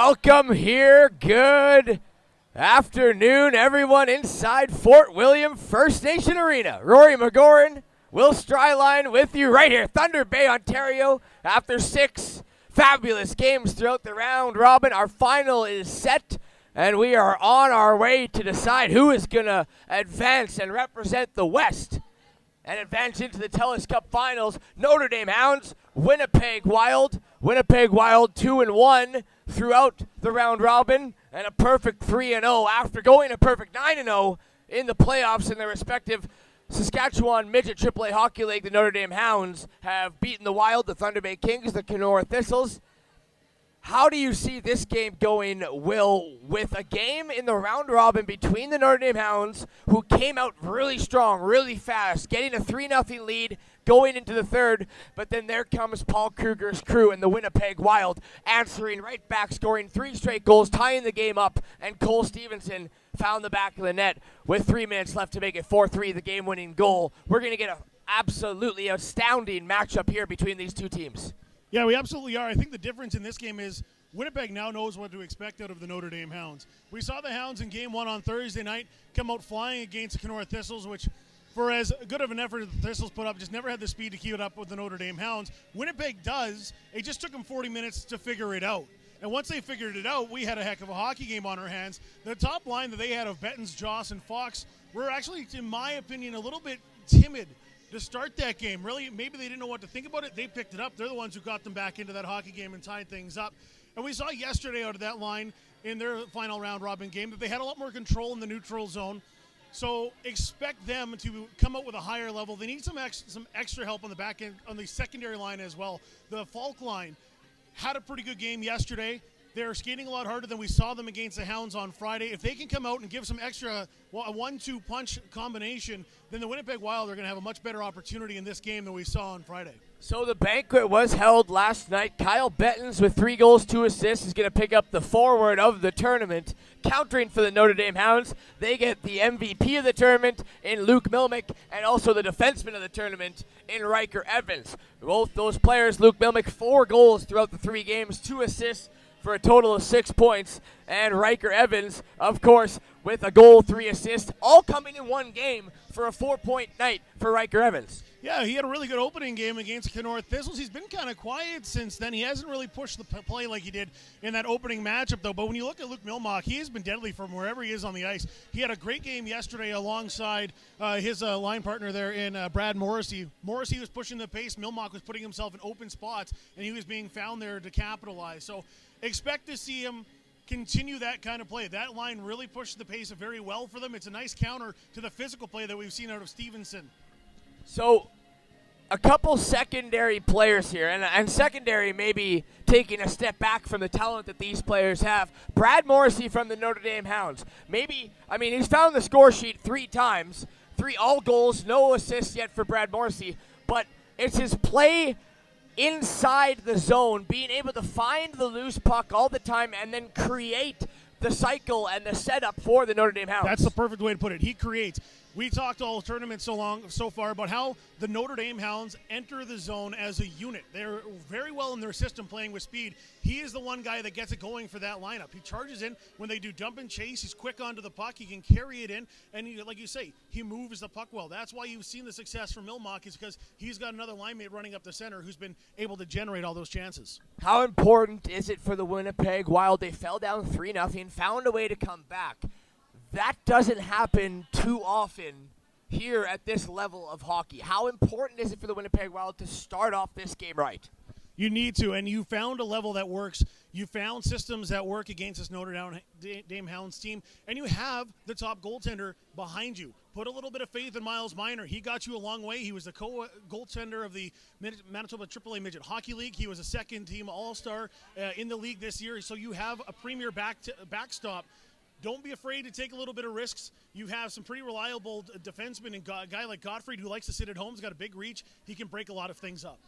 Welcome here. Good afternoon, everyone inside Fort William First Nation Arena. Rory McGoran, Will Stryline with you right here, Thunder Bay, Ontario. After 6 fabulous games throughout the round robin, our final is set, and we are on our way to decide who is going to advance and represent the West and advance into the Telus Cup Finals. Notre Dame Hounds, Winnipeg Wild. Winnipeg Wild 2-1 throughout the round robin, and a perfect 3-0 after going a perfect 9-0 in the playoffs in their respective Saskatchewan Midget AAA Hockey League. The Notre Dame Hounds have beaten the Wild, the Thunder Bay Kings, the Kenora Thistles. How do you see this game going, Will, with a game in the round robin between the Notre Dame Hounds, who came out really strong, really fast, getting a 3-0 lead going into the third, but then there comes Paul Kruger's crew and the Winnipeg Wild answering right back, scoring 3 straight goals, tying the game up, and Cole Stevenson found the back of the net with 3 minutes left to make it 4-3, the game-winning goal. We're going to get an absolutely astounding matchup here between these two teams. Yeah, we absolutely are. I think the difference in this game is Winnipeg now knows what to expect out of the Notre Dame Hounds. We saw the Hounds in Game 1 on Thursday night come out flying against the Kenora Thistles, which, for as good of an effort as the Thistles put up, just never had the speed to keep it up with the Notre Dame Hounds. Winnipeg does. It just took them 40 minutes to figure it out. And once they figured it out, we had a heck of a hockey game on our hands. The top line that they had of Bettens, Joss, and Fox were actually, in my opinion, a little bit timid to start that game. Really, maybe they didn't know what to think about it. They picked it up. They're the ones who got them back into that hockey game and tied things up. And we saw yesterday out of that line in their final round robin game that they had a lot more control in the neutral zone. So expect them to come out with a higher level. They need some extra help on the back end, on the secondary line as well. The Falk line had a pretty good game yesterday. They're skating a lot harder than we saw them against the Hounds on Friday. If they can come out and give some extra, a 1-2 punch combination, then the Winnipeg Wild are going to have a much better opportunity in this game than we saw on Friday. So the banquet was held last night. Kyle Bettens with 3 goals, 2 assists is going to pick up the forward of the tournament. Countering for the Notre Dame Hounds, they get the MVP of the tournament in Luke Milmick and also the defenseman of the tournament in Riker Evans. Both those players, Luke Milmick, 4 goals throughout the 3 games, 2 assists for a total of 6 points. And Riker Evans, of course, with a goal, 3 assists, all coming in one game for a 4-point night for Riker Evans. Yeah, he had a really good opening game against Kenora Thistles. He's been kind of quiet since then. He hasn't really pushed the play like he did in that opening matchup, though. But when you look at Luke Milmock, he has been deadly from wherever he is on the ice. He had a great game yesterday alongside his line partner there in Brad Morrissey. Morrissey was pushing the pace. Milmock was putting himself in open spots, and he was being found there to capitalize. So expect to see him continue that kind of play. That line really pushed the pace very well for them. It's a nice counter to the physical play that we've seen out of Stevenson. So a couple secondary players here, and secondary maybe taking a step back from the talent that these players have. Brad Morrissey from the Notre Dame Hounds. He's found the score sheet 3 times, 3 all goals, no assists yet for Brad Morrissey, but it's his play inside the zone, being able to find the loose puck all the time and then create the cycle and the setup for the Notre Dame Hounds. That's the perfect way to put it. He creates. We talked all tournament so far about how the Notre Dame Hounds enter the zone as a unit. They're very well in their system playing with speed. He is the one guy that gets it going for that lineup. He charges in when they do dump and chase. He's quick onto the puck. He can carry it in. And like you say, he moves the puck well. That's why you've seen the success from Milmock, is because he's got another line mate running up the center who's been able to generate all those chances. How important is it for the Winnipeg Wild? They fell down 3-0, found a way to come back. That doesn't happen too often here at this level of hockey. How important is it for the Winnipeg Wild to start off this game right? You need to, and you found a level that works. You found systems that work against this Notre Dame Hounds team, and you have the top goaltender behind you. Put a little bit of faith in Miles Minor. He got you a long way. He was the co-goaltender of the Manitoba AAA Midget Hockey League. He was a second-team All-Star in the league this year, so you have a premier backstop. Don't be afraid to take a little bit of risks. You have some pretty reliable defensemen, and a guy like Gottfried who likes to sit at home. He's got a big reach. He can break a lot of things up.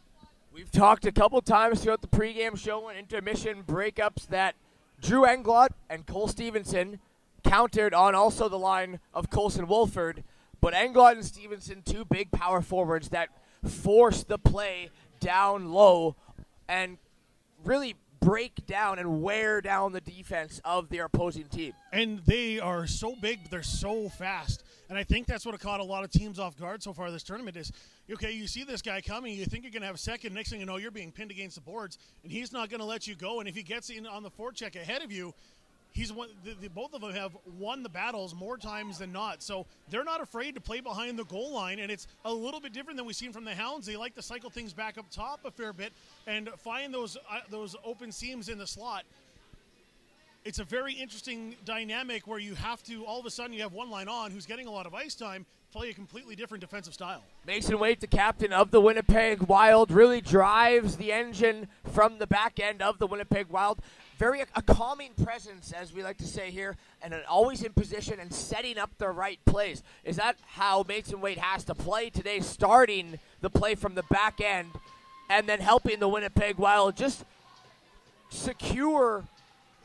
We've talked a couple times throughout the pregame show and intermission breakups that Drew Englot and Cole Stevenson countered on also the line of Colson Wolford. But Englot and Stevenson, 2 big power forwards that force the play down low and really break down and wear down the defense of their opposing team. And they are so big, but they're so fast. And I think that's what caught a lot of teams off guard so far this tournament is, okay, you see this guy coming, you think you're going to have a second, next thing you know, you're being pinned against the boards, and he's not going to let you go. And if he gets in on the forecheck ahead of you, both of them have won the battles more times than not. So they're not afraid to play behind the goal line, and it's a little bit different than we've seen from the Hounds. They like to cycle things back up top a fair bit and find those open seams in the slot. It's a very interesting dynamic where you have to, all of a sudden you have one line on who's getting a lot of ice time, play a completely different defensive style. Mason Waite, the captain of the Winnipeg Wild, really drives the engine from the back end of the Winnipeg Wild. Very a calming presence, as we like to say here, and always in position and setting up the right plays. Is that how Mason Waite has to play today, starting the play from the back end and then helping the Winnipeg Wild just secure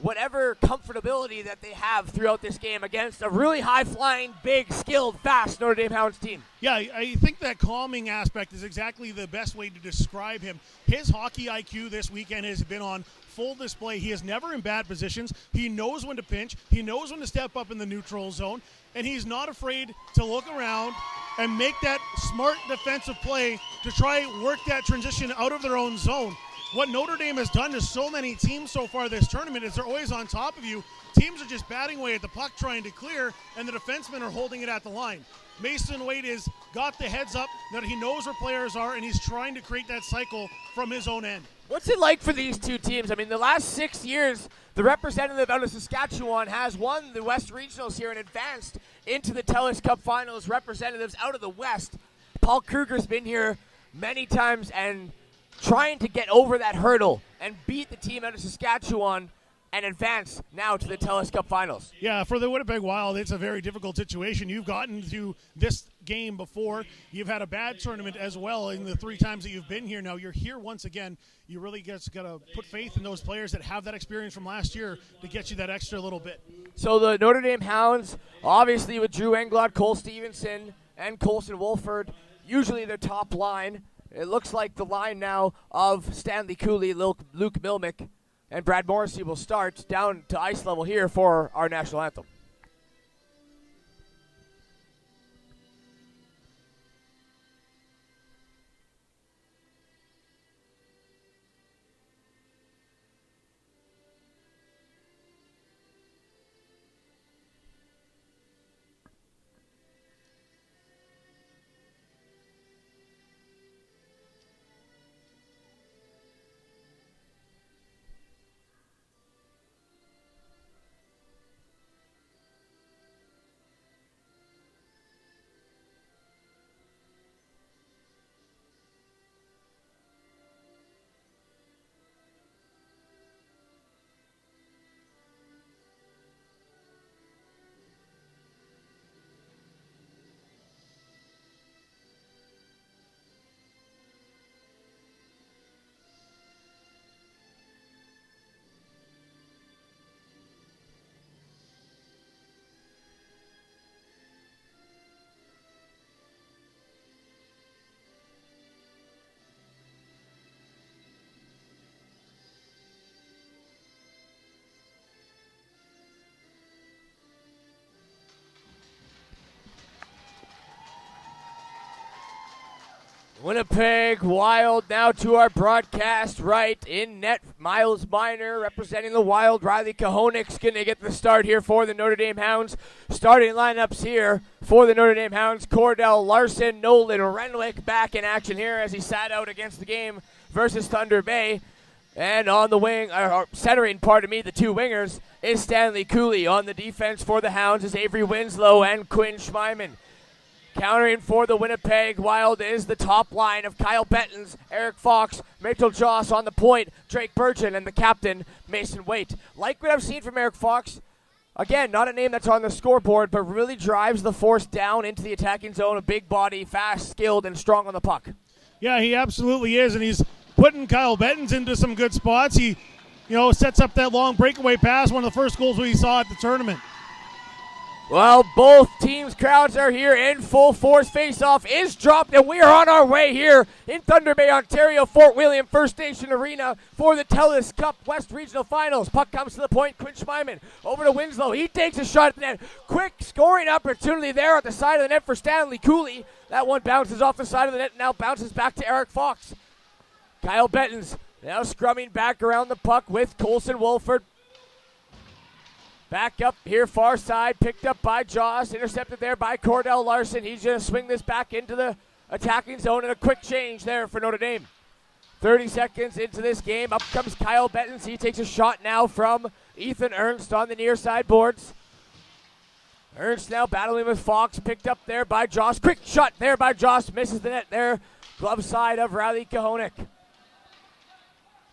whatever comfortability that they have throughout this game against a really high-flying, big, skilled, fast Notre Dame Hounds team? Yeah, I think that calming aspect is exactly the best way to describe him. His hockey IQ this weekend has been on full display. He is never in bad positions. He knows when to pinch. He knows when to step up in the neutral zone. And he's not afraid to look around and make that smart defensive play to try and work that transition out of their own zone. What Notre Dame has done to so many teams so far this tournament is they're always on top of you. Teams are just batting away at the puck trying to clear, and the defensemen are holding it at the line. Mason Waite has got the heads up that he knows where players are, and he's trying to create that cycle from his own end. What's it like for these two teams? I mean, the last 6 years, the representative out of Saskatchewan has won the West Regionals here and advanced into the Telus Cup Finals. Representatives out of the West. Paul Kruger's been here many times and trying to get over that hurdle and beat the team out of Saskatchewan and advance now to the Telus Cup Finals. Yeah, for the Winnipeg Wild, it's a very difficult situation. You've gotten to this game before. You've had a bad tournament as well in the 3 times that you've been here. Now you're here once again. You really just got to put faith in those players that have that experience from last year to get you that extra little bit. So the Notre Dame Hounds, obviously with Drew Englot, Cole Stevenson, and Colson Wolford, usually their top line. It looks like the line now of Stanley Cooley, Luke Milmick, and Brad Morrissey will start down to ice level here for our national anthem. Winnipeg Wild now to our broadcast right in net. Miles Minor representing the Wild. Riley Kahonik's going to get the start here for the Notre Dame Hounds. Starting lineups here for the Notre Dame Hounds. Cordell Larson, Nolan Renwick back in action here as he sat out against the game versus Thunder Bay. And on the wing, centering, the two wingers is Stanley Cooley. On the defense for the Hounds is Avery Winslow and Quinn Schmeiman. Countering for the Winnipeg Wild is the top line of Kyle Bettens, Eric Fox, Mitchell Joss on the point, Drake Burchin, and the captain, Mason Waite. Like what I've seen from Eric Fox, again, not a name that's on the scoreboard, but really drives the force down into the attacking zone. A big body, fast, skilled, and strong on the puck. Yeah, he absolutely is, and he's putting Kyle Bettens into some good spots. He, sets up that long breakaway pass, one of the first goals we saw at the tournament. Well, both teams' crowds are here in full force. Face-off is dropped, and we are on our way here in Thunder Bay, Ontario, Fort William First Nation Arena for the Telus Cup West Regional Finals. Puck comes to the point. Quinn Schmeiman over to Winslow. He takes a shot at the net. Quick scoring opportunity there at the side of the net for Stanley Cooley. That one bounces off the side of the net and now bounces back to Eric Fox. Kyle Bettens now scrumming back around the puck with Colson Wolford. Back up here, far side, picked up by Joss, intercepted there by Cordell Larson. He's going to swing this back into the attacking zone, and a quick change there for Notre Dame. 30 seconds into this game, up comes Kyle Bettens. He takes a shot now from Ethan Ernst on the near side boards. Ernst now battling with Fox, picked up there by Joss. Quick shot there by Joss, misses the net there. Glove side of Riley Kahonik.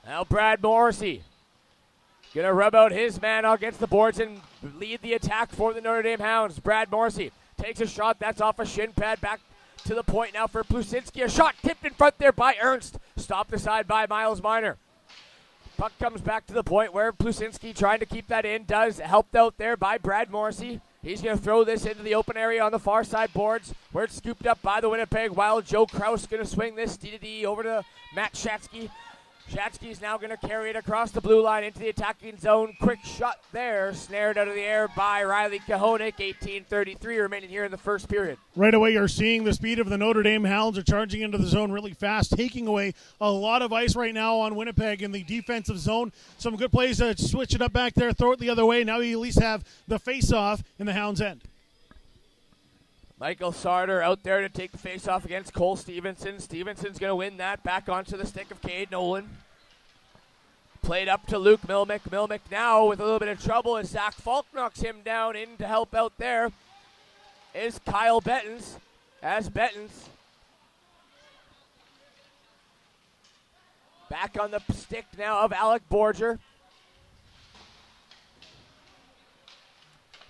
Now Brad Morrissey. Going to rub out his man against the boards and lead the attack for the Notre Dame Hounds. Brad Morrissey takes a shot. That's off a shin pad. Back to the point now for Plusinski. A shot tipped in front there by Ernst. Stopped aside by Miles Minor. Puck comes back to the point where Plusinski, trying to keep that in, does. Helped out there by Brad Morrissey. He's going to throw this into the open area on the far side boards where it's scooped up by the Winnipeg Wild. Joe Kraus going to swing this D-to-D over to Matt Shatsky. Shatsky's now going to carry it across the blue line into the attacking zone. Quick shot there, snared out of the air by Riley Kahonik. 18:33 remaining here in the first period. Right away, you're seeing the speed of the Notre Dame Hounds are charging into the zone really fast, taking away a lot of ice right now on Winnipeg in the defensive zone. Some good plays to switch it up back there, throw it the other way. Now you at least have the face-off in the Hounds' end. Michael Sarter out there to take the face-off against Cole Stevenson. Stevenson's going to win that back onto the stick of Cade Nolan. Played up to Luke Milmick. Milmick now with a little bit of trouble as Zach Falk knocks him down. In to help out there is Kyle Bettens. As Bettens back on the stick now of Alec Borger.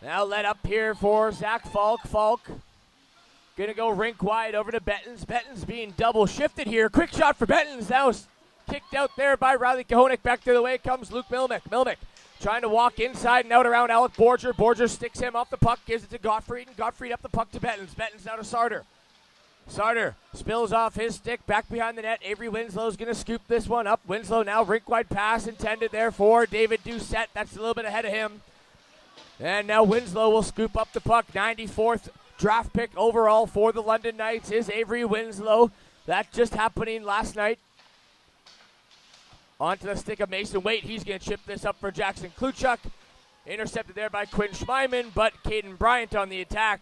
Now let up here for Zach Falk. Falk going to go rink wide over to Bettens. Bettens being double shifted here. Quick shot for Bettens. Now kicked out there by Riley Kahonik. Back the other way comes Luke Milmick. Milmick trying to walk inside and out around Alec Borger. Borger sticks him off the puck, gives it to Gottfried, and Gottfried up the puck to Bettens. Bettens now to Sarter. Sarter spills off his stick back behind the net. Avery Winslow's going to scoop this one up. Winslow now rink wide pass intended there for David Doucette. That's a little bit ahead of him. And now Winslow will scoop up the puck. 94th draft pick overall for the London Knights is Avery Winslow. That just happening last night. Onto the stick of Mason Waite. He's going to chip this up for Jackson Kluchuk. Intercepted there by Quinn Schmeiman, but Caden Bryant on the attack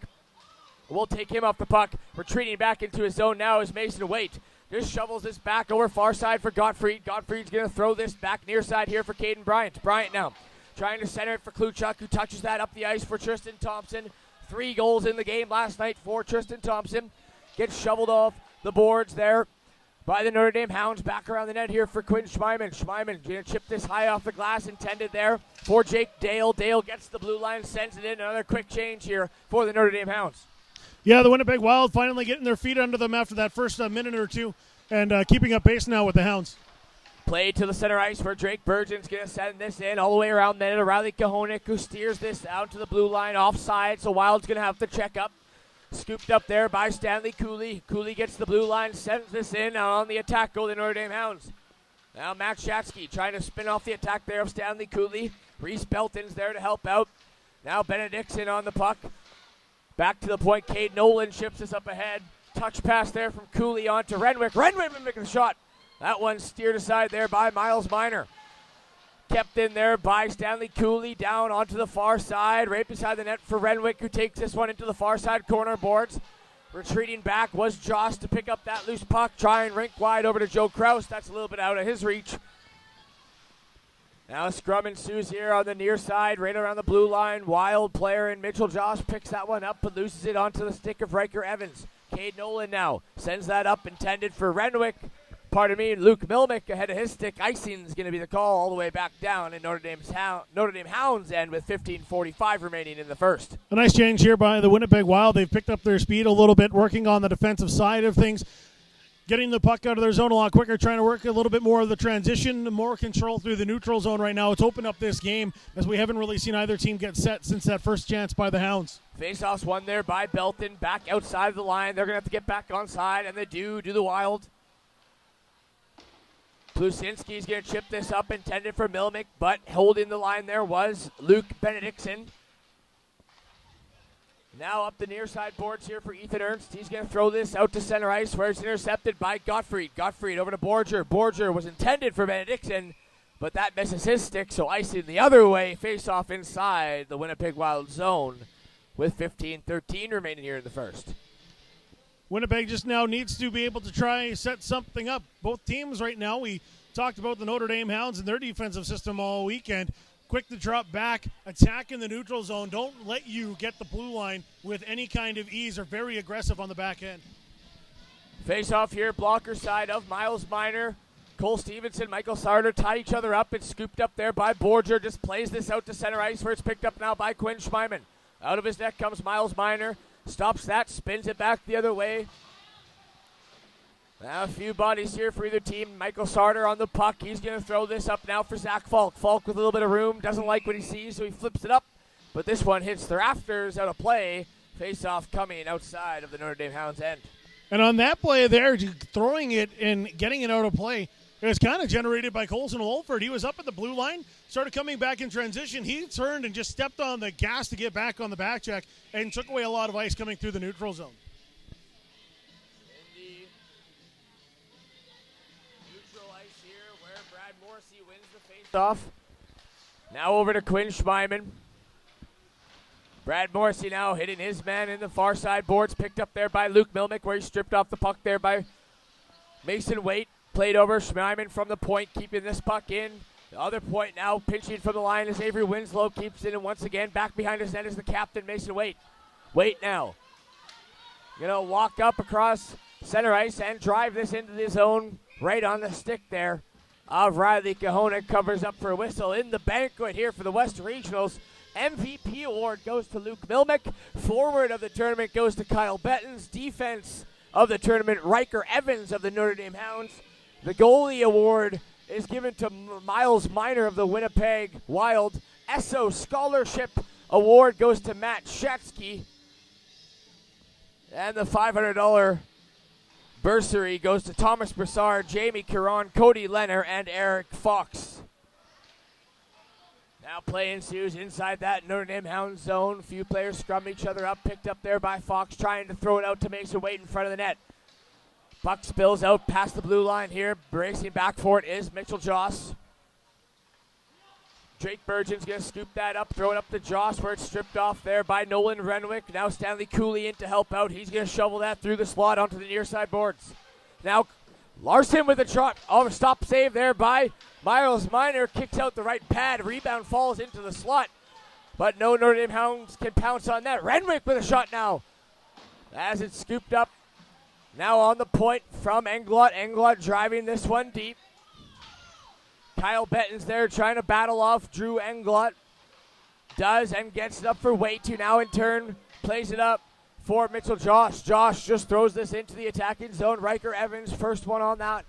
will take him off the puck. Retreating back into his zone now is Mason Waite. Just shovels this back over far side for Gottfried. Gottfried's going to throw this back near side here for Caden Bryant. Bryant now trying to center it for Kluchuk, who touches that up the ice for Tristan Thompson. 3 goals in the game last night for Tristan Thompson. Gets shoveled off the boards there by the Notre Dame Hounds. Back around the net here for Quinn Schmeiman. Schmeiman going to chip this high off the glass, intended there for Jake Dale. Dale gets the blue line, sends it in. Another quick change here for the Notre Dame Hounds. Yeah, the Winnipeg Wild finally getting their feet under them after that first minute or two and keeping up pace now with the Hounds. Play to the center ice where Drake Burgeon's going to send this in all the way around the net. Riley Kahonik, who steers this out to the blue line offside, so Wild's going to have to check up. Scooped up there by Stanley Cooley. Cooley gets the blue line, sends this in on the attack goal, the Notre Dame Hounds. Now Matt Shatsky trying to spin off the attack there of Stanley Cooley. Reese Belton's there to help out. Now Benedictson on the puck. Back to the point. Cade Nolan chips this up ahead. Touch pass there from Cooley on to Renwick. Renwick making the shot. That one steered aside there by Miles Minor. Kept in there by Stanley Cooley down onto the far side, right beside the net for Renwick, who takes this one into the far side corner boards. Retreating back was Joss to pick up that loose puck, try and rink wide over to Joe Kraus. That's a little bit out of his reach. Now a scrum ensues here on the near side, right around the blue line. Wild player and Mitchell Joss picks that one up but loses it onto the stick of Riker Evans. Cade Nolan now sends that up, intended for Renwick. Luke Milmick ahead of his stick. Icing is going to be the call all the way back down in Notre Dame Hounds end with 15:45 remaining in the first. A nice change here by the Winnipeg Wild. They've picked up their speed a little bit, working on the defensive side of things. getting the puck out of their zone a lot quicker, trying to work a little bit more of the transition, more control through the neutral zone right now. It's opened up this game as we haven't really seen either team get set since that first chance by the Hounds. Faceoff's won there by Belton, back outside of the line. They're going to have to get back onside, and they do the Wild. Plusinski's going to chip this up, intended for Milmick, but holding the line there was Luke Benedictson. Now up the near side boards here for Ethan Ernst. He's going to throw this out to center ice where it's intercepted by Gottfried. Gottfried over to Borger. Borger was intended for Benedictson, but that misses his stick, so icing the other way. Face off inside the Winnipeg Wild zone with 15-13 remaining here in the first. Winnipeg just now needs to be able to try set something up. Both teams right now, we talked about the Notre Dame Hounds and their defensive system all weekend. Quick to drop back, attack in the neutral zone. Don't let you get the blue line with any kind of ease or very aggressive on the back end. Face off here, blocker side of Miles Minor. Cole Stevenson, Michael Sarter tie each other up. It's scooped up there by Borger. Just plays this out to center ice where it's picked up now by Quinn Schmeiman. Out of his net comes Miles Minor. Stops that, spins it back the other way. Now a few bodies here for either team. Michael Sarter on the puck. He's going to throw this up now for Zach Falk. Falk with a little bit of room. Doesn't like what he sees, so he flips it up. But this one hits the rafters out of play. Face-off coming outside of the Notre Dame Hounds end. And on that play there, throwing it and getting it out of play, it was kind of generated by Colson Wolford. He was up at the blue line, started coming back in transition. He turned and just stepped on the gas to get back on the back check and took away a lot of ice coming through the neutral zone. In the neutral ice here where Brad Morrissey wins the face-off. Now over to Quinn Schmeiman. Brad Morrissey now hitting his man in the far side boards. Picked up there by Luke Milmick where he stripped off the puck there by Mason Waite. Played over Schmeiman from the point, keeping this puck in. The other point now, pinching from the line as Avery Winslow keeps it in once again. Back behind his net is the captain, Mason Waite. Waite now. Gonna walk up across center ice and drive this into the zone right on the stick there of Riley Cahonek. Covers up for a whistle in the banquet here for the West Regionals. MVP award goes to Luke Milmick. Forward of the tournament goes to Kyle Bettens. Defense of the tournament, Riker Evans of the Notre Dame Hounds. The goalie award is given to Miles Minor of the Winnipeg Wild. ESSO Scholarship Award goes to Matt Shatsky. And the $500 bursary goes to Thomas Broussard, Jamie Caron, Cody Lenner, and Eric Fox. Now play ensues inside that Notre Dame Hounds zone. A few players scrum each other up, picked up there by Fox, trying to throw it out to Mason Waite in front of the net. Puck spills out past the blue line here. Racing back for it is Mitchell Joss. Drake Burgeon's going to scoop that up, throw it up to Joss where it's stripped off there by Nolan Renwick. Now Stanley Cooley in to help out. He's going to shovel that through the slot onto the near side boards. Now Larson with a shot. Oh, a stop save there by Miles Minor. Kicks out the right pad. Rebound falls into the slot. But no Notre Dame Hounds can pounce on that. Renwick with a shot now. As it's scooped up. Now on the point from Englot. Englot driving this one deep. Kyle Bettens there trying to battle off Drew Englot. Does and gets it up for Waite, who now in turn plays it up for Mitchell Josh. Josh just throws this into the attacking zone. Riker Evans, first one on that.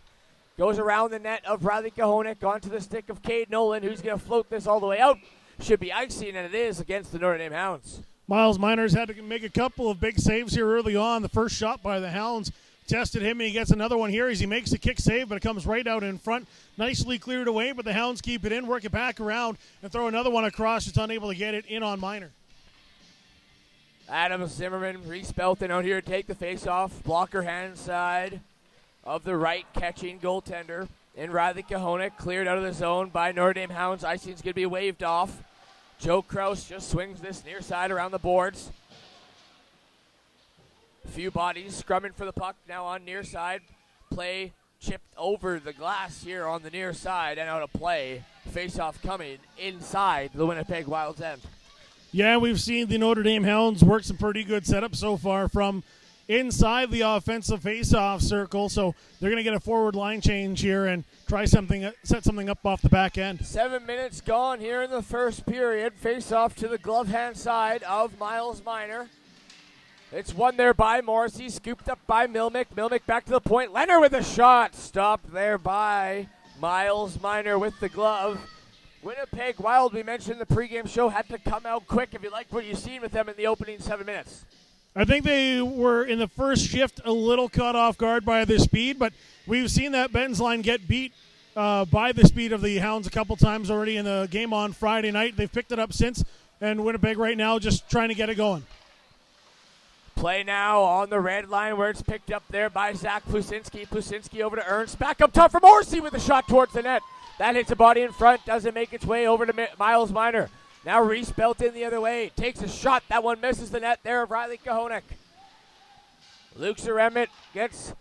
Goes around the net of Riley Cahonek onto the stick of Cade Nolan, who's going to float this all the way out. Should be icing, and it is against the Notre Dame Hounds. Miles Minor's had to make a couple of big saves here early on. The first shot by the Hounds tested him, and he gets another one here as he makes the kick save, but it comes right out in front. Nicely cleared away, but the Hounds keep it in, work it back around, and throw another one across. It's unable to get it in on Minor. Adam Zimmerman, Reese Belton out here to take the face-off. Blocker hand side of the right catching goaltender. And Riley Cahonek cleared out of the zone by Notre Dame Hounds. Icing's going to be waved off. Joe Kraus just swings this near side around the boards. A few bodies scrumming for the puck now on near side. Play chipped over the glass here on the near side and out of play. Face-off coming inside the Winnipeg Wild's end. Yeah, we've seen the Notre Dame Hounds work some pretty good setups so far from inside the offensive face-off circle, so they're going to get a forward line change here and try something, set something up off the back end. 7 minutes gone here in the first period. Face-off to the glove hand side of Miles Minor. It's won there by Morrissey, scooped up by Milmick. Milmick back to the point. Leonard with a shot. Stopped there by Miles Minor with the glove. Winnipeg Wild, we mentioned in the pregame show, had to come out quick if you liked what you've seen with them in the opening 7 minutes. I think they were in the first shift a little caught off guard by their speed, but we've seen that Benton's line get beat by the speed of the Hounds a couple times already in the game on Friday night. They've picked it up since, and Winnipeg right now just trying to get it going. Play now on the red line where it's picked up there by Zach Plusinski. Plusinski over to Ernst. Back up top for Morrissey with a shot towards the net. That hits a body in front, doesn't make its way over to Miles Minor. Now Reese Belton the other way. Takes a shot. That one misses the net there of Riley Kahonek. Luke Zaremit gets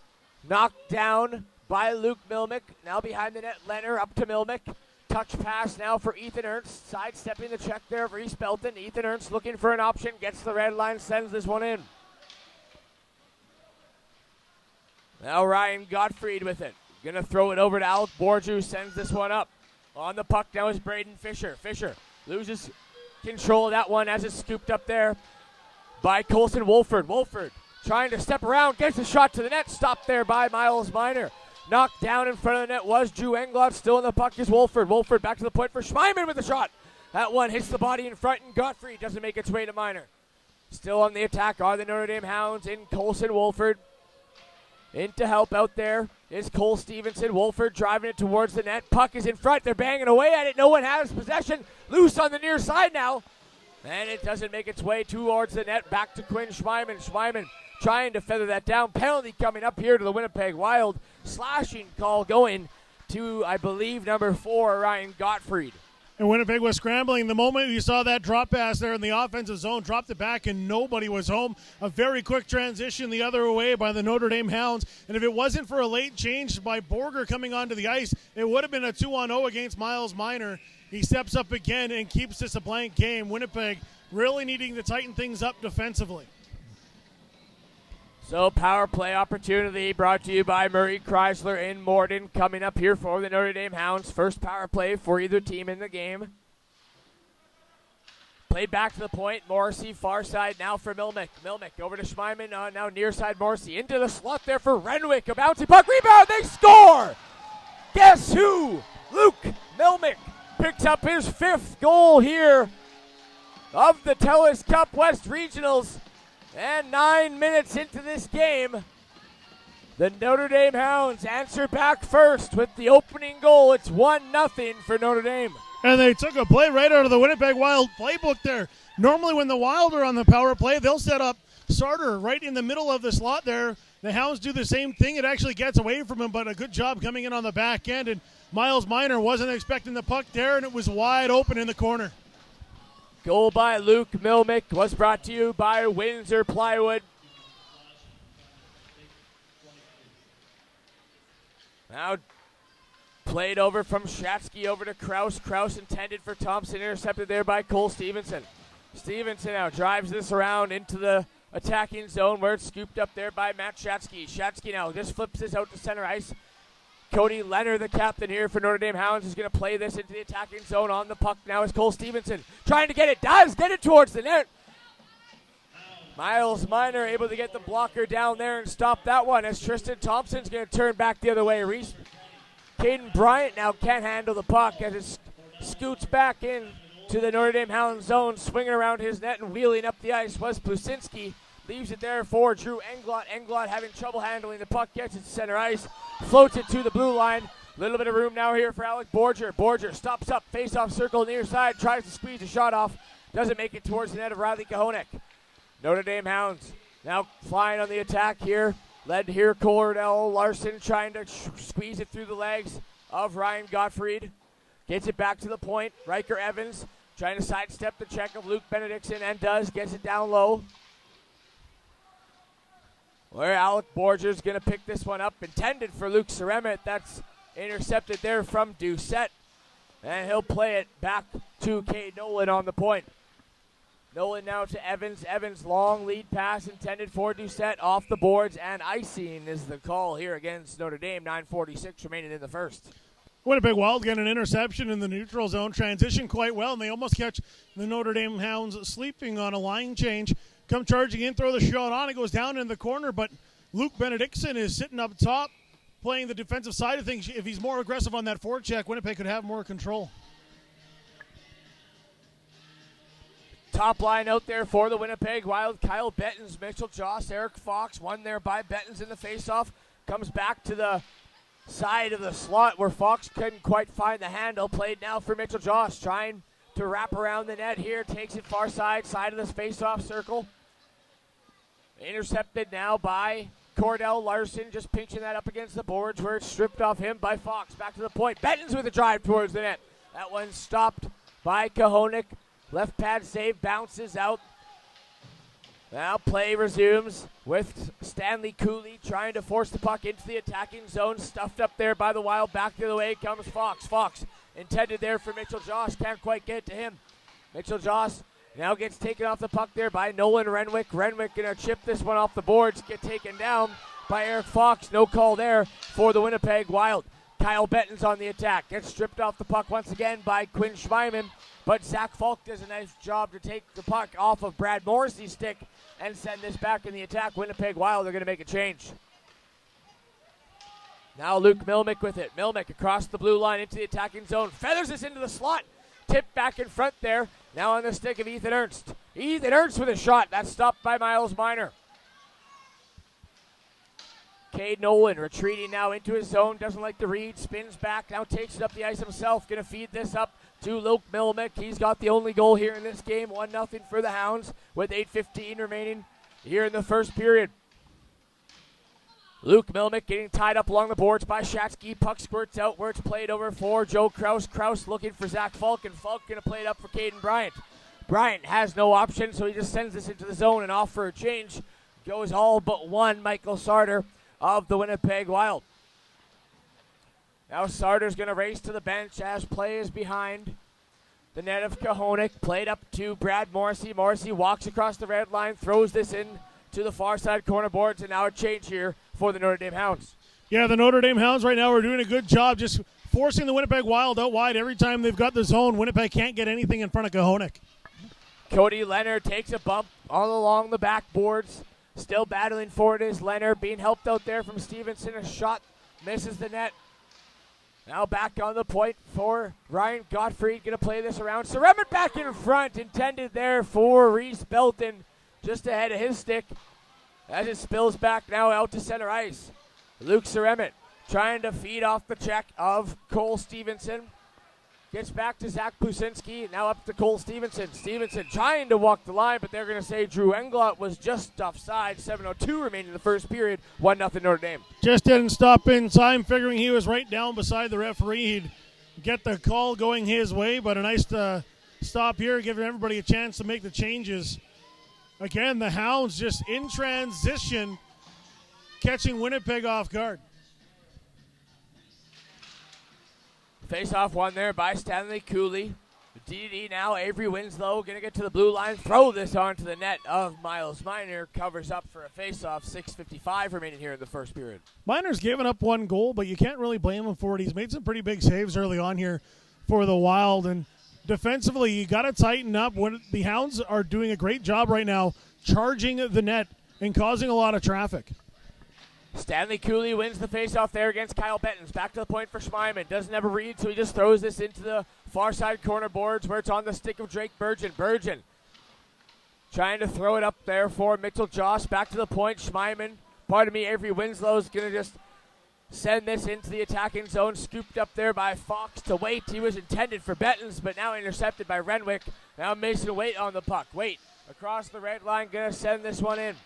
knocked down by Luke Milmick. Now behind the net, Leonard up to Milmick. Touch pass now for Ethan Ernst. Sidestepping the check there of Reese Belton. Ethan Ernst looking for an option. Gets the red line, sends this one in. Now Ryan Gottfried with it. Going to throw it over to Alec Borger, who sends this one up. On the puck now is Braden Fisher. Fisher loses control of that one as it's scooped up there by Colson Wolford. Wolford trying to step around, gets a shot to the net. Stopped there by Miles Minor. Knocked down in front of the net was Drew Englot. Still in the puck is Wolford. Wolford back to the point for Schmeiman with a shot. That one hits the body in front, and Gottfried doesn't make its way to Minor. Still on the attack are the Notre Dame Hounds in Colson Wolford. In to help out there is Cole Stevenson. Wolford driving it towards the net. Puck is in front. They're banging away at it. No one has possession. Loose on the near side now. And it doesn't make its way towards the net. Back to Quinn Schmeiman. Schmeiman trying to feather that down. Penalty coming up here to the Winnipeg Wild. Slashing call going to, I believe, number 4, Ryan Gottfried. And Winnipeg was scrambling. The moment you saw that drop pass there in the offensive zone, dropped it back and nobody was home. A very quick transition the other way by the Notre Dame Hounds. And if it wasn't for a late change by Borger coming onto the ice, it would have been a 2-on-0 against Miles Minor. He steps up again and keeps this a blank game. Winnipeg really needing to tighten things up defensively. So power play opportunity brought to you by Murray Chrysler in Morden. Coming up here for the Notre Dame Hounds. First power play for either team in the game. Played back to the point. Morrissey far side now for Milmick. Milmick over to Schmeiman. Now near side Morrissey. Into the slot there for Renwick. A bouncy puck. Rebound. They score! Guess who? Luke Milmick picks up his 5th goal here of the Telus Cup West Regionals. And 9 minutes into this game, the Notre Dame Hounds answer back first with the opening goal. It's 1-0 for Notre Dame. And they took a play right out of the Winnipeg Wild playbook there. Normally when the Wild are on the power play, they'll set up Sarter right in the middle of the slot there. The Hounds do the same thing. It actually gets away from him, but a good job coming in on the back end. And Miles Minor wasn't expecting the puck there, and it was wide open in the corner. Goal by Luke Milmick was brought to you by Windsor Plywood. Now played over from Shatsky over to Kraus. Kraus intended for Thompson, intercepted there by Cole Stevenson. Stevenson now drives this around into the attacking zone where it's scooped up there by Matt Shatsky. Shatsky now just flips this out to center ice. Cody Leonard, the captain here for Notre Dame Hounds, is going to play this into the attacking zone. On the puck now is Cole Stevenson. Trying to get it. Does get it towards the net. Miles Minor able to get the blocker down there and stop that one as Tristan Thompson's going to turn back the other way. Caden Bryant now can't handle the puck as it scoots back in to the Notre Dame Hounds zone. Swinging around his net and wheeling up the ice was Plusinski. Leaves it there for Drew Englot. Englot having trouble handling the puck. Gets it to center ice. Floats it to the blue line. Little bit of room now here for Alec Borger. Borger stops up. Face-off circle near side. Tries to squeeze a shot off. Doesn't make it towards the net of Riley Kahonek. Notre Dame Hounds now flying on the attack here. Led here Cordell Larson trying to squeeze it through the legs of Ryan Gottfried. Gets it back to the point. Riker Evans trying to sidestep the check of Luke Benedictson and does. Gets it down low. Where Alec Borger's going to pick this one up. Intended for Luke Ceremit. That's intercepted there from Doucette. And he'll play it back to Cade Nolan on the point. Nolan now to Evans. Evans long lead pass intended for Doucette. Off the boards and icing is the call here against Notre Dame. 9:46 remaining in the first. Winnipeg Wild get an interception in the neutral zone. Transition quite well, and they almost catch the Notre Dame Hounds sleeping on a line change. come charging in, throw the shot on. It goes down in the corner, but Luke Benedictson is sitting up top playing the defensive side of things. If he's more aggressive on that forecheck, Winnipeg could have more control. Top line out there for the Winnipeg Wild. Kyle Bettens, Mitchell Joss, Eric Fox. Won there by Bettens in the faceoff. Comes back to the side of the slot where Fox couldn't quite find the handle. Played now for Mitchell Joss. Trying to wrap around the net here. Takes it far side of this faceoff circle. Intercepted now by Cordell Larson. Just pinching that up against the boards where it's stripped off him by Fox. Back to the point. Bettens with a drive towards the net. That one stopped by Kahonik. Left pad save, bounces out. Now play resumes with Stanley Cooley trying to force the puck into the attacking zone. Stuffed up there by the Wild. Back the other way comes Fox. Fox intended there for Mitchell Joss. Can't quite get it to him. Mitchell Joss now gets taken off the puck there by Nolan Renwick. Renwick going to chip this one off the boards. Get taken down by Eric Fox. No call there for the Winnipeg Wild. Kyle Bettens on the attack. Gets stripped off the puck once again by Quinn Schmeiman. But Zach Falk does a nice job to take the puck off of Brad Morrissey's stick and send this back in the attack. Winnipeg Wild are going to make a change. Now Luke Milmick with it. Milmick across the blue line into the attacking zone. Feathers this into the slot. Tipped back in front there. Now on the stick of Ethan Ernst. Ethan Ernst with a shot. That's stopped by Miles Minor. Cade Nolan retreating now into his zone. Doesn't like the read. Spins back. Now takes it up the ice himself. Going to feed this up to Luke Milmick. He's got the only goal here in this game. 1-0 for the Hounds with 8:15 remaining here in the first period. Luke Milmick getting tied up along the boards by Shatsky. Puck squirts out where it's played over for Joe Kraus. Kraus looking for Zach Falk, and Falk going to play it up for Caden Bryant. Bryant has no option, so he just sends this into the zone and off for a change. Goes all but one, Michael Sarter of the Winnipeg Wild. Now Sarter's going to race to the bench as play is behind the net of Kahonik. Played up to Brad Morrissey. Morrissey walks across the red line, throws this in to the far side corner boards, and now a change here for the Notre Dame Hounds. Yeah, the Notre Dame Hounds right now are doing a good job just forcing the Winnipeg Wild out wide. Every time they've got the zone, Winnipeg can't get anything in front of Kahonik. Cody Leonard takes a bump all along the backboards. Still battling for it is Leonard, being helped out there from Stevenson. A shot misses the net. Now back on the point for Ryan Gottfried. Going to play this around. Seremet back in front. Intended there for Reese Belton. Just ahead of his stick. As it spills back now out to center ice. Luke Seremet trying to feed off the check of Cole Stevenson. Gets back to Zach Pusinski. Now up to Cole Stevenson. Stevenson trying to walk the line, but they're going to say Drew Englot was just offside. 7:02 remaining in the first period. 1-0 Notre Dame. Just didn't stop in time, figuring he was right down beside the referee. He'd get the call going his way, but a nice stop here, giving everybody a chance to make the changes. Again, the Hounds just in transition, catching Winnipeg off guard. Face-off won there by Stanley Cooley. DD now, Avery Winslow going to get to the blue line, throw this onto the net of Miles Minor. Covers up for a face-off, 6:55 remaining here in the first period. Minor's given up one goal, but you can't really blame him for it. He's made some pretty big saves early on here for the Wild, and defensively, you got to tighten up. When the Hounds are doing a great job right now, charging the net and causing a lot of traffic. Stanley Cooley wins the faceoff there against Kyle Bettens. Back to the point for Schmeiman. Doesn't have a read, so he just throws this into the far side corner boards where it's on the stick of Drake Burgeon. Burgeon trying to throw it up there for Mitchell Joss. Back to the point. Schmeiman, Avery Winslow's going to just send this into the attacking zone. Scooped up there by Fox to Waite. He was intended for Bettens, but now intercepted by Renwick. Now Mason Waite on the puck. Waite across the red line, going to send this one in.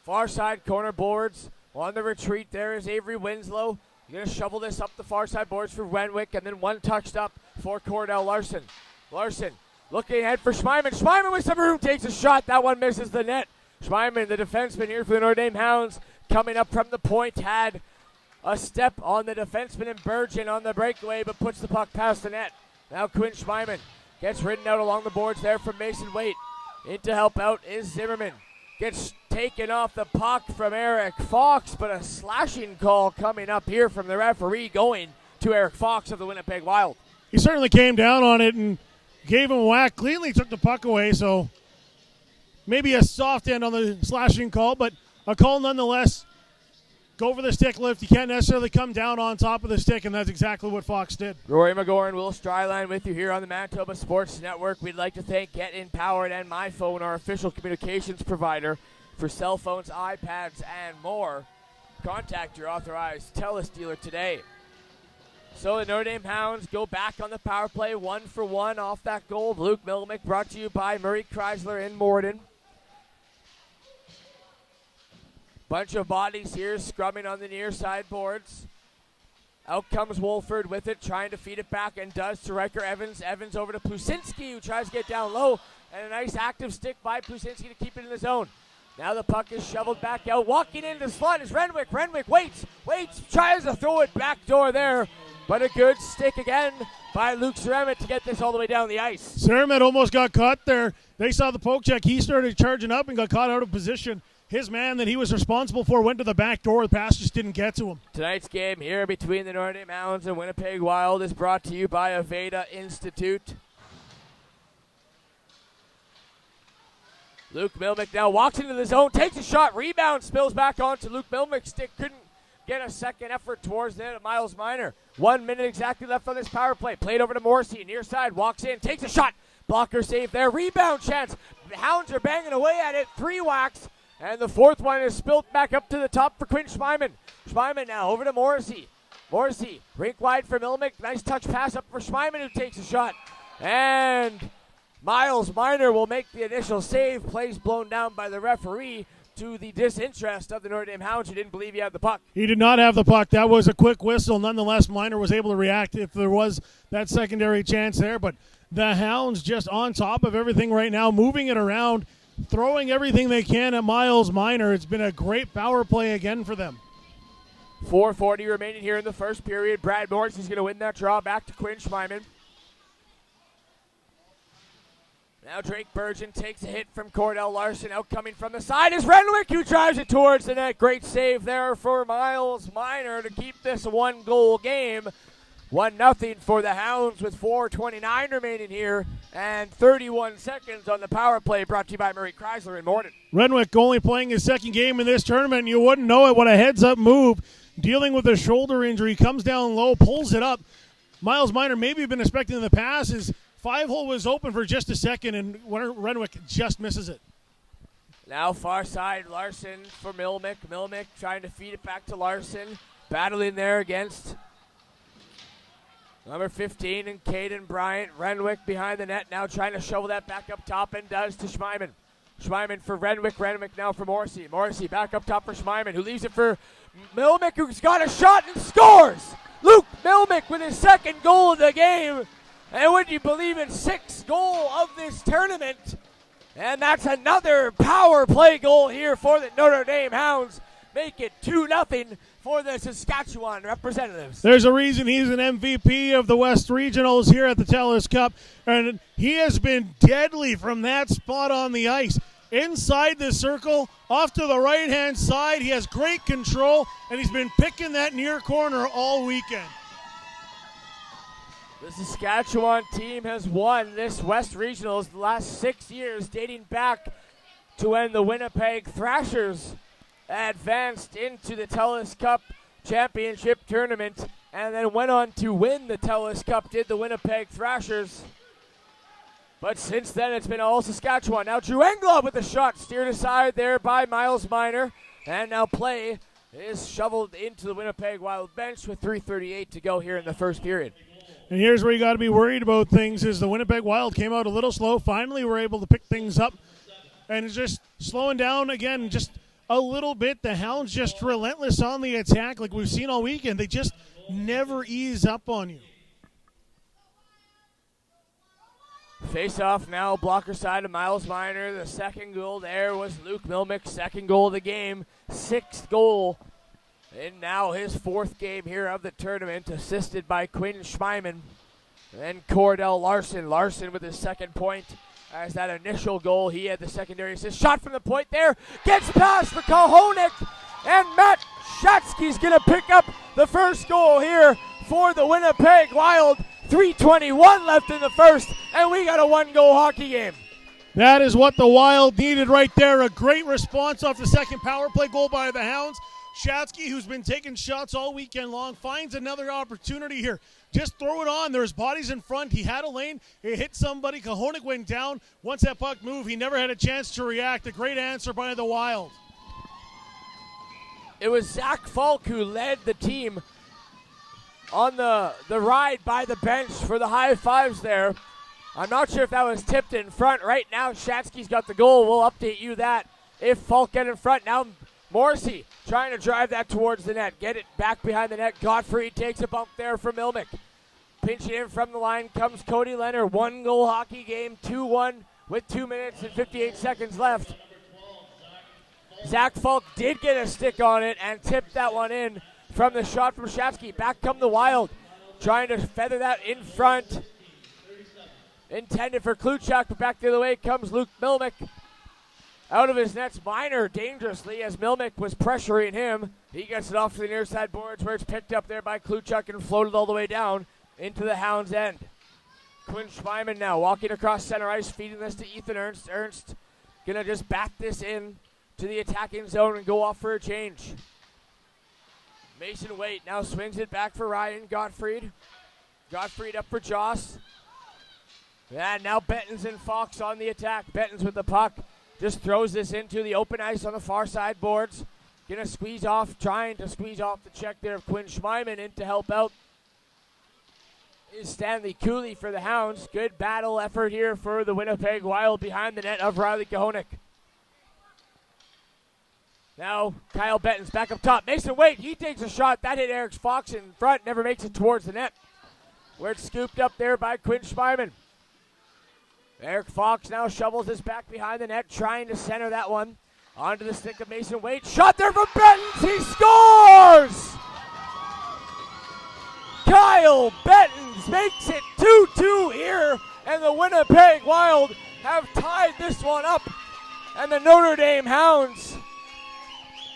Far side corner boards. On the retreat there is Avery Winslow. He's going to shovel this up the far side boards for Renwick, and then one touched up for Cordell Larson. Larson looking ahead for Schmeiman. Schmeiman with some room takes a shot. That one misses the net. Schmeiman, the defenseman here for the Notre Dame Hounds, coming up from the point, had a step on the defenseman and Burgeon on the breakaway, but puts the puck past the net. Now Quinn Schmeiman gets ridden out along the boards there from Mason Waite. In to help out is Zimmerman. Gets taken off the puck from Eric Fox, but a slashing call coming up here from the referee going to Eric Fox of the Winnipeg Wild. He certainly came down on it and gave him a whack. Cleanly took the puck away, so maybe a soft end on the slashing call, but a call nonetheless. Go for the stick lift. You can't necessarily come down on top of the stick, and that's exactly what Fox did. Rory McGoran, Will Stryline with you here on the Manitoba Sports Network. We'd like to thank Get In Powered and MyPhone, our official communications provider for cell phones, iPads, and more. Contact your authorized Telus dealer today. So the Notre Dame Hounds go back on the power play, 1-for-1 off that goal. Luke Milmick brought to you by Murray Chrysler in Morden. Bunch of bodies here scrumming on the near side boards. Out comes Wolford with it, trying to feed it back, and does to Riker Evans. Evans over to Pusinski, who tries to get down low, and a nice active stick by Pusinski to keep it in the zone. Now the puck is shoveled back out. Walking into the slot is Renwick. Renwick waits, tries to throw it back door there, but a good stick again by Luke Ceremet to get this all the way down the ice. Ceremet almost got caught there. They saw the poke check. He started charging up and got caught out of position. His man that he was responsible for went to the back door. The pass just didn't get to him. Tonight's game here between the Notre Dame Hounds and Winnipeg Wild is brought to you by Aveda Institute. Luke Milmick now walks into the zone, takes a shot, rebound, spills back onto Luke Milmick's stick. Couldn't get a second effort towards the end of Miles Minor. 1 minute exactly left on this power play. Played over to Morrissey, near side, walks in, takes a shot. Blocker save there, rebound chance. The Hounds are banging away at it, 3 whacks. And the fourth one is spilled back up to the top for Quinn Schmeiman. Schmeiman now over to Morrissey. Morrissey, rink wide for Milmick. Nice touch pass up for Schmeiman, who takes a shot. And Miles Minor will make the initial save. Plays blown down by the referee to the disinterest of the Notre Dame Hounds, who didn't believe he had the puck. He did not have the puck. That was a quick whistle. Nonetheless, Minor was able to react if there was that secondary chance there. But the Hounds just on top of everything right now, moving it around, throwing everything they can at Miles Minor. It's been a great power play again for them. 4:40 remaining here in the first period. Brad Morris is going to win that draw back to Quinn Schmeiman. Now Drake Burgeon takes a hit from Cordell Larson. Out coming from the side is Renwick, who drives it towards the net. Great save there for Miles Minor to keep this a 1-goal game. 1-0 for the Hounds with 4:29 remaining here and 31 seconds on the power play, brought to you by Murray Chrysler in Morden. Renwick only playing his second game in this tournament, and you wouldn't know it. What a heads-up move. Dealing with a shoulder injury, comes down low, pulls it up. Miles Minor maybe been expecting the pass. His 5-hole was open for just a second, and Renwick just misses it. Now far side, Larson for Milmick. Milmick trying to feed it back to Larson. Battling there against number 15 and Caden Bryant. Renwick behind the net, now trying to shovel that back up top, and does to Schmeiman. Schmeiman for Renwick. Renwick now for Morrissey. Morrissey back up top for Schmeiman, who leaves it for Milmick, who's got a shot and scores! Luke Milmick with his second goal of the game. And would you believe it, 6th goal of this tournament. And that's another power play goal here for the Notre Dame Hounds. Make it 2-0 for the Saskatchewan representatives. There's a reason he's an MVP of the West Regionals here at the Telus Cup, and he has been deadly from that spot on the ice. Inside the circle, off to the right-hand side, he has great control, and he's been picking that near corner all weekend. The Saskatchewan team has won this West Regionals the last 6 years, dating back to when the Winnipeg Thrashers advanced into the Telus Cup Championship Tournament and then went on to win the Telus Cup, did the Winnipeg Thrashers. But since then, it's been all Saskatchewan. Now Drew Englob with a shot, steered aside there by Miles Minor, and now play is shoveled into the Winnipeg Wild bench with 3:38 to go here in the first period. And here's where you got to be worried about things is the Winnipeg Wild came out a little slow. Finally, were able to pick things up, and it's just slowing down again just a little bit. The Hounds just relentless on the attack like we've seen all weekend. They just never ease up on you. Face off now, blocker side of Miles Minor. The second goal there was Luke Milmick's second goal of the game. 6th goal, and now his 4th game here of the tournament, assisted by Quinn Schmeiman. And Cordell Larson. Larson with his second point as that initial goal. He had the secondary assist. Shot from the point there. Gets past for Kohonik. And Matt Shatsky's going to pick up the first goal here for the Winnipeg Wild. 3:21 left in the first, and we got a 1-goal hockey game. That is what the Wild needed right there. A great response off the second power play goal by the Hounds. Shatsky, who's been taking shots all weekend long, finds another opportunity here. Just throw it on. There's bodies in front. He had a lane. It hit somebody. Kahonik went down. Once that puck moved, he never had a chance to react. A great answer by the Wild. It was Zach Falk who led the team on the ride by the bench for the high fives there. I'm not sure if that was tipped in front. Right now, Shatsky's got the goal. We'll update you that if Falk get in front. Now Morrissey trying to drive that towards the net. Get it back behind the net. Godfrey takes a bump there from Milmick. Pinching in from the line comes Cody Leonard. 1-goal hockey game, 2-1 with 2 minutes and 58 seconds left. Zach Falk did get a stick on it and tipped that one in from the shot from Shatsky. Back come the Wild, trying to feather that in front. Intended for Kluchak, but back the other way comes Luke Milmick. Out of his nets, Minor dangerously as Milmick was pressuring him. He gets it off to the near side boards where it's picked up there by Kluchak and floated all the way down into the Hounds' end. Quinn Schweiman now walking across center ice, feeding this to Ethan Ernst. Ernst gonna just bat this in to the attacking zone and go off for a change. Mason Waite now swings it back for Ryan Gottfried. Gottfried up for Joss. And now Bettens and Fox on the attack. Bettens with the puck. Just throws this into the open ice on the far side boards. Gonna squeeze off, trying to squeeze off the check there of Quinn Schmeiman in to help out is Stanley Cooley for the Hounds. Good battle effort here for the Winnipeg Wild behind the net of Riley Kahonik. Now Kyle Bettens back up top. Mason Waite, he takes a shot. That hit Eric Fox in front, never makes it towards the net. Where it's scooped up there by Quinn Schmeiman. Eric Fox now shovels this back behind the net, trying to center that one onto the stick of Mason Waite. Shot there from Bettens. He scores! Kyle Bettens makes it 2-2 here, and the Winnipeg Wild have tied this one up. And the Notre Dame Hounds,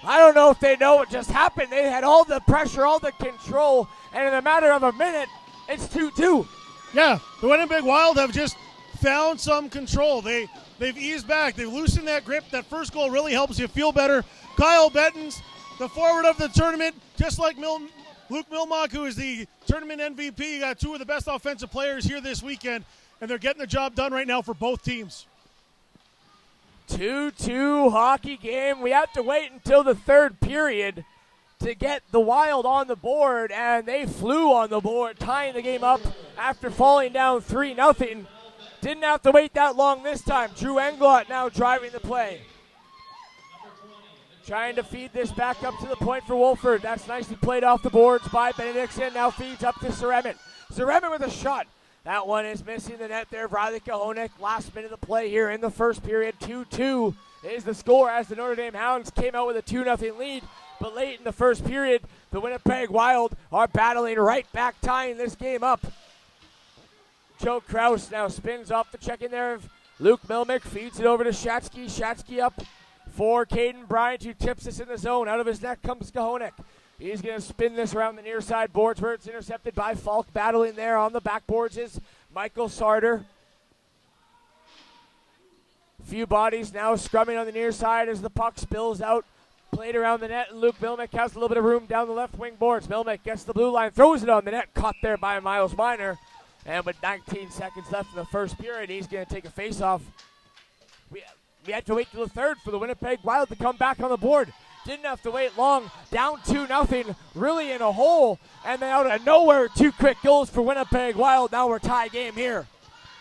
I don't know if they know what just happened. They had all the pressure, all the control, and in a matter of a minute, it's 2-2. Yeah, the Winnipeg Wild have just found some control. They've eased back. They've loosened that grip. That first goal really helps you feel better. Kyle Bettens, the forward of the tournament, just like Luke Milmock, who is the tournament MVP. You got two of the best offensive players here this weekend, and they're getting the job done right now for both teams. 2-2 hockey game. We have to wait until the third period to get the Wild on the board, and they flew on the board, tying the game up after falling down 3-0. Didn't have to wait that long this time. Drew Englot now driving the play. Trying to feed this back up to the point for Wolford. That's nicely played off the boards by Benedictson. Now feeds up to Zeremin. Zeremin with a shot. That one is missing the net there. Riley Kahonik, last minute of play here in the first period. 2-2 is the score as the Notre Dame Hounds came out with a 2-0 lead. But late in the first period, the Winnipeg Wild are battling right back, tying this game up. Joe Krause now spins off the check in there of Luke Milmick, feeds it over to Shatsky. Shatsky up for Caden Bryant, who tips this in the zone. Out of his net comes Kahonik. He's going to spin this around the near side boards where it's intercepted by Falk. Battling there on the backboards is Michael Sarter. Few bodies now scrumming on the near side as the puck spills out. Played around the net, and Luke Milmick has a little bit of room down the left wing boards. Milmick gets the blue line, throws it on the net, caught there by Miles Minor. And with 19 seconds left in the first period, he's going to take a face-off. We had to wait till the third for the Winnipeg Wild to come back on the board. Didn't have to wait long. Down 2-0, really in a hole. And then out of nowhere, two quick goals for Winnipeg Wild. Now we're tie game here.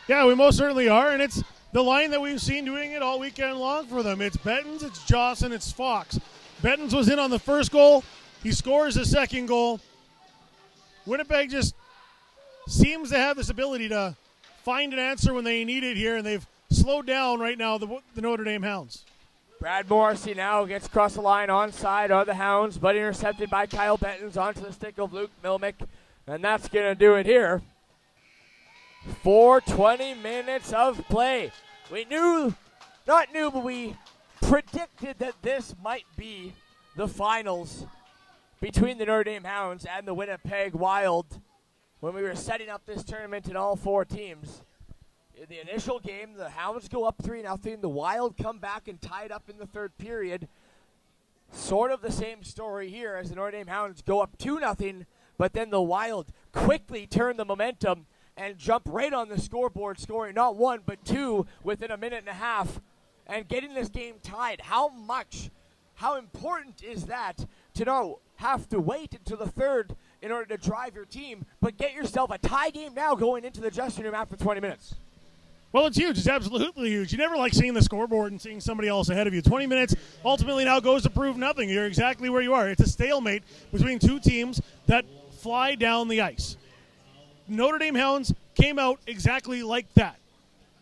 Yeah, we most certainly are, and it's the line that we've seen doing it all weekend long for them. It's Bettens, it's Joss, and it's Fox. Bettens was in on the first goal. He scores the second goal. Winnipeg just seems to have this ability to find an answer when they need it here, and they've slowed down right now the Notre Dame Hounds. Brad Morrissey now gets across the line onside of the Hounds, but intercepted by Kyle Bettens onto the stick of Luke Milmick, and that's going to do it here. 4:20 minutes of play. We but we predicted that this might be the finals between the Notre Dame Hounds and the Winnipeg Wild when we were setting up this tournament in all four teams. In the initial game, the Hounds go up 3-0. The Wild come back and tie it up in the third period. Sort of the same story here as the Notre Dame Hounds go up 2-0, but then the Wild quickly turn the momentum and jump right on the scoreboard, scoring not one but two within a minute and a half and getting this game tied. How important is that to not have to wait until the third in order to drive your team, but get yourself a tie game now going into the dressing room after 20 minutes? Well, it's huge. It's absolutely huge. You never like seeing the scoreboard and seeing somebody else ahead of you. 20 minutes ultimately now goes to prove nothing. You're exactly where you are. It's a stalemate between two teams that fly down the ice. Notre Dame Hounds came out exactly like that,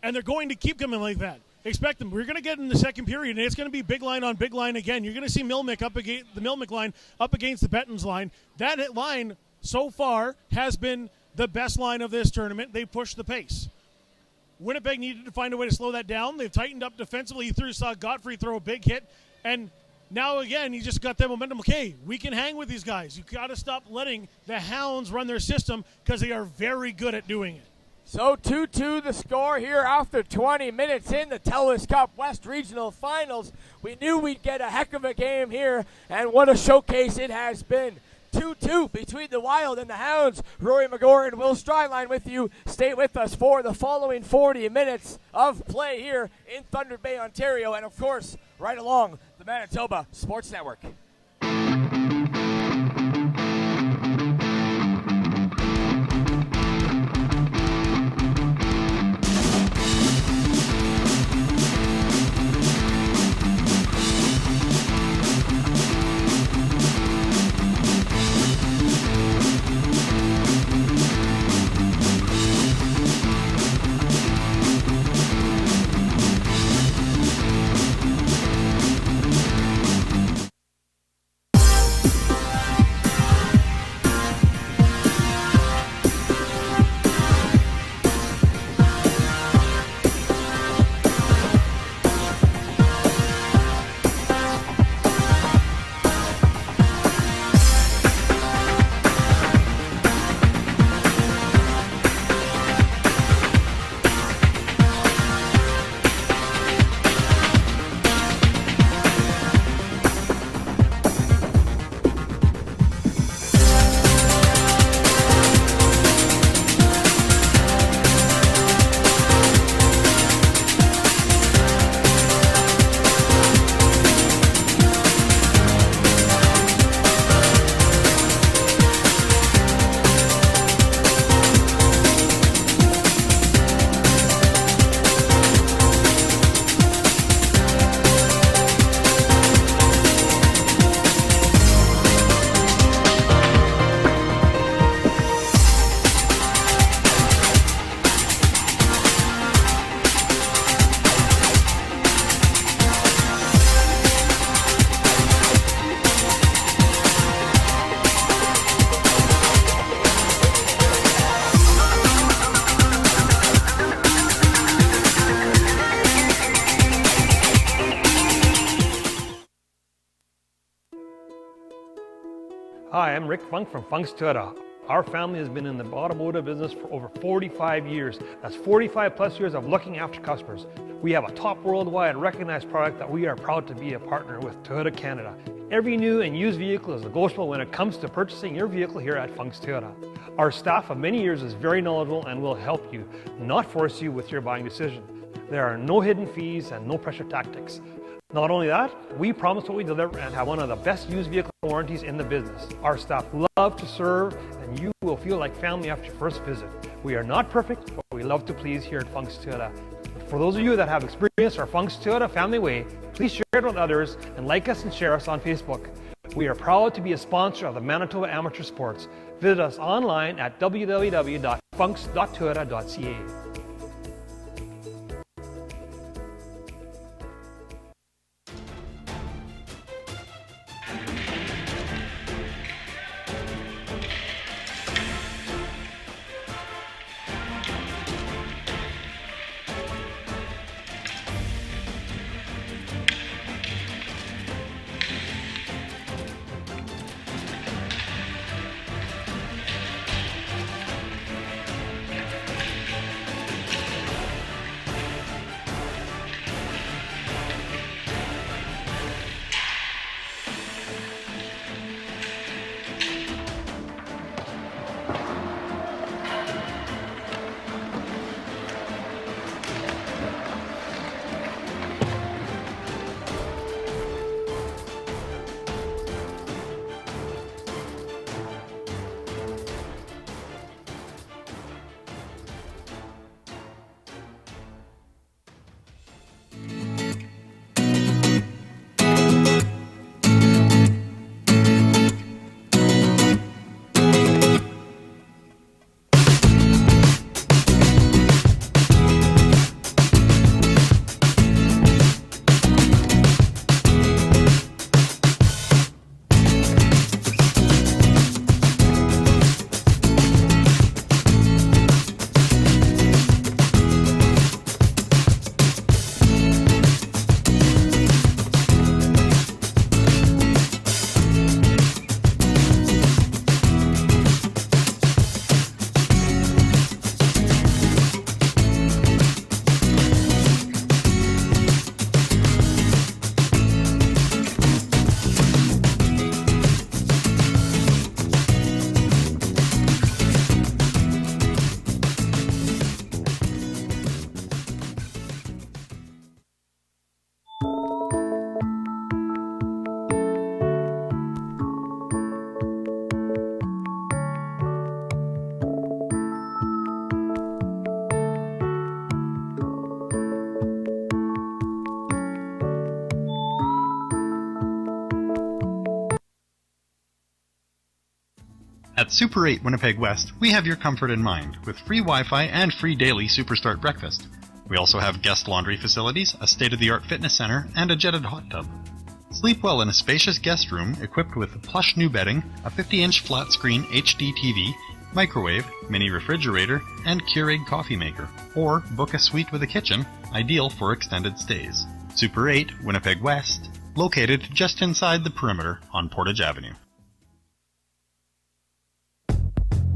and they're going to keep coming like that. Expect them. We're going to get in the second period, and it's going to be big line on big line again. You're going to see Milmick up against the Milmick line up against the Bettens line. That line so far has been the best line of this tournament. They pushed the pace. Winnipeg needed to find a way to slow that down. They've tightened up defensively. You saw Godfrey throw a big hit, and now again you just got that momentum. Okay, we can hang with these guys. You got to stop letting the Hounds run their system because they are very good at doing it. So 2-2 the score here after 20 minutes in the Telus Cup West Regional Finals. We knew we'd get a heck of a game here, and what a showcase it has been. 2-2 between the Wild and the Hounds. Rory McGorran, Will Stryline with you. Stay with us for the following 40 minutes of play here in Thunder Bay, Ontario, and of course, right along the Manitoba Sports Network. Hi, I'm Rick Funk from Funk's Toyota. Our family has been in the automotive business for over 45 years. That's 45 plus years of looking after customers. We have a top worldwide recognized product that we are proud to be a partner with Toyota Canada. Every new and used vehicle is negotiable when it comes to purchasing your vehicle here at Funk's Toyota. Our staff of many years is very knowledgeable and will help you, not force you with your buying decision. There are no hidden fees and no pressure tactics. Not only that, we promise what we deliver and have one of the best used vehicle warranties in the business. Our staff love to serve, and you will feel like family after your first visit. We are not perfect, but we love to please here at Funk's Toyota. For those of you that have experienced our Funk's Toyota family way, please share it with others and like us and share us on Facebook. We are proud to be a sponsor of the Manitoba Amateur Sports. Visit us online at www.funks.toyota.ca. At Super 8 Winnipeg West, we have your comfort in mind, with free Wi-Fi and free daily Superstart breakfast. We also have guest laundry facilities, a state-of-the-art fitness center, and a jetted hot tub. Sleep well in a spacious guest room equipped with plush new bedding, a 50-inch flat-screen HD TV, microwave, mini refrigerator, and Keurig coffee maker. Or book a suite with a kitchen, ideal for extended stays. Super 8 Winnipeg West, located just inside the perimeter on Portage Avenue.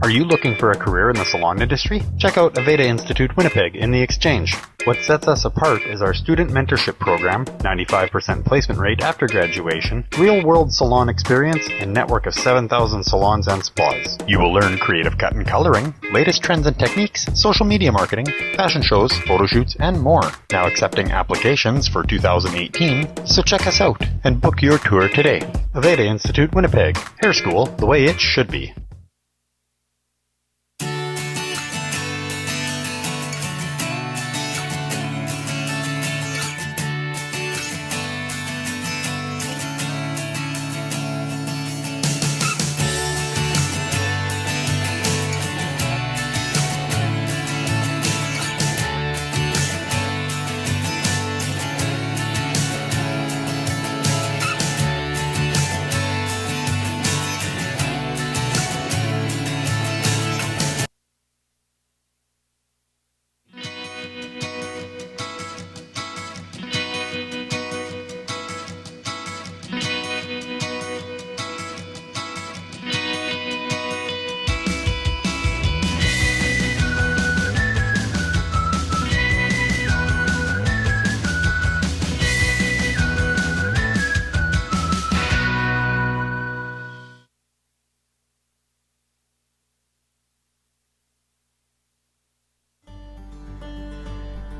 Are you looking for a career in the salon industry? Check out Aveda Institute Winnipeg in the Exchange. What sets us apart is our student mentorship program, 95% placement rate after graduation, real-world salon experience, and network of 7,000 salons and spas. You will learn creative cut and coloring, latest trends and techniques, social media marketing, fashion shows, photo shoots, and more. Now accepting applications for 2018, so check us out and book your tour today. Aveda Institute Winnipeg. Hair school the way it should be.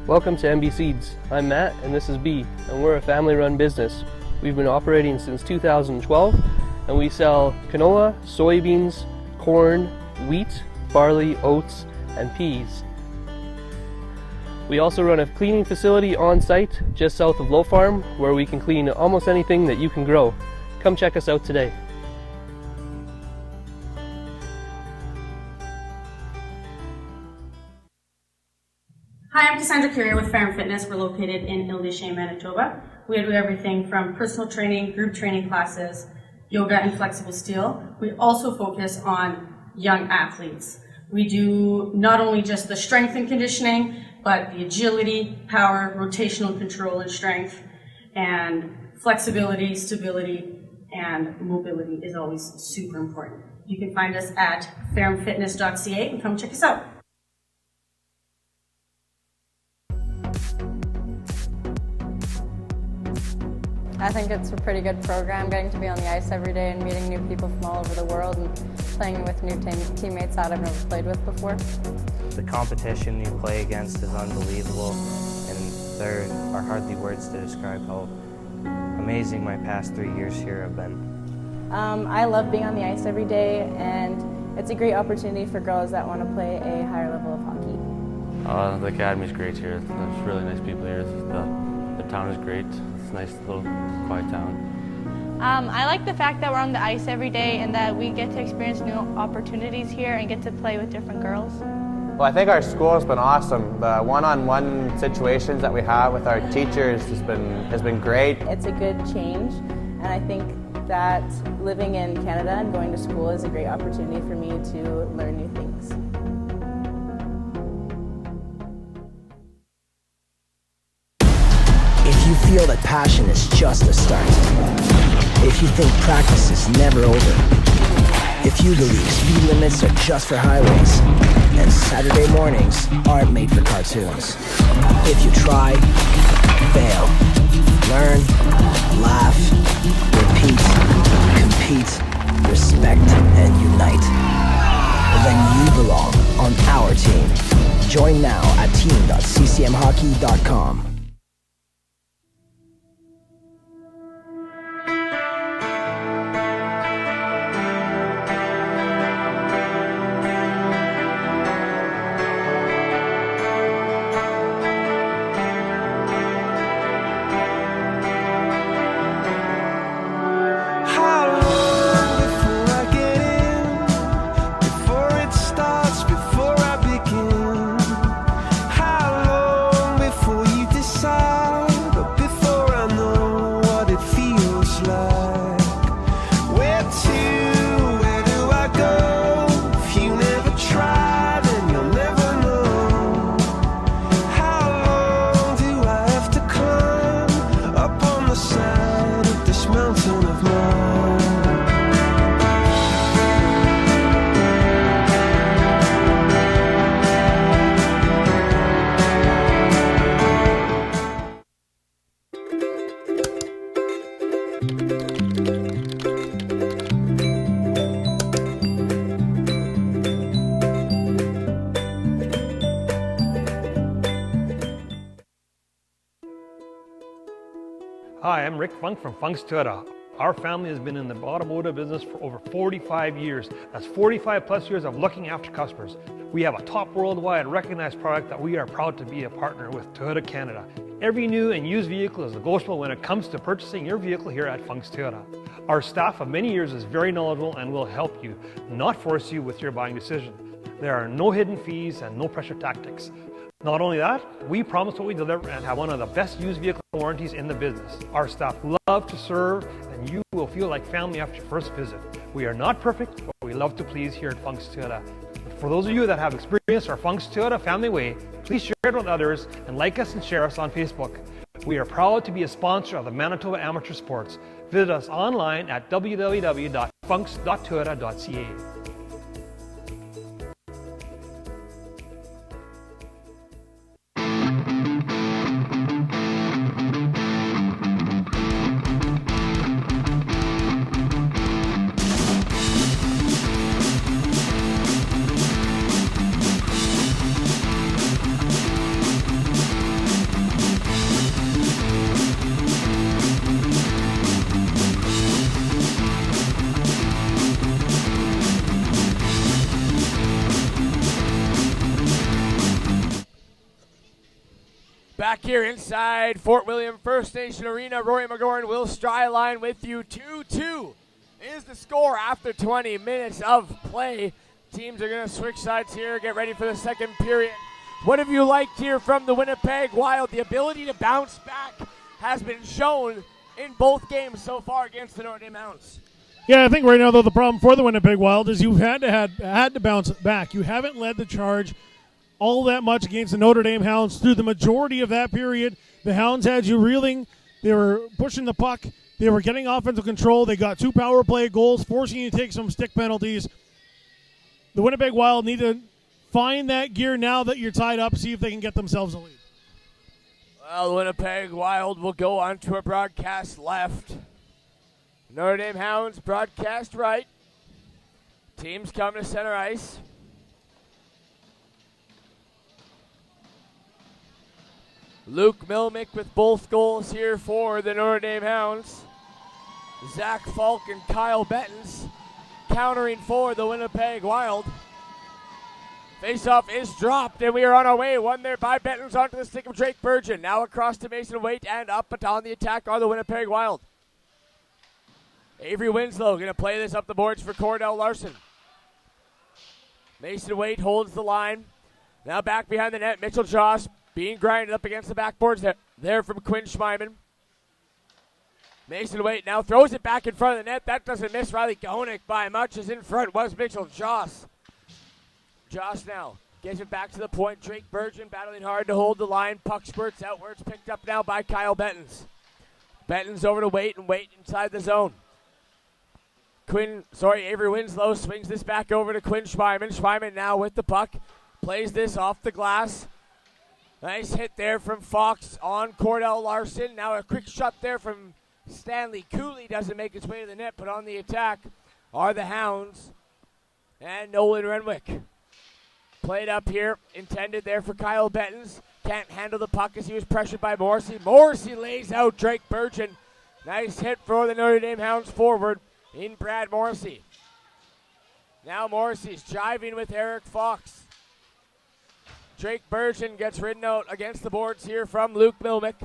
Welcome to MB Seeds. I'm Matt and this is B, and we're a family-run business. We've been operating since 2012 and we sell canola, soybeans, corn, wheat, barley, oats, and peas. We also run a cleaning facility on site just south of Low Farm where we can clean almost anything that you can grow. Come check us out today. Hi, I'm Cassandra Carrier with Farm Fitness. We're located in Île-des-Chênes, Manitoba. We do everything from personal training, group training classes, yoga and flexible steel. We also focus on young athletes. We do not only just the strength and conditioning, but the agility, power, rotational control and strength, and flexibility, stability, and mobility is always super important. You can find us at farmfitness.ca and come check us out. I think it's a pretty good program, getting to be on the ice every day and meeting new people from all over the world and playing with new teammates that I've never played with before. The competition you play against is unbelievable, and there are hardly words to describe how amazing my past 3 years here have been. I love being on the ice every day, and it's a great opportunity for girls that want to play a higher level of hockey. The academy's great here. There's really nice people here. The town is great. It's a nice little quiet town. I like the fact that we're on the ice every day and that we get to experience new opportunities here and get to play with different girls. Well, I think our school has been awesome. The one-on-one situations that we have with our teachers has been great. It's a good change, and I think that living in Canada and going to school is a great opportunity for me to learn new things. If you feel that passion is just a start, if you think practice is never over, if you believe speed limits are just for highways, and Saturday mornings aren't made for cartoons, if you try, fail, learn, laugh, repeat, compete, respect, and unite, then you belong on our team. Join now at team.ccmhockey.com. Hi, I'm Rick Funk from Funk's Toyota. Our family has been in the automotive business for over 45 years. That's 45 plus years of looking after customers. We have a top worldwide recognized product that we are proud to be a partner with Toyota Canada. Every new and used vehicle is negotiable when it comes to purchasing your vehicle here at Funk's Toyota. Our staff of many years is very knowledgeable and will help you, not force you with your buying decision. There are no hidden fees and no pressure tactics. Not only that, we promise what we deliver and have one of the best used vehicle warranties in the business. Our staff love to serve and you will feel like family after your first visit. We are not perfect, but we love to please here at Funk's Toyota. For those of you that have experienced our Funk's Toyota family way, please share it with others and like us and share us on Facebook. We are proud to be a sponsor of the Manitoba Amateur Sports. Visit us online at www.funks.toyota.ca. Back here inside Fort William First Nation Arena, Rory McGowan, Will Stryline with you. 2-2 is the score after 20 minutes of play. Teams are going to switch sides here, get ready for the second period. What have you liked here from the Winnipeg Wild? The ability to bounce back has been shown in both games so far against the Notre Dame Hounds. Yeah, I think right now, though, the problem for the Winnipeg Wild is you've had to bounce back. You haven't led the charge all that much against the Notre Dame Hounds. Through the majority of that period, the Hounds had you reeling. They were pushing the puck. They were getting offensive control. They got 2 power play goals, forcing you to take some stick penalties. The Winnipeg Wild need to find that gear now that you're tied up, see if they can get themselves a lead. Well, the Winnipeg Wild will go on to a broadcast left. Notre Dame Hounds broadcast right. Teams come to center ice. Luke Milmick with both goals here for the Notre Dame Hounds. Zach Falk and Kyle Bettens countering for the Winnipeg Wild. Faceoff is dropped, and we are on our way. One there by Bettens onto the stick of Drake Burgeon. Now across to Mason Waite and up, but on the attack are the Winnipeg Wild. Avery Winslow going to play this up the boards for Cordell Larson. Mason Waite holds the line. Now back behind the net, Mitchell Joss being grinded up against the backboards there from Quinn Schmeiman. Mason Waite now throws it back in front of the net. That doesn't miss. Riley Kohonic by much, as in front was Mitchell Joss. Joss now gets it back to the point. Drake Burgeon battling hard to hold the line. Puck squirts outwards, picked up now by Kyle Bettens. Bettens over to Waite, and Waite inside the zone. Avery Winslow swings this back over to Quinn Schmeiman. Schmeiman now with the puck. Plays this off the glass. Nice hit there from Fox on Cordell Larson. Now a quick shot there from Stanley Cooley. Doesn't make its way to the net, but on the attack are the Hounds and Nolan Renwick. Played up here, intended there for Kyle Bettens. Can't handle the puck as he was pressured by Morrissey. Morrissey lays out Drake Burgeon. Nice hit for the Notre Dame Hounds forward in Brad Morrissey. Now Morrissey's jiving with Eric Fox. Drake Burgeon gets ridden out against the boards here from Luke Milmick.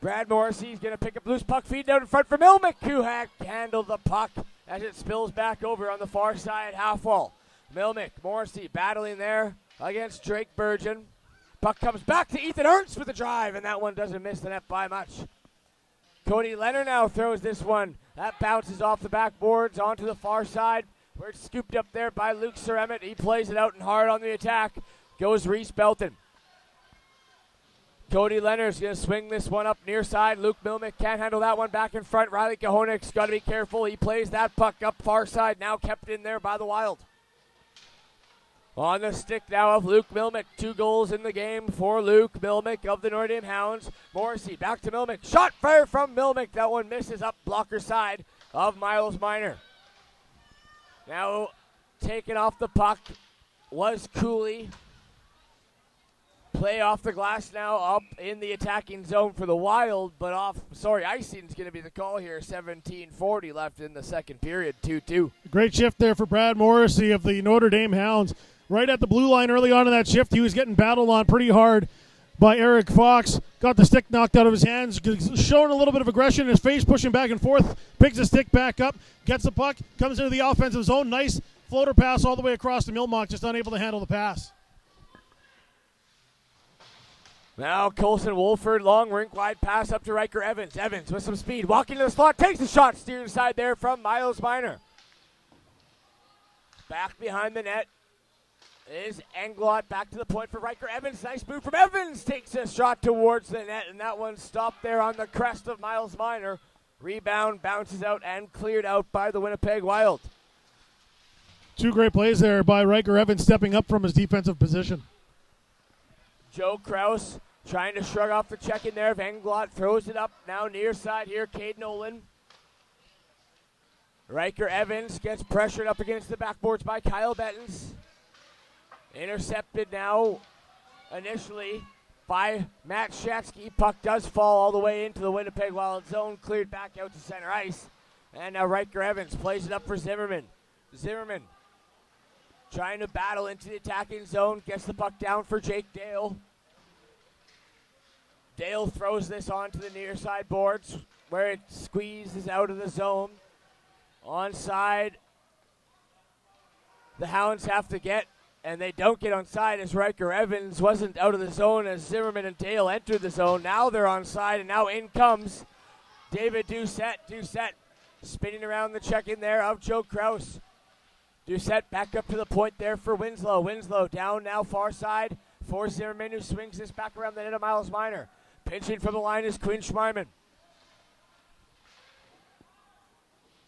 Brad Morrissey's going to pick up loose puck, feed down in front for Milmick, who had handled the puck as it spills back over on the far side half wall. Milmick, Morrissey battling there against Drake Burgeon. Puck comes back to Ethan Ernst with a drive, and that one doesn't miss the net by much. Cody Leonard now throws this one. That bounces off the backboards onto the far side, where it's scooped up there by Luke Ceremit. He plays it out and hard on the attack. Goes Reese Belton. Cody Leonard's going to swing this one up near side. Luke Milmick can't handle that one back in front. Riley Kahonik's got to be careful. He plays that puck up far side, now kept in there by the Wild. On the stick now of Luke Milmick. 2 goals in the game for Luke Milmick of the Notre Dame Hounds. Morrissey back to Milmick. Shot fire from Milmick. That one misses up blocker side of Miles Minor. Now taken off the puck was Cooley. Play off the glass now, up in the attacking zone for the Wild, but icing's going to be the call here. 17:40 left in the second period, 2-2. Great shift there for Brad Morrissey of the Notre Dame Hounds. Right at the blue line early on in that shift, he was getting battled on pretty hard by Eric Fox. Got the stick knocked out of his hands, showing a little bit of aggression in his face, pushing back and forth, picks the stick back up, gets the puck, comes into the offensive zone. Nice floater pass all the way across to Milmock, just unable to handle the pass. Now Colson Wolford, long rink wide pass up to Riker Evans. Evans with some speed, walking to the slot, takes the shot, steered aside there from Miles Minor. Back behind the net is Englot, back to the point for Riker Evans. Nice move from Evans, takes a shot towards the net, and that one stopped there on the crest of Miles Minor. Rebound bounces out and cleared out by the Winnipeg Wild. Two great plays there by Riker Evans, stepping up from his defensive position. Joe Krause trying to shrug off the check in there. Englot throws it up now near side here. Cade Nolan. Riker Evans gets pressured up against the backboards by Kyle Bettens. Intercepted now initially by Matt Shatsky. Puck does fall all the way into the Winnipeg Wild zone. Cleared back out to center ice. And now Riker Evans plays it up for Zimmerman. Zimmerman trying to battle into the attacking zone. Gets the puck down for Jake Dale. Dale throws this onto the near side boards where it squeezes out of the zone. Onside. The Hounds have to get, and they don't get onside as Riker Evans wasn't out of the zone as Zimmerman and Dale entered the zone. Now they're onside, and now in comes David Doucette. Doucette spinning around the check in there of Joe Krause. Doucette back up to the point there for Winslow. Winslow down now far side for Zimmerman, who swings this back around the net of Miles Minor. Pinching from the line is Quinn Schmeiman.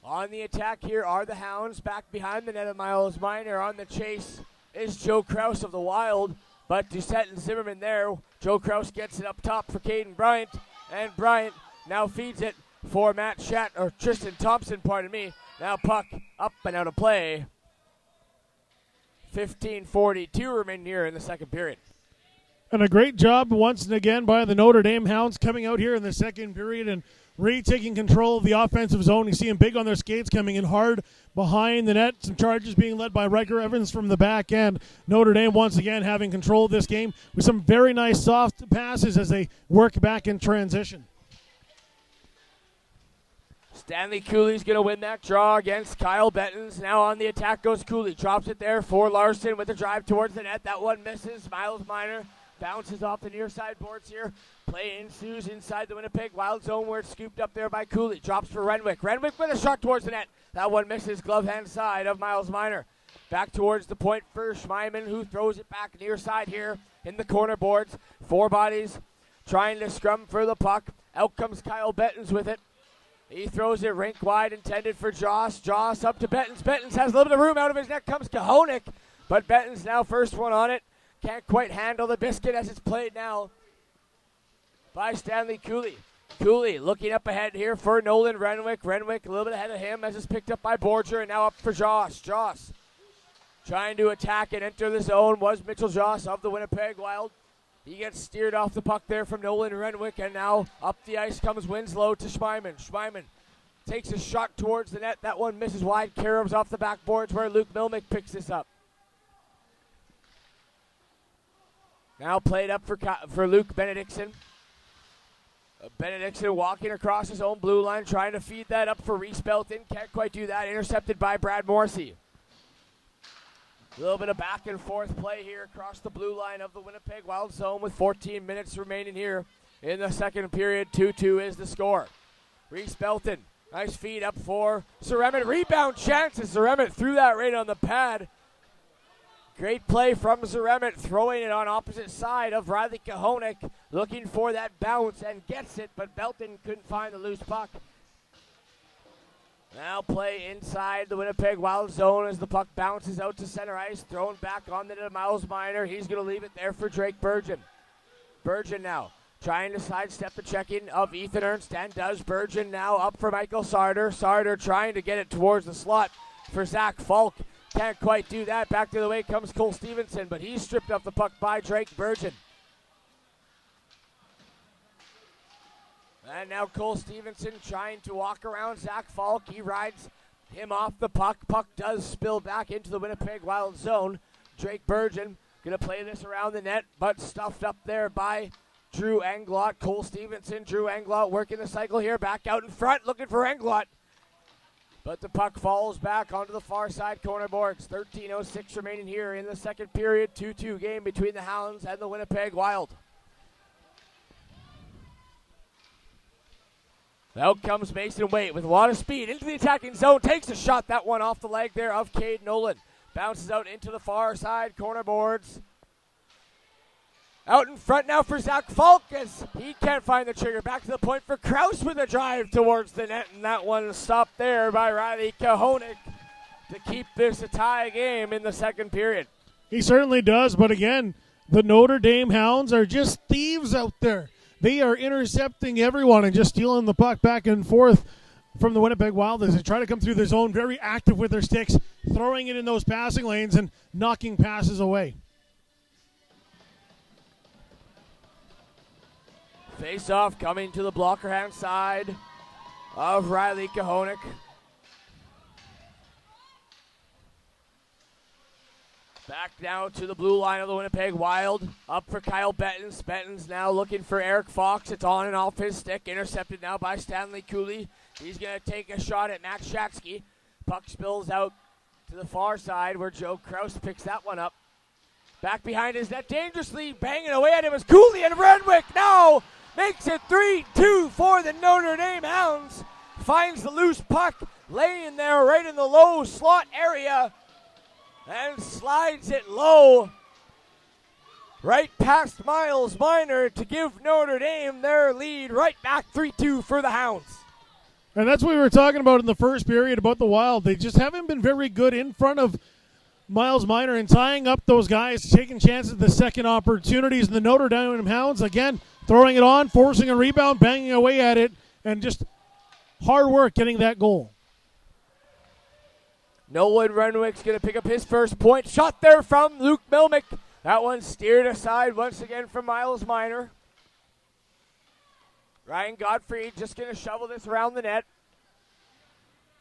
On the attack here are the Hounds. Back behind the net of Miles Minor. On the chase is Joe Krause of the Wild. But Doucette and Zimmerman there. Joe Krause gets it up top for Caden Bryant. And Bryant now feeds it for Tristan Thompson, pardon me. Now puck up and out of play. 15:42 remain here in the second period. And a great job once and again by the Notre Dame Hounds coming out here in the second period and really taking control of the offensive zone. You see them big on their skates, coming in hard behind the net. Some charges being led by Riker Evans from the back end. Notre Dame once again having control of this game with some very nice soft passes as they work back in transition. Stanley Cooley's going to win that draw against Kyle Bettens. Now on the attack goes Cooley. Drops it there for Larson with a drive towards the net. That one misses. Miles Minor bounces off the near side boards here. Play ensues inside the Winnipeg Wild zone where it's scooped up there by Cooley. Drops for Renwick. Renwick with a shot towards the net. That one misses. Glove hand side of Miles Minor. Back towards the point for Schmeiman, who throws it back near side here in the corner boards. Four bodies trying to scrum for the puck. Out comes Kyle Bettens with it. He throws it rink wide, intended for Joss. Joss up to Bettens. Bettens has a little bit of room. Out of his net comes Kahonik, but Bettens now first one on it. Can't quite handle the biscuit as it's played now by Stanley Cooley. Cooley looking up ahead here for Nolan Renwick. Renwick a little bit ahead of him as it's picked up by Borger, and now up for Joss. Joss trying to attack and enter the zone was Mitchell Joss of the Winnipeg Wild. He gets steered off the puck there from Nolan Renwick, and now up the ice comes Winslow to Schmeiman. Schmeiman takes a shot towards the net. That one misses wide. Carobs off the backboards where Luke Milmick picks this up. Now played up for Luke Benedictson. Benedictson walking across his own blue line, trying to feed that up for Reese Belton. Can't quite do that. Intercepted by Brad Morrissey. A little bit of back and forth play here across the blue line of the Winnipeg Wild zone with 14 minutes remaining here in the second period. 2-2 is the score. Reese Belton, nice feed up for Zeremet. Rebound chances. Zeremet threw that right on the pad. Great play from Zeremet, throwing it on opposite side of Riley Kahonik, looking for that bounce and gets it, but Belton couldn't find the loose puck. Now play inside the Winnipeg Wild zone as the puck bounces out to center ice, thrown back on the net of Miles Minor. He's going to leave it there for Drake Burgeon. Burgeon now trying to sidestep the check-in of Ethan Ernst, and does. Burgeon now up for Michael Sarder. Sarder trying to get it towards the slot for Zach Falk. Can't quite do that. Back to the way comes Cole Stevenson, but he's stripped off the puck by Drake Burgeon. And now Cole Stevenson trying to walk around Zach Falk. He rides him off the puck. Puck does spill back into the Winnipeg Wild zone. Drake Burgeon going to play this around the net, but stuffed up there by Drew Englot. Cole Stevenson, Drew Englot working the cycle here. Back out in front, looking for Englot. But the puck falls back onto the far side corner boards. 13:06 remaining here in the second period. 2-2 game between the Hounds and the Winnipeg Wild. Out comes Mason Waite with a lot of speed into the attacking zone. Takes a shot, that one off the leg there of Cade Nolan. Bounces out into the far side corner boards. Out in front now for Zach Falk as he can't find the trigger. Back to the point for Krause with a drive towards the net, and that one stopped there by Riley Kahonik to keep this a tie game in the second period. He certainly does, but again, the Notre Dame Hounds are just thieves out there. They are intercepting everyone and just stealing the puck back and forth from the Winnipeg Wild as they try to come through the zone, very active with their sticks, throwing it in those passing lanes and knocking passes away. Face-off coming to the blocker hand side of Riley Kahonik. Back now to the blue line of the Winnipeg Wild. Up for Kyle Bettens. Bettens now looking for Eric Fox. It's on and off his stick. Intercepted now by Stanley Cooley. He's going to take a shot at Max Shatsky. Puck spills out to the far side where Joe Krause picks that one up. Back behind his net, dangerously banging away at him is Cooley, and Renwick now makes it 3-2 for the Notre Dame Hounds. Finds the loose puck laying there right in the low slot area and slides it low right past Miles Minor to give Notre Dame their lead right back 3-2 for the Hounds. And that's what we were talking about in the first period about the Wild. They just haven't been very good in front of Miles Minor and tying up those guys, taking chances at the second opportunities. And the Notre Dame Hounds, again, throwing it on, forcing a rebound, banging away at it, and just hard work getting that goal. Nolan Renwick's going to pick up his first point. Shot there from Luke Milmick. That one steered aside once again from Miles Minor. Ryan Godfrey just going to shovel this around the net.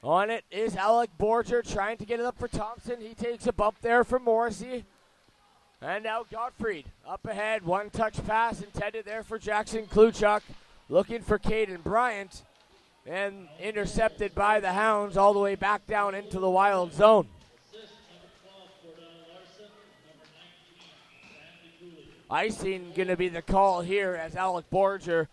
On it is Alec Borger trying to get it up for Thompson. He takes a bump there for Morrissey. And now Gottfried up ahead. One touch pass intended there for Jackson Kluchuk. Looking for Caden Bryant. And intercepted by the Hounds all the way back down into the Wild zone. Icing going to be the call here as Alec Borger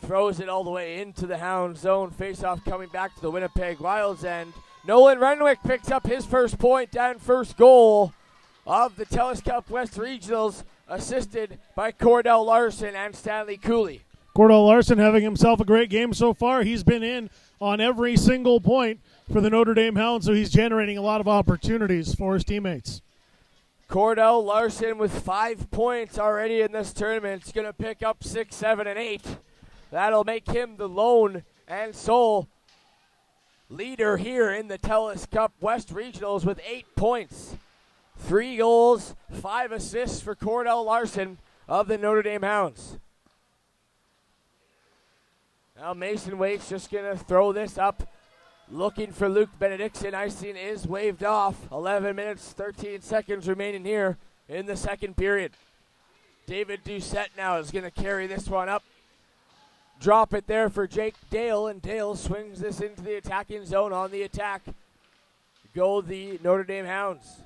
throws it all the way into the Hound zone. Face-off coming back to the Winnipeg Wild's end. Nolan Renwick picks up his first point and first goal of the Telus Cup West Regionals, assisted by Cordell Larson and Stanley Cooley. Cordell Larson having himself a great game so far. He's been in on every single point for the Notre Dame Hounds, so he's generating a lot of opportunities for his teammates. Cordell Larson with 5 points already in this tournament. He's going to pick up 6, 7, and 8. That'll make him the lone and sole leader here in the Telus Cup West Regionals with 8 points. 3 goals, 5 assists for Cordell Larson of the Notre Dame Hounds. Now Mason Waite's just going to throw this up, looking for Luke Benedictson. Icing is waved off. 11 minutes, 13 seconds remaining here in the second period. David Doucette now is going to carry this one up. Drop it there for Jake Dale, and Dale swings this into the attacking zone. On the attack go the Notre Dame Hounds.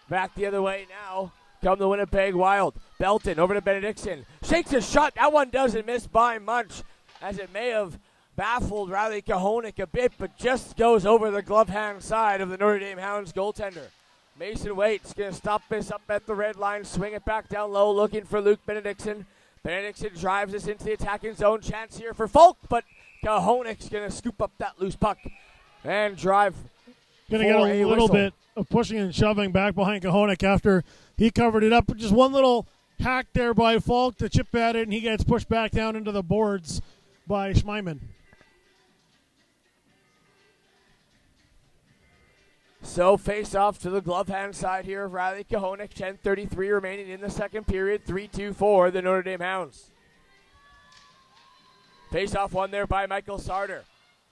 Back the other way now come the Winnipeg Wild. Belton over to Benedictson. Shakes a shot. That one doesn't miss by much, as it may have baffled Riley Kahonik a bit, but just goes over the glove hand side of the Notre Dame Hounds goaltender. Mason Waite's going to stop this up at the red line, swing it back down low, looking for Luke Benedictson. Benedictson drives this into the attacking zone. Chance here for Falk, but Kahonik's going to scoop up that loose puck and drive. Going to get a little bit of pushing and shoving back behind Kahonik after he covered it up. Just one little hack there by Falk to chip at it, and he gets pushed back down into the boards by Schmeiman. So face off to the glove hand side here of Riley Kahonik. 10:33 remaining in the second period. 3-2 for the Notre Dame Hounds. Face-off won there by Michael Sarter.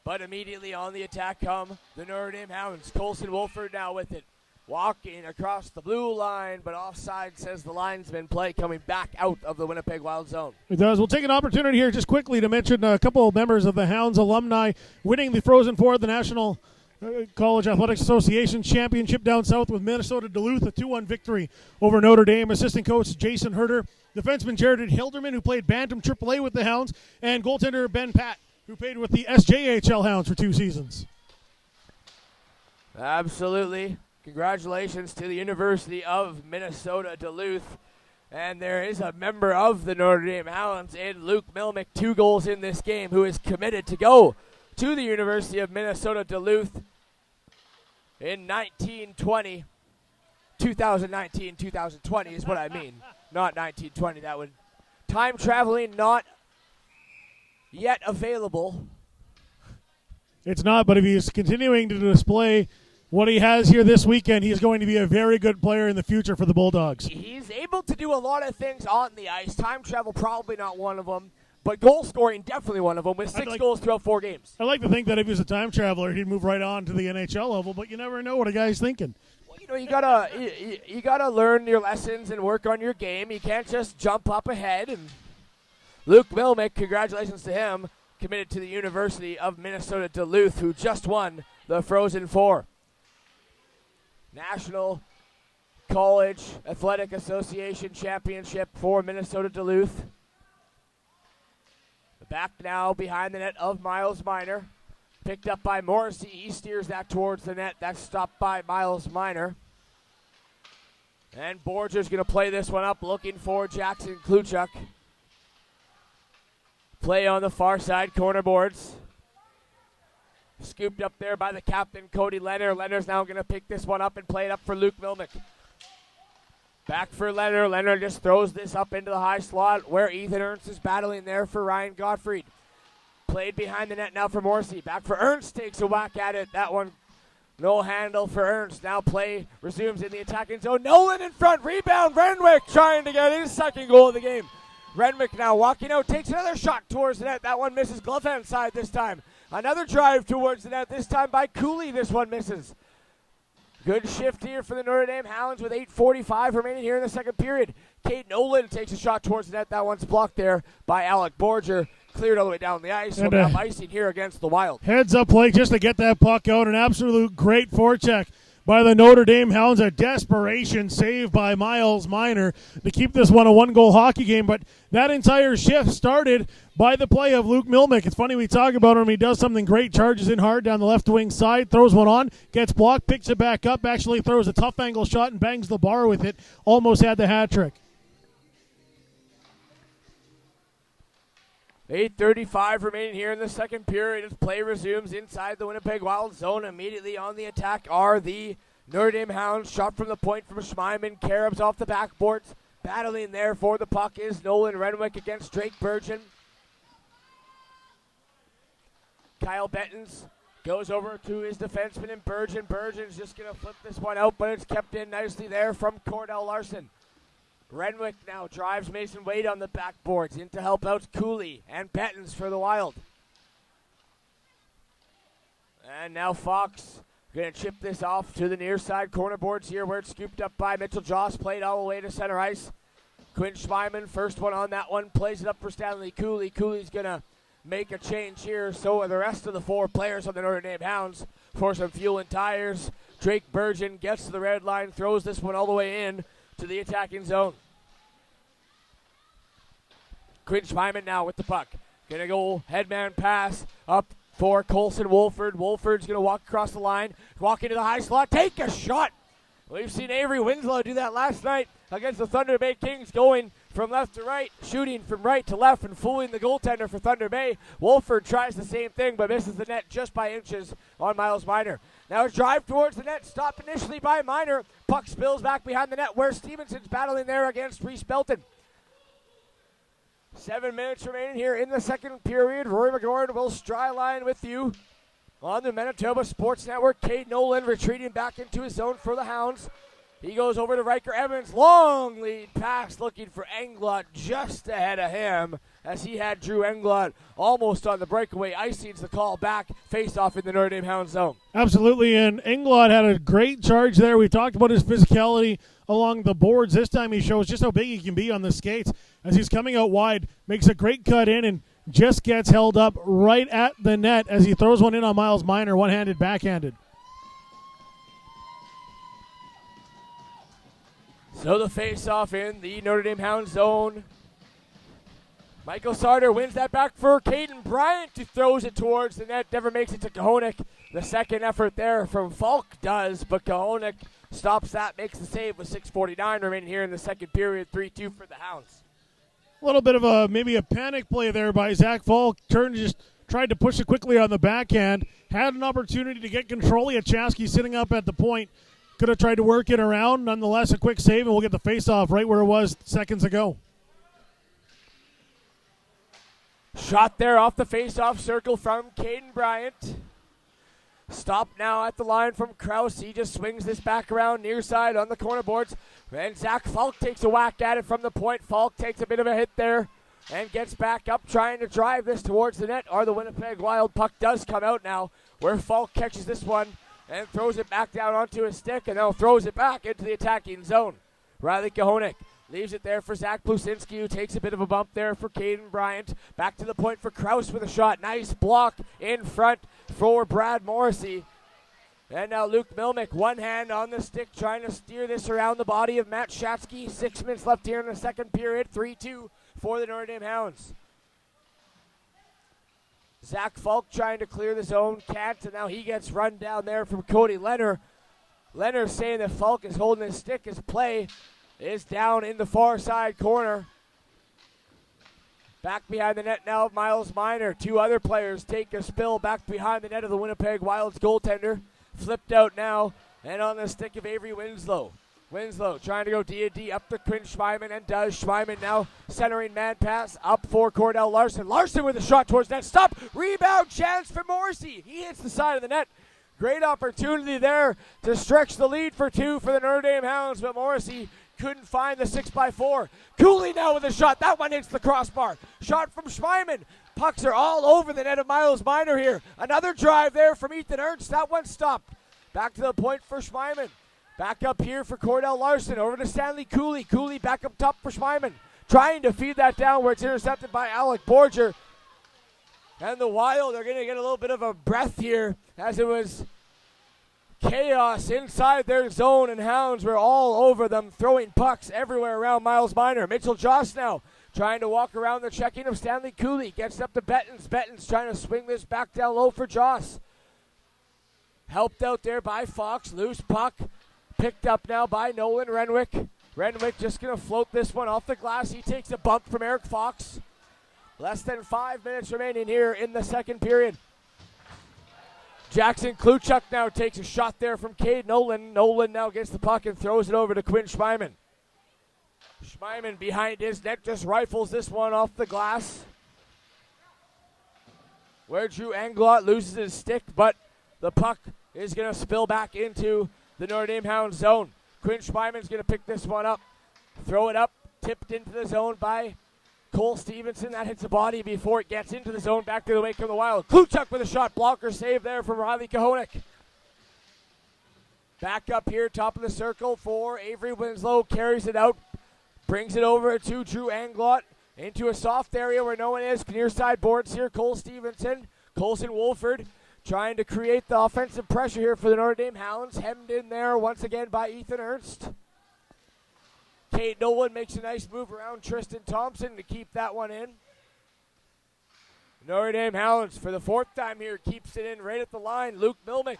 But immediately on the attack come the Notre Dame Hounds. Colson Wolford now with it. Walking across the blue line, but offside, says the linesman. Play coming back out of the Winnipeg Wild zone. It does. We'll take an opportunity here just quickly to mention a couple of members of the Hounds alumni winning the Frozen Four, the National College Athletics Association Championship down south with Minnesota Duluth, a 2-1 victory over Notre Dame. Assistant coach Jason Herter, defenseman Jared Hilderman, who played Bantam AAA with the Hounds, and goaltender Ben Patt, who played with the SJHL Hounds for 2 seasons. Absolutely. Congratulations to the University of Minnesota Duluth. And there is a member of the Notre Dame Hounds in Luke Milmick, 2 goals in this game, who is committed to go to the University of Minnesota Duluth in 2019, 2020 is what I mean. Not 1920. That would time traveling not yet available. It's not, but if he's continuing to display what he has here this weekend, he's going to be a very good player in the future for the Bulldogs. He's able to do a lot of things on the ice. Time travel probably not one of them, but goal scoring definitely one of them with 6 goals throughout 4 games. I like to think that if he was a time traveler, he'd move right on to the NHL level, but you never know what a guy's thinking. Well, you know, you gotta learn your lessons and work on your game. You can't just jump up ahead. And Luke Milmick, congratulations to him, committed to the University of Minnesota Duluth, who just won the Frozen Four. National College Athletic Association Championship for Minnesota Duluth. The back now behind the net of Miles Minor. Picked up by Morrissey. He steers that towards the net. That's stopped by Miles Minor. And Borger's going to play this one up, looking for Jackson Kluchuk. Play on the far side, corner boards. Scooped up there by the captain, Cody Leonard. Leonard's now going to pick this one up and play it up for Luke Milmick. Back for Leonard. Leonard just throws this up into the high slot where Ethan Ernst is battling there for Ryan Gottfried. Played behind the net now for Morrissey. Back for Ernst, takes a whack at it. That one, no handle for Ernst. Now play resumes in the attacking zone. Nolan in front, rebound. Renwick trying to get his 2nd goal of the game. Renwick now walking out, takes another shot towards the net. That one misses glove hand side this time. Another drive towards the net, this time by Cooley. This one misses. Good shift here for the Notre Dame Hounds with 8:45 remaining here in the second period. Kate Nolan takes a shot towards the net. That one's blocked there by Alec Borger. Cleared all the way down the ice. So now icing here against the Wild. Heads up play just to get that puck out. An absolute great forecheck by the Notre Dame Hounds. A desperation save by Miles Minor to keep this one a 1-goal hockey game. But that entire shift started by the play of Luke Milmick. It's funny we talk about him. He does something great, charges in hard down the left wing side, throws one on, gets blocked, picks it back up, actually throws a tough angle shot and bangs the bar with it. Almost had the hat trick. 8:35 remaining here in the second period as play resumes inside the Winnipeg Wild zone. Immediately on the attack are the Notre Dame Hounds. Shot from the point from Schmeiman. Caribs off the backboards. Battling there for the puck is Nolan Renwick against Drake Burgeon. Kyle Bettens goes over to his defenseman and Burgeon. Burgeon's just going to flip this one out, but it's kept in nicely there from Cordell Larson. Renwick now drives Mason Wade on the backboards. In to help out Cooley and Bettens for the Wild. And now Fox going to chip this off to the near side corner boards here where it's scooped up by Mitchell Joss. Played all the way to center ice. Quinn Schmeiman, first one on that one, plays it up for Stanley Cooley. Cooley's going to make a change here. So are the rest of the 4 players on the Notre Dame Hounds for some fuel and tires. Drake Burgeon gets to the red line, throws this one all the way in to the attacking zone. Quinn Schmeiman now with the puck. Gonna go headman pass up for Colson Wolford. Wolford's gonna walk across the line, walk into the high slot, take a shot. We've seen Avery Winslow do that last night against the Thunder Bay Kings, going from left to right, shooting from right to left and fooling the goaltender for Thunder Bay. Wolford tries the same thing but misses the net just by inches on Miles Minor. Now a drive towards the net, stopped initially by Minor. Puck spills back behind the net where Stevenson's battling there against Reese Belton. 7 minutes remaining here in the second period. Rory McGorn will Stryline with you on the Manitoba Sports Network. Cade Nolan retreating back into his zone for the Hounds. He goes over to Riker Evans. Long lead pass looking for Englot just ahead of him. as he had Drew Englot almost on the breakaway. Icing's the call back, face-off in the Notre Dame Hounds zone. Absolutely, and Englot had a great charge there. We talked about his physicality along the boards. This time he shows just how big he can be on the skates as he's coming out wide, makes a great cut in, and just gets held up right at the net as he throws one in on Miles Minor, one-handed, backhanded. So the face-off in the Notre Dame Hounds zone. Michael Sarter wins that back for Caden Bryant, who throws it towards the net. Never makes it to Kahonik. The second effort there from Falk does, but Kahonik stops that, makes the save with 6:49 remaining here in the second period. 3-2 for the Hounds. A little bit of maybe a panic play there by Zach Falk. Just tried to push it quickly on the backhand. Had an opportunity to get control. Chaskey sitting up at the point. Could have tried to work it around. Nonetheless, a quick save, and we'll get the face-off right where it was seconds ago. Shot there off the face-off circle from Caden Bryant. Stop now at the line from Krause. He just swings this back around near side on the corner boards. And Zach Falk takes a whack at it from the point. Falk takes a bit of a hit there and gets back up trying to drive this towards the net. Or the Winnipeg Wild puck does come out now, where Falk catches this one and throws it back down onto his stick, and now throws it back into the attacking zone. Riley Kahonik leaves it there for Zach Plusinski, who takes a bit of a bump there for Caden Bryant. Back to the point for Krause with a shot. Nice block in front for Brad Morrissey. And now Luke Milnick, one hand on the stick, trying to steer this around the body of Matt Shatsky. 6 minutes left here in the second period. 3-2 for the Notre Dame Hounds. Zach Falk trying to clear the zone, can't, and now he gets run down there from Cody Leonard. Leonard saying that Falk is holding his stick. His play is down in the far side corner. Back behind the net now, Miles Minor. Two other players take a spill back behind the net of the Winnipeg Wild's goaltender. Flipped out now, and on the stick of Avery Winslow. Winslow trying to go D&D up to Quinn Schmeiman, and does. Schmeiman now centering man pass up for Cordell Larson. Larson with a shot towards net. Stop! Rebound chance for Morrissey. He hits the side of the net. Great opportunity there to stretch the lead for two for the Notre Dame Hounds, but Morrissey couldn't find the 6x4. Cooley now with a shot. That one hits the crossbar. Shot from Schmeiman. Pucks are all over the net of Miles Minor here. Another drive there from Ethan Ernst. That one stopped. Back to the point for Schmeiman. Back up here for Cordell Larson. Over to Stanley Cooley. Cooley back up top for Schmeiman. Trying to feed that down where it's intercepted by Alec Borger. And the Wild are going to get a little bit of a breath here as it was chaos inside their zone, and Hounds were all over them, throwing pucks everywhere around Miles Minor. Mitchell Joss now trying to walk around the checking of Stanley Cooley. Gets up to Bettens. Bettens trying to swing this back down low for Joss. Helped out there by Fox. Loose puck. Picked up now by Nolan Renwick. Renwick just going to float this one off the glass. He takes a bump from Eric Fox. Less than 5 minutes remaining here in the second period. Jackson Kluchuk now takes a shot there from Cade Nolan. Nolan now gets the puck and throws it over to Quinn Schmeiman. Schmeiman behind his net just rifles this one off the glass, where Drew Englot loses his stick, but the puck is going to spill back into the Notre Dame Hounds zone. Quinn Schmeiman's going to pick this one up, throw it up, tipped into the zone by Cole Stevenson. That hits the body before it gets into the zone. Back to the wake of the Wild. Kluchuk with a shot. Blocker save there from Riley Kahonik. Back up here, top of the circle for Avery Winslow. Carries it out. Brings it over to Drew Englot into a soft area where no one is. Near side boards here. Cole Stevenson. Colson Wolford trying to create the offensive pressure here for the Notre Dame Hounds. Hemmed in there once again by Ethan Ernst. Kate Nolan makes a nice move around Tristan Thompson to keep that one in. Notre Dame Hounds for the fourth time here keeps it in right at the line. Luke Milnick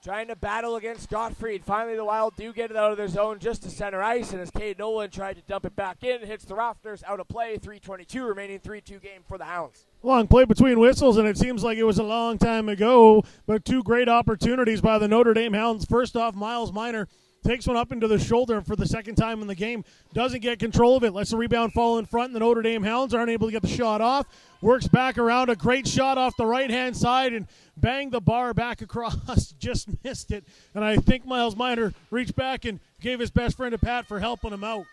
trying to battle against Gottfried. Finally the Wild do get it out of their zone just to center ice, and as Kate Nolan tried to dump it back in, it hits the rafters, out of play. 3:22 remaining, 3-2 game for the Hounds. Long play between whistles, and it seems like it was a long time ago, but two great opportunities by the Notre Dame Hounds. First off, Miles Minor takes one up into the shoulder for the second time in the game. Doesn't get control of it. Lets the rebound fall in front, and the Notre Dame Hounds aren't able to get the shot off. Works back around. A great shot off the right-hand side and banged the bar back across. Just missed it. And I think Miles Minor reached back and gave his best friend a pat for helping him out.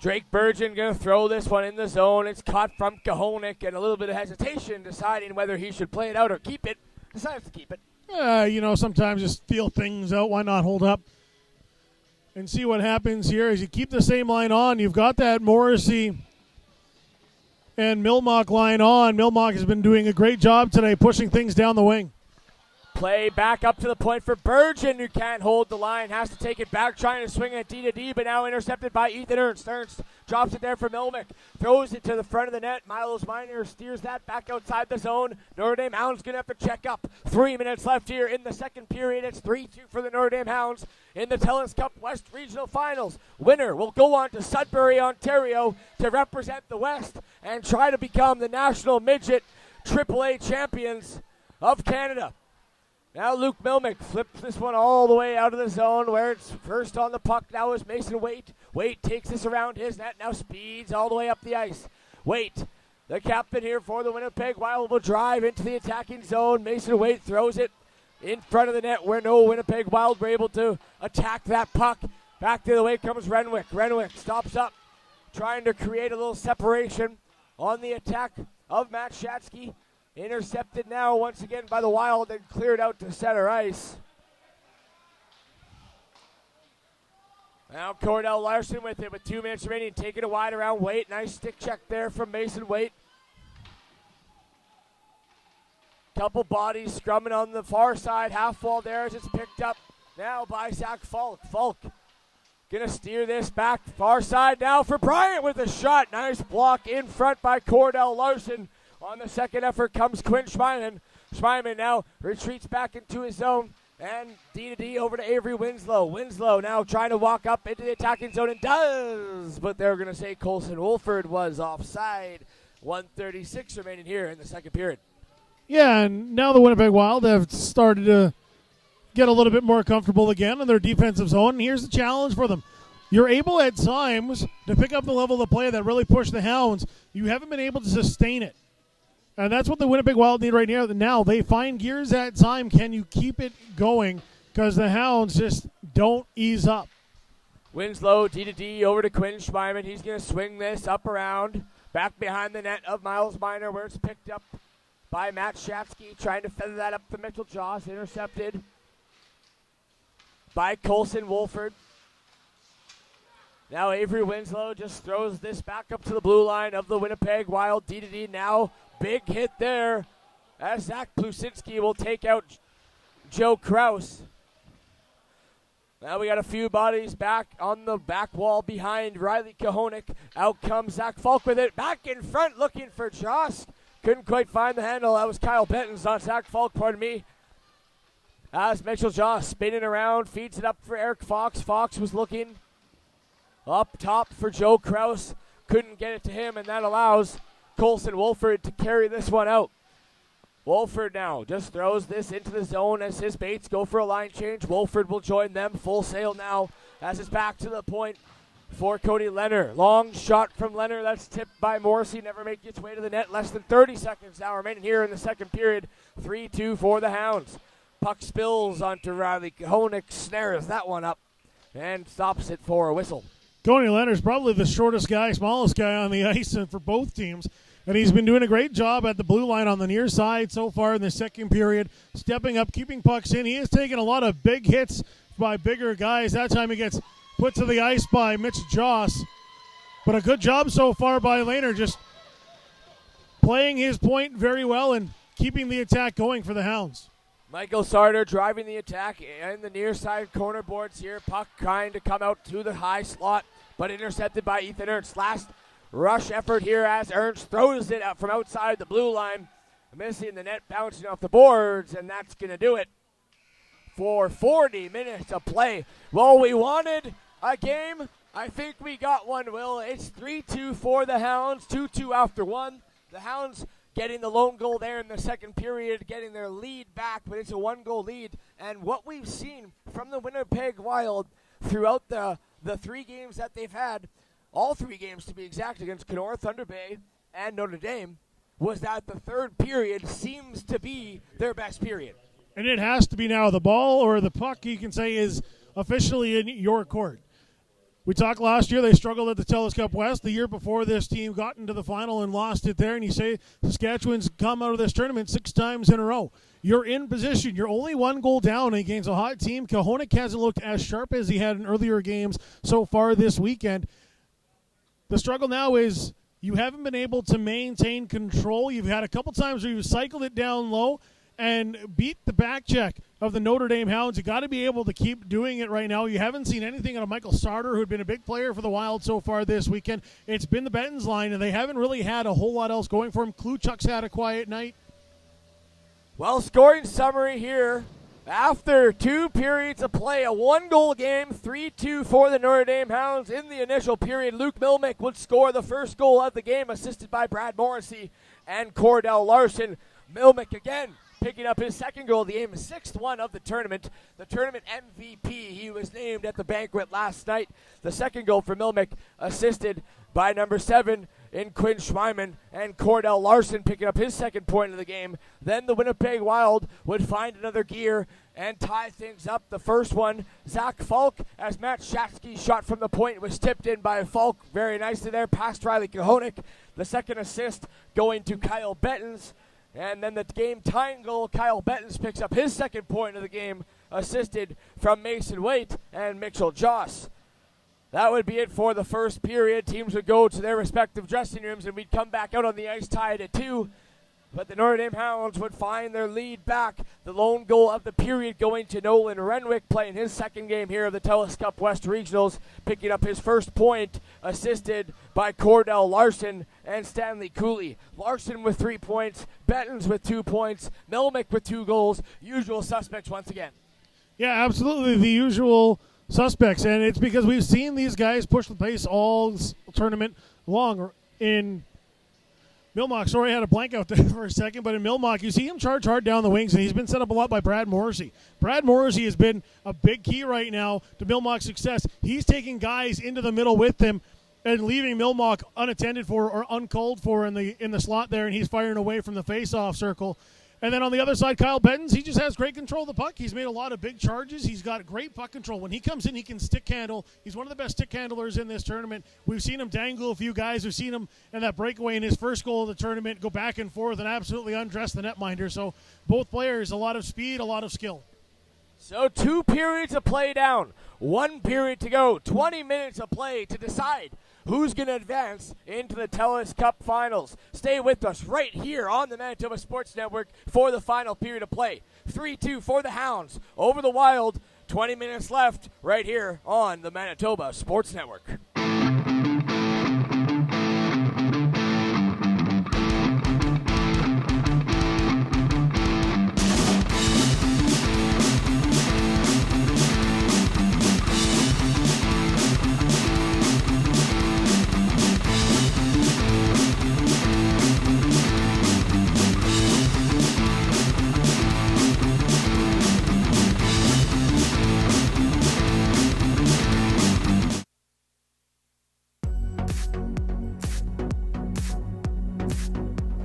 Drake Burgeon going to throw this one in the zone. It's caught from Kahonik, and a little bit of hesitation deciding whether he should play it out or keep it. Decides to keep it. Sometimes just feel things out. Why not hold up and see what happens here as you keep the same line on? You've got that Morrissey and Milmock line on. Milmock has been doing a great job today pushing things down the wing. Play back up to the point for Burgeon, who can't hold the line. Has to take it back, trying to swing at D, but now intercepted by Ethan Ernst. Ernst drops it there for Milmick. Throws it to the front of the net. Miles Minor steers that back outside the zone. Notre Dame Hounds going to have to check up. 3 minutes left here in the second period. It's 3-2 for the Notre Dame Hounds in the Telus Cup West Regional Finals. Winner will go on to Sudbury, Ontario to represent the West and try to become the National Midget AAA champions of Canada. Now Luke Milmick flips this one all the way out of the zone where it's first on the puck. Now is Mason Waite. Waite takes this around his net. Now speeds all the way up the ice. Waite, the captain here for the Winnipeg Wild, will drive into the attacking zone. Mason Waite throws it in front of the net where no Winnipeg Wild were able to attack that puck. Back the other way comes Renwick. Renwick stops up, trying to create a little separation on the attack of Matt Shatsky. Intercepted now once again by the Wild and cleared out to center ice. Now Cordell Larson with it with 2 minutes remaining, taking it wide around Waite. Nice stick check there from Mason Waite. Couple bodies scrumming on the far side, half wall there as it's picked up now by Zach Falk. Falk gonna steer this back far side now for Bryant with a shot. Nice block in front by Cordell Larson. On the second effort comes Quinn Schmeiman. Schmeiman now retreats back into his zone. And D over to Avery Winslow. Winslow now trying to walk up into the attacking zone and does. But they're going to say Colson Wolford was offside. 1:36 remaining here in the second period. Yeah, and now the Winnipeg Wild have started to get a little bit more comfortable again in their defensive zone. And here's the challenge for them. You're able at times to pick up the level of play that really pushed the Hounds. You haven't been able to sustain it. And that's what the Winnipeg Wild need right now. They find gears at time. Can you keep it going? Because the Hounds just don't ease up. Winslow, D over to Quinn Schmeiman. He's going to swing this up around. Back behind the net of Miles Minor where it's picked up by Matt Shafsky. Trying to feather that up to Mitchell Joss. Intercepted by Colson Wolford. Now Avery Winslow just throws this back up to the blue line of the Winnipeg Wild. D now. Big hit there as Zach Plusinski will take out Joe Kraus. Now we got a few bodies back on the back wall behind Riley Kahonik. Out comes Zach Falk with it. Back in front looking for Joss. Couldn't quite find the handle. That was Kyle Benton's, not Zach Falk, pardon me. As Mitchell Joss spinning around, feeds it up for Eric Fox. Fox was looking up top for Joe Kraus. Couldn't get it to him, and that allows Colson Wolford to carry this one out. Wolford now just throws this into the zone as his Bates go for a line change. Wolford will join them full sail now as it's back to the point for Cody Leonard. Long shot from Leonard. That's tipped by Morrissey. Never make its way to the net. Less than 30 seconds now remaining here in the second period. 3-2 for the Hounds. Puck spills onto Riley. Honig snares that one up and stops it for a whistle. Cody Leonard's probably the shortest guy, smallest guy on the ice for both teams. And he's been doing a great job at the blue line on the near side so far in the second period, stepping up, keeping pucks in. He has taken a lot of big hits by bigger guys. That time he gets put to the ice by Mitch Joss. But a good job so far by Leonard, just playing his point very well and keeping the attack going for the Hounds. Michael Sarter driving the attack in the near side corner boards here. Puck trying to come out to the high slot, but intercepted by Ethan Ernst. Last rush effort here as Ernst throws it out from outside the blue line. Missing the net, bouncing off the boards, and that's going to do it for 40 minutes of play. Well, we wanted a game. I think we got one, Will. It's 3-2 for the Hounds, 2-2 after one. The Hounds getting the lone goal there in the second period, getting their lead back, but it's a one-goal lead. And what we've seen from the Winnipeg Wild throughout the three games that they've had, all three games to be exact, against Kenora, Thunder Bay, and Notre Dame, was that the third period seems to be their best period. And it has to be now. The ball or the puck, you can say, is officially in your court. We talked last year, they struggled at the Telus Cup West. The year before, this team got into the final and lost it there. And you say Saskatchewan's come out of this tournament 6 times in a row. You're in position. You're only 1 goal down against a hot team. Kahonik hasn't looked as sharp as he had in earlier games so far this weekend. The struggle now is you haven't been able to maintain control. You've had a couple times where you've cycled it down low and beat the back check of the Notre Dame Hounds. You got to be able to keep doing it right now. You haven't seen anything out of Michael Sarter, who had been a big player for the Wild so far this weekend. It's been the Bettens line, and they haven't really had a whole lot else going for him. Kluchuk's had a quiet night. Well, scoring summary here. After 2 periods of play, a 1-goal game, 3-2 for the Notre Dame Hounds. In the initial period, Luke Milmick would score the first goal of the game, assisted by Brad Morrissey and Cordell Larson. Milmick again picking up his second goal of the game, 6th one of the tournament. The tournament MVP, he was named at the banquet last night. The second goal for Milmick, assisted by number 7 in Quinn Schweiman, and Cordell Larson picking up his second point of the game. Then the Winnipeg Wild would find another gear and tie things up. The first one, Zach Falk, as Matt Shatsky's shot from the point was tipped in by Falk very nicely there, past Riley Kahonik. The second assist going to Kyle Bettens. And then the game-tying goal, Kyle Bettens picks up his second point of the game, assisted from Mason Waite and Mitchell Joss. That would be it for the first period. Teams would go to their respective dressing rooms, and we'd come back out on the ice tied at 2. But the Notre Dame Hounds would find their lead back. The lone goal of the period going to Nolan Renwick, playing his second game here of the Telus Cup West Regionals, picking up his first point, assisted by Cordell Larson and Stanley Cooley. Larson with 3 points, Bettens with 2 points, Milmick with 2 goals. Usual suspects once again. Yeah, absolutely the usual suspects, and it's because we've seen these guys push the pace all tournament long. In Milmock, sorry I had a blank out there for a second, but in Milmock, you see him charge hard down the wings, and he's been set up a lot by Brad Morrissey. Brad Morrissey has been a big key right now to Milmock's success. He's taking guys into the middle with him and leaving Milmock unattended for or uncalled for in the slot there, and he's firing away from the face-off circle. And then on the other side, Kyle Bettens, he just has great control of the puck. He's made a lot of big charges. He's got great puck control. When he comes in, he can stick handle. He's one of the best stick handlers in this tournament. We've seen him dangle a few guys. We've seen him in that breakaway in his first goal of the tournament go back and forth and absolutely undress the netminder. So both players, a lot of speed, a lot of skill. So 2 periods of play down, 1 period to go, 20 minutes of play to decide who's going to advance into the Telus Cup Finals. Stay with us right here on the Manitoba Sports Network for the final period of play. 3-2 for the Hounds over the Wild. 20 minutes left right here on the Manitoba Sports Network.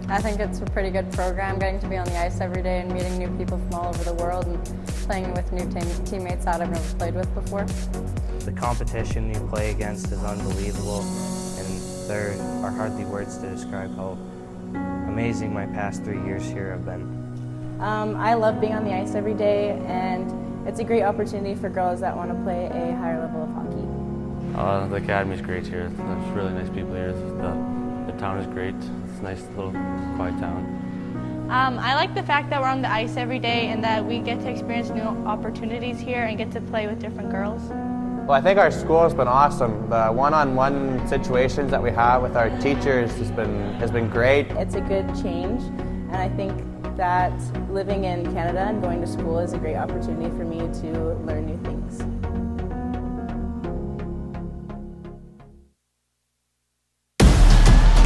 I think it's a pretty good program, getting to be on the ice every day and meeting new people from all over the world and playing with new teammates that I've never played with before. The competition you play against is unbelievable, and there are hardly words to describe how amazing my past 3 years here have been. I love being on the ice every day, and it's a great opportunity for girls that want to play a higher level of hockey. The academy's great here. There's really nice people here. The town is great. It's a nice little quiet town. I like the fact that we're on the ice every day and that we get to experience new opportunities here and get to play with different girls. Well, I think our school has been awesome. The one-on-one situations that we have with our teachers has been great. It's a good change, and I think that living in Canada and going to school is a great opportunity for me to learn new things.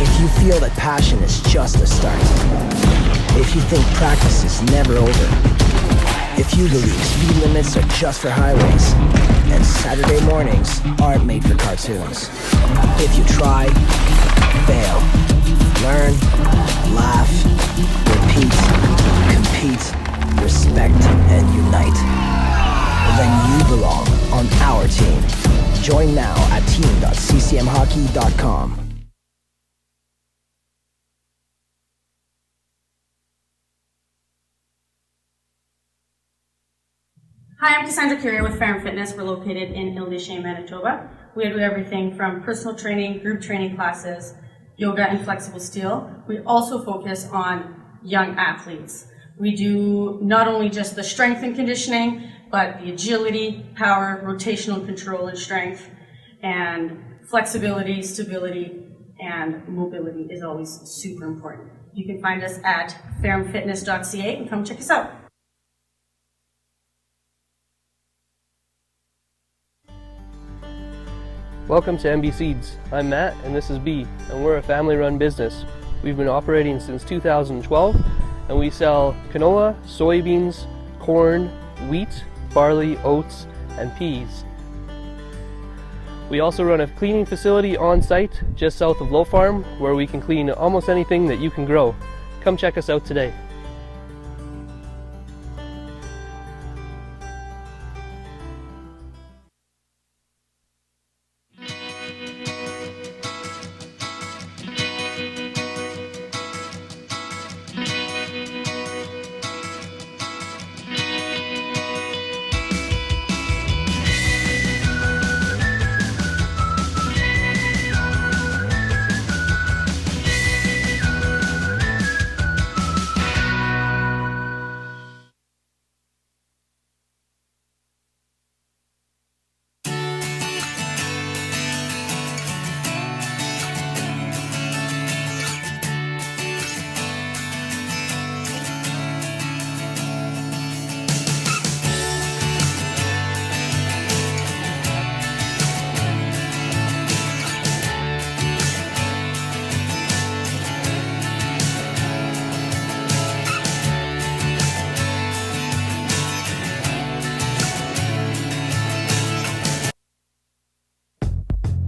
If you feel that passion is just a start, if you think practice is never over, if you believe speed limits are just for highways, and Saturday mornings aren't made for cartoons, if you try, fail, learn, laugh, repeat, compete, respect, and unite, then you belong on our team. Join now at team.ccmhockey.com. Hi, I'm Cassandra Curia with Fair Fitness. We're located in Intermission, Manitoba. We do everything from personal training, group training classes, yoga and flexible steel. We also focus on young athletes. We do not only just the strength and conditioning, but the agility, power, rotational control and strength, and flexibility, stability, and mobility is always super important. You can find us at fairmfitness.ca and come check us out. Welcome to MB Seeds. I'm Matt and this is B, and we're a family-run business. We've been operating since 2012 and we sell canola, soybeans, corn, wheat, barley, oats, and peas. We also run a cleaning facility on site just south of Low Farm where we can clean almost anything that you can grow. Come check us out today.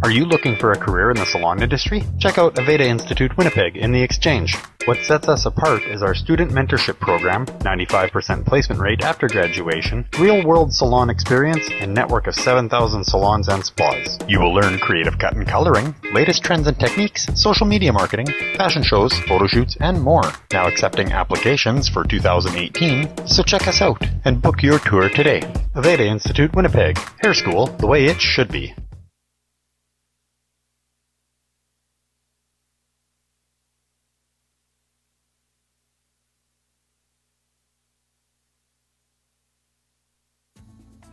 Are you looking for a career in the salon industry? Check out Aveda Institute Winnipeg in the Exchange. What sets us apart is our student mentorship program, 95% placement rate after graduation, real-world salon experience, and network of 7,000 salons and spas. You will learn creative cut and coloring, latest trends and techniques, social media marketing, fashion shows, photo shoots, and more. Now accepting applications for 2018, so check us out and book your tour today. Aveda Institute Winnipeg. Hair school the way it should be.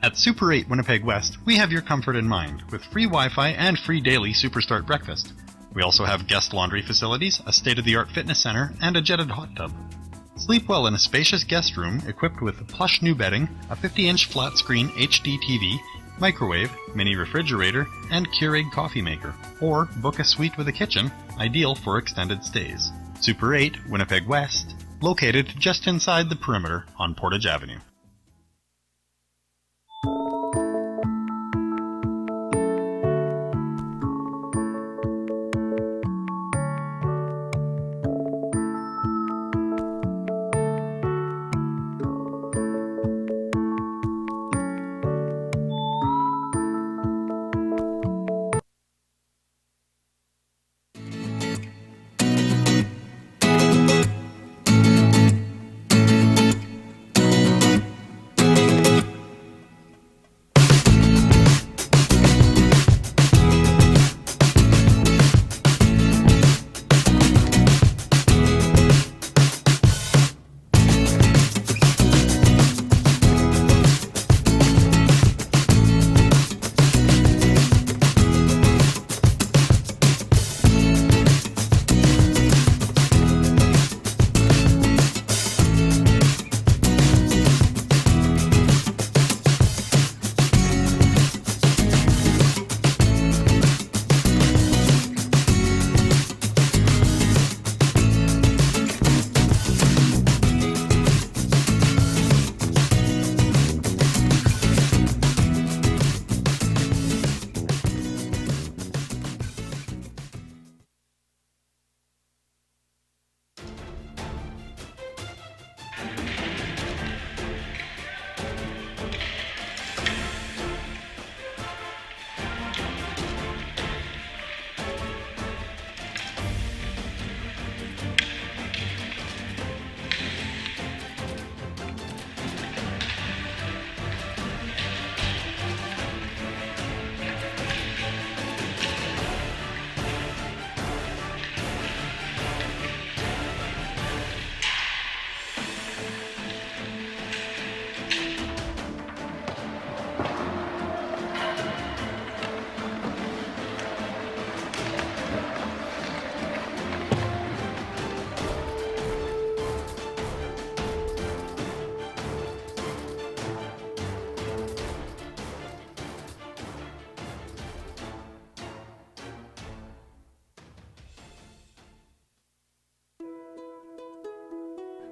At Super 8 Winnipeg West, we have your comfort in mind, with free Wi-Fi and free daily Superstart breakfast. We also have guest laundry facilities, a state-of-the-art fitness center, and a jetted hot tub. Sleep well in a spacious guest room equipped with plush new bedding, a 50-inch flat-screen HD TV, microwave, mini refrigerator, and Keurig coffee maker. Or book a suite with a kitchen, ideal for extended stays. Super 8 Winnipeg West, located just inside the perimeter on Portage Avenue.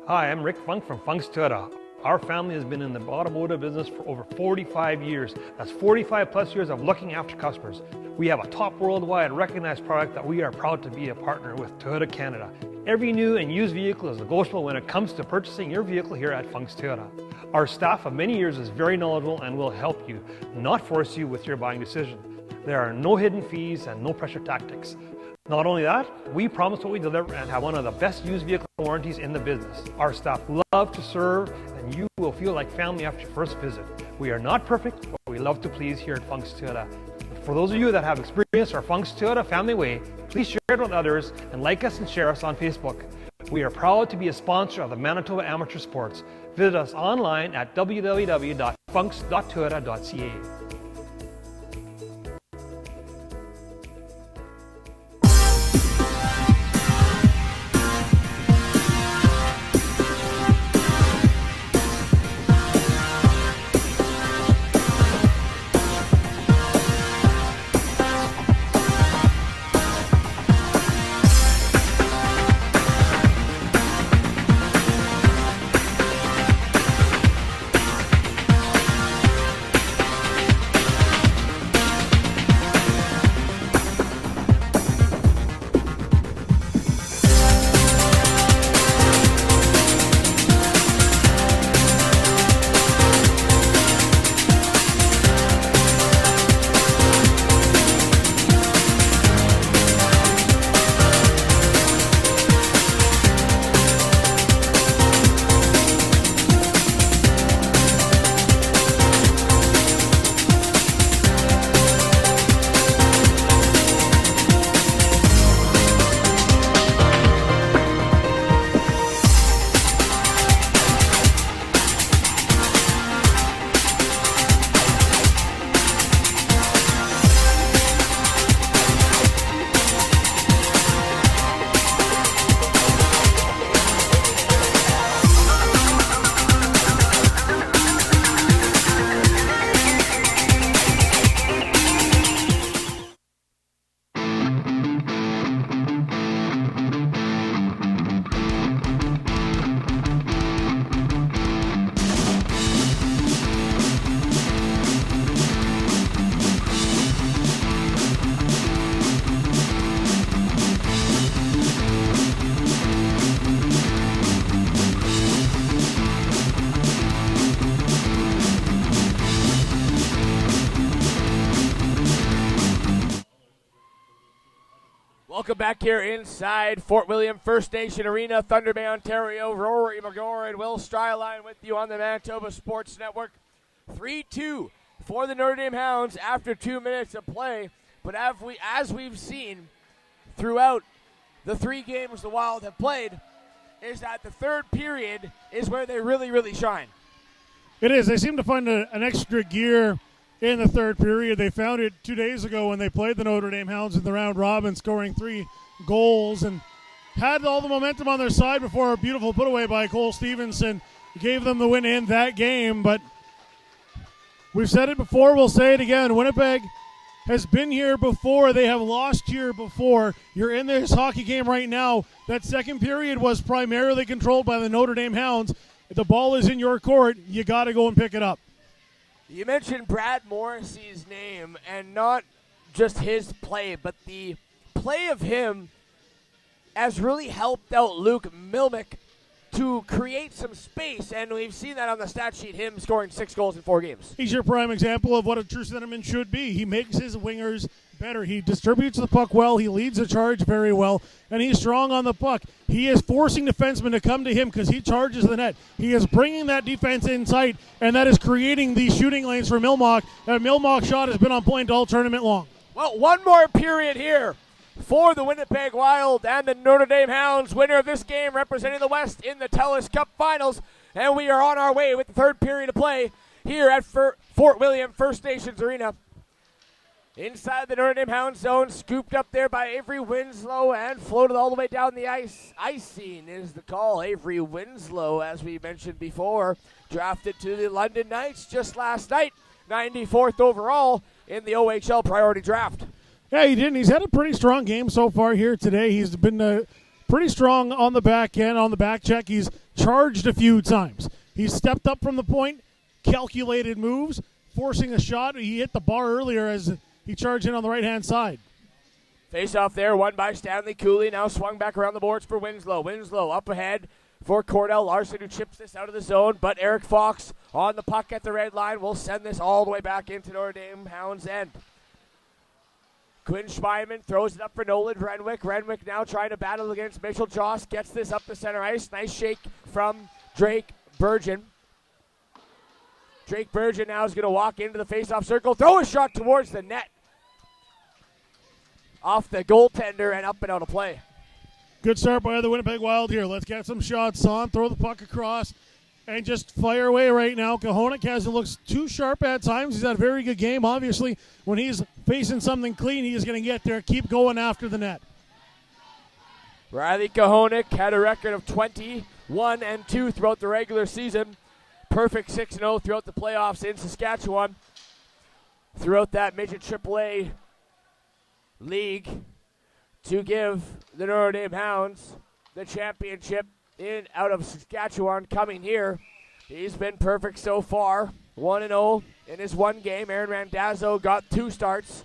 Hi, I'm Rick Funk from Funk's Toyota. Our family has been in the automotive business for over 45 years. That's 45 plus years of looking after customers. We have a top worldwide recognized product that we are proud to be a partner with Toyota Canada. Every new and used vehicle is negotiable when it comes to purchasing your vehicle here at Funk's Toyota. Our staff of many years is very knowledgeable and will help you, not force you with your buying decision. There are no hidden fees and no pressure tactics. Not only that, we promise what we deliver and have one of the best used vehicle warranties in the business. Our staff love to serve and you will feel like family after your first visit. We are not perfect, but we love to please here at Funk's Toyota. For those of you that have experienced our Funk's Toyota family way, please share it with others and like us and share us on Facebook. We are proud to be a sponsor of the Manitoba Amateur Sports. Visit us online at www.funks.toyota.ca. Welcome back here inside Fort William First Nation Arena, Thunder Bay, Ontario. Rory McGorry and Will Stryline with you on the Manitoba Sports Network. 3-2 for the Notre Dame Hounds after 2 minutes of play. But as we've seen throughout the 3 games the Wild have played, is that the third period is where they really, really shine. It is. They seem to find an extra gear in the third period. They found it 2 days ago when they played the Notre Dame Hounds in the round robin, scoring 3 goals and had all the momentum on their side before a beautiful putaway by Cole Stevenson gave them the win in that game. But we've said it before, we'll say it again. Winnipeg has been here before. They have lost here before. You're in this hockey game right now. That second period was primarily controlled by the Notre Dame Hounds. If the ball is in your court, you got to go and pick it up. You mentioned Brad Morrissey's name, and not just his play, but the play of him has really helped out Luke Milmick to create some space, and we've seen that on the stat sheet, him scoring 6 goals in 4 games. He's your prime example of what a true centerman should be. He makes his wingers better. He distributes the puck well. He leads the charge very well, and he's strong on the puck. He is forcing defensemen to come to him because he charges the net. He is bringing that defense in tight, and that is creating these shooting lanes for Milmock. That Milmock shot has been on point all tournament long. Well, one more period here for the Winnipeg Wild and the Notre Dame Hounds. Winner of this game representing the West in the Telus Cup Finals, and we are on our way with the third period of play here at Fort William First Nations Arena. Inside the Notre Dame Hound zone, scooped up there by Avery Winslow and floated all the way down the ice. Icing is the call. Avery Winslow, as we mentioned before, drafted to the London Knights just last night, 94th overall in the OHL priority draft. Yeah, he did. He's had a pretty strong game so far here today. He's been pretty strong on the back end, on the back check. He's charged a few times. He's stepped up from the point, calculated moves, forcing a shot. He hit the bar earlier as he charged in on the right-hand side. Face off there, won by Stanley Cooley. Now swung back around the boards for Winslow. Winslow up ahead for Cordell Larson, who chips this out of the zone. But Eric Fox on the puck at the red line will send this all the way back into Notre Dame Hounds' end. Quinn Schmeiman throws it up for Nolan Renwick. Renwick now trying to battle against Mitchell Joss. Gets this up the center ice. Nice shake from Drake Burgeon. Drake Burgeon now is going to walk into the face-off circle. Throw a shot towards the net. Off the goaltender and up and out of play. Good start by the Winnipeg Wild here. Let's get some shots on. Throw the puck across and just fire away right now. Kahonik hasn't looked too sharp at times. He's had a very good game. Obviously, when he's facing something clean, he is going to get there. Keep going after the net. Riley Kahonik had a record of 21-2 throughout the regular season. Perfect 6-0 throughout the playoffs in Saskatchewan. Throughout that midget AAA league to give the Notre Dame Hounds the championship in out of Saskatchewan coming here. He's been perfect so far. 1-0 in his one game. Aaron Randazzo got 2 starts.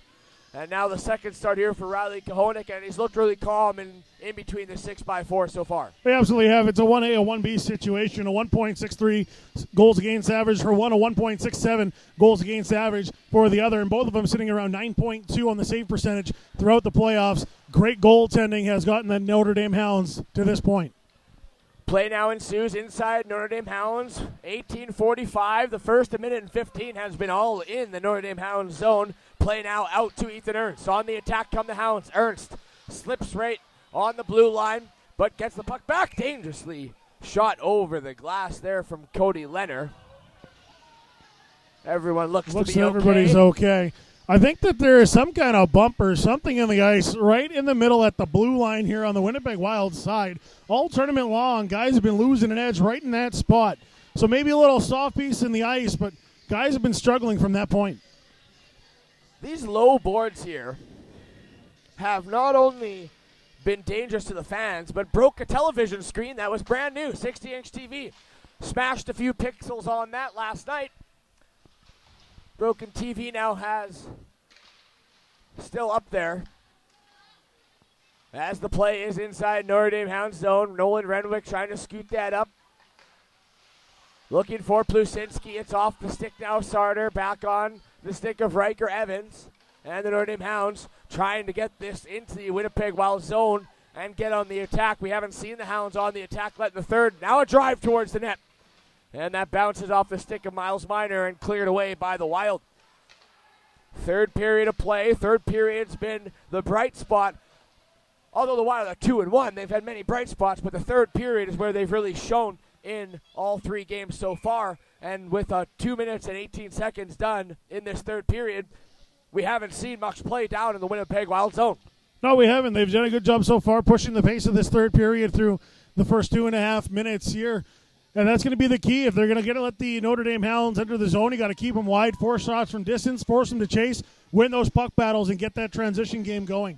And now the second start here for Riley Kahonik, and he's looked really calm in between the 6x4 so far. We absolutely have. It's a 1A, a 1B situation, a 1.63 goals against average for one, a 1.67 goals against average for the other, and both of them sitting around 9.2 on the save percentage throughout the playoffs. Great goaltending has gotten the Notre Dame Hounds to this point. Play now ensues inside Notre Dame Hounds. 18:45. The first minute and 15 has been all in the Notre Dame Hounds zone. Play now out to Ethan Ernst. On the attack come the Hounds. Ernst slips right on the blue line, but gets the puck back dangerously. Shot over the glass there from Cody Leonard. Everyone looks to be everybody's okay. I think that there is some kind of bump or something in the ice right in the middle at the blue line here on the Winnipeg Wild side. All tournament long, guys have been losing an edge right in that spot. So maybe a little soft piece in the ice, but guys have been struggling from that point. These low boards here have not only been dangerous to the fans, but broke a television screen that was brand new, 60-inch TV. Smashed a few pixels on that last night. Broken TV now has still up there. As the play is inside Notre Dame Hounds zone, Nolan Renwick trying to scoot that up. Looking for Plusinski. It's off the stick now. Sarter back on the stick of Riker Evans. And the Notre Dame Hounds trying to get this into the Winnipeg Wild zone and get on the attack. We haven't seen the Hounds on the attack let in the third. Now a drive towards the net. And that bounces off the stick of Miles Minor and cleared away by the Wild. Third period of play. Third period's been the bright spot. Although the Wild are 2-1, they've had many bright spots, but the third period is where they've really shown in all 3 games so far. And with 2 minutes and 18 seconds done in this third period, we haven't seen much play down in the Winnipeg Wild zone. No, we haven't. They've done a good job so far pushing the pace of this third period through the first 2.5 minutes here. And that's going to be the key. If they're going to let the Notre Dame Hounds enter the zone, you got to keep them wide, force shots from distance, force them to chase, win those puck battles, and get that transition game going.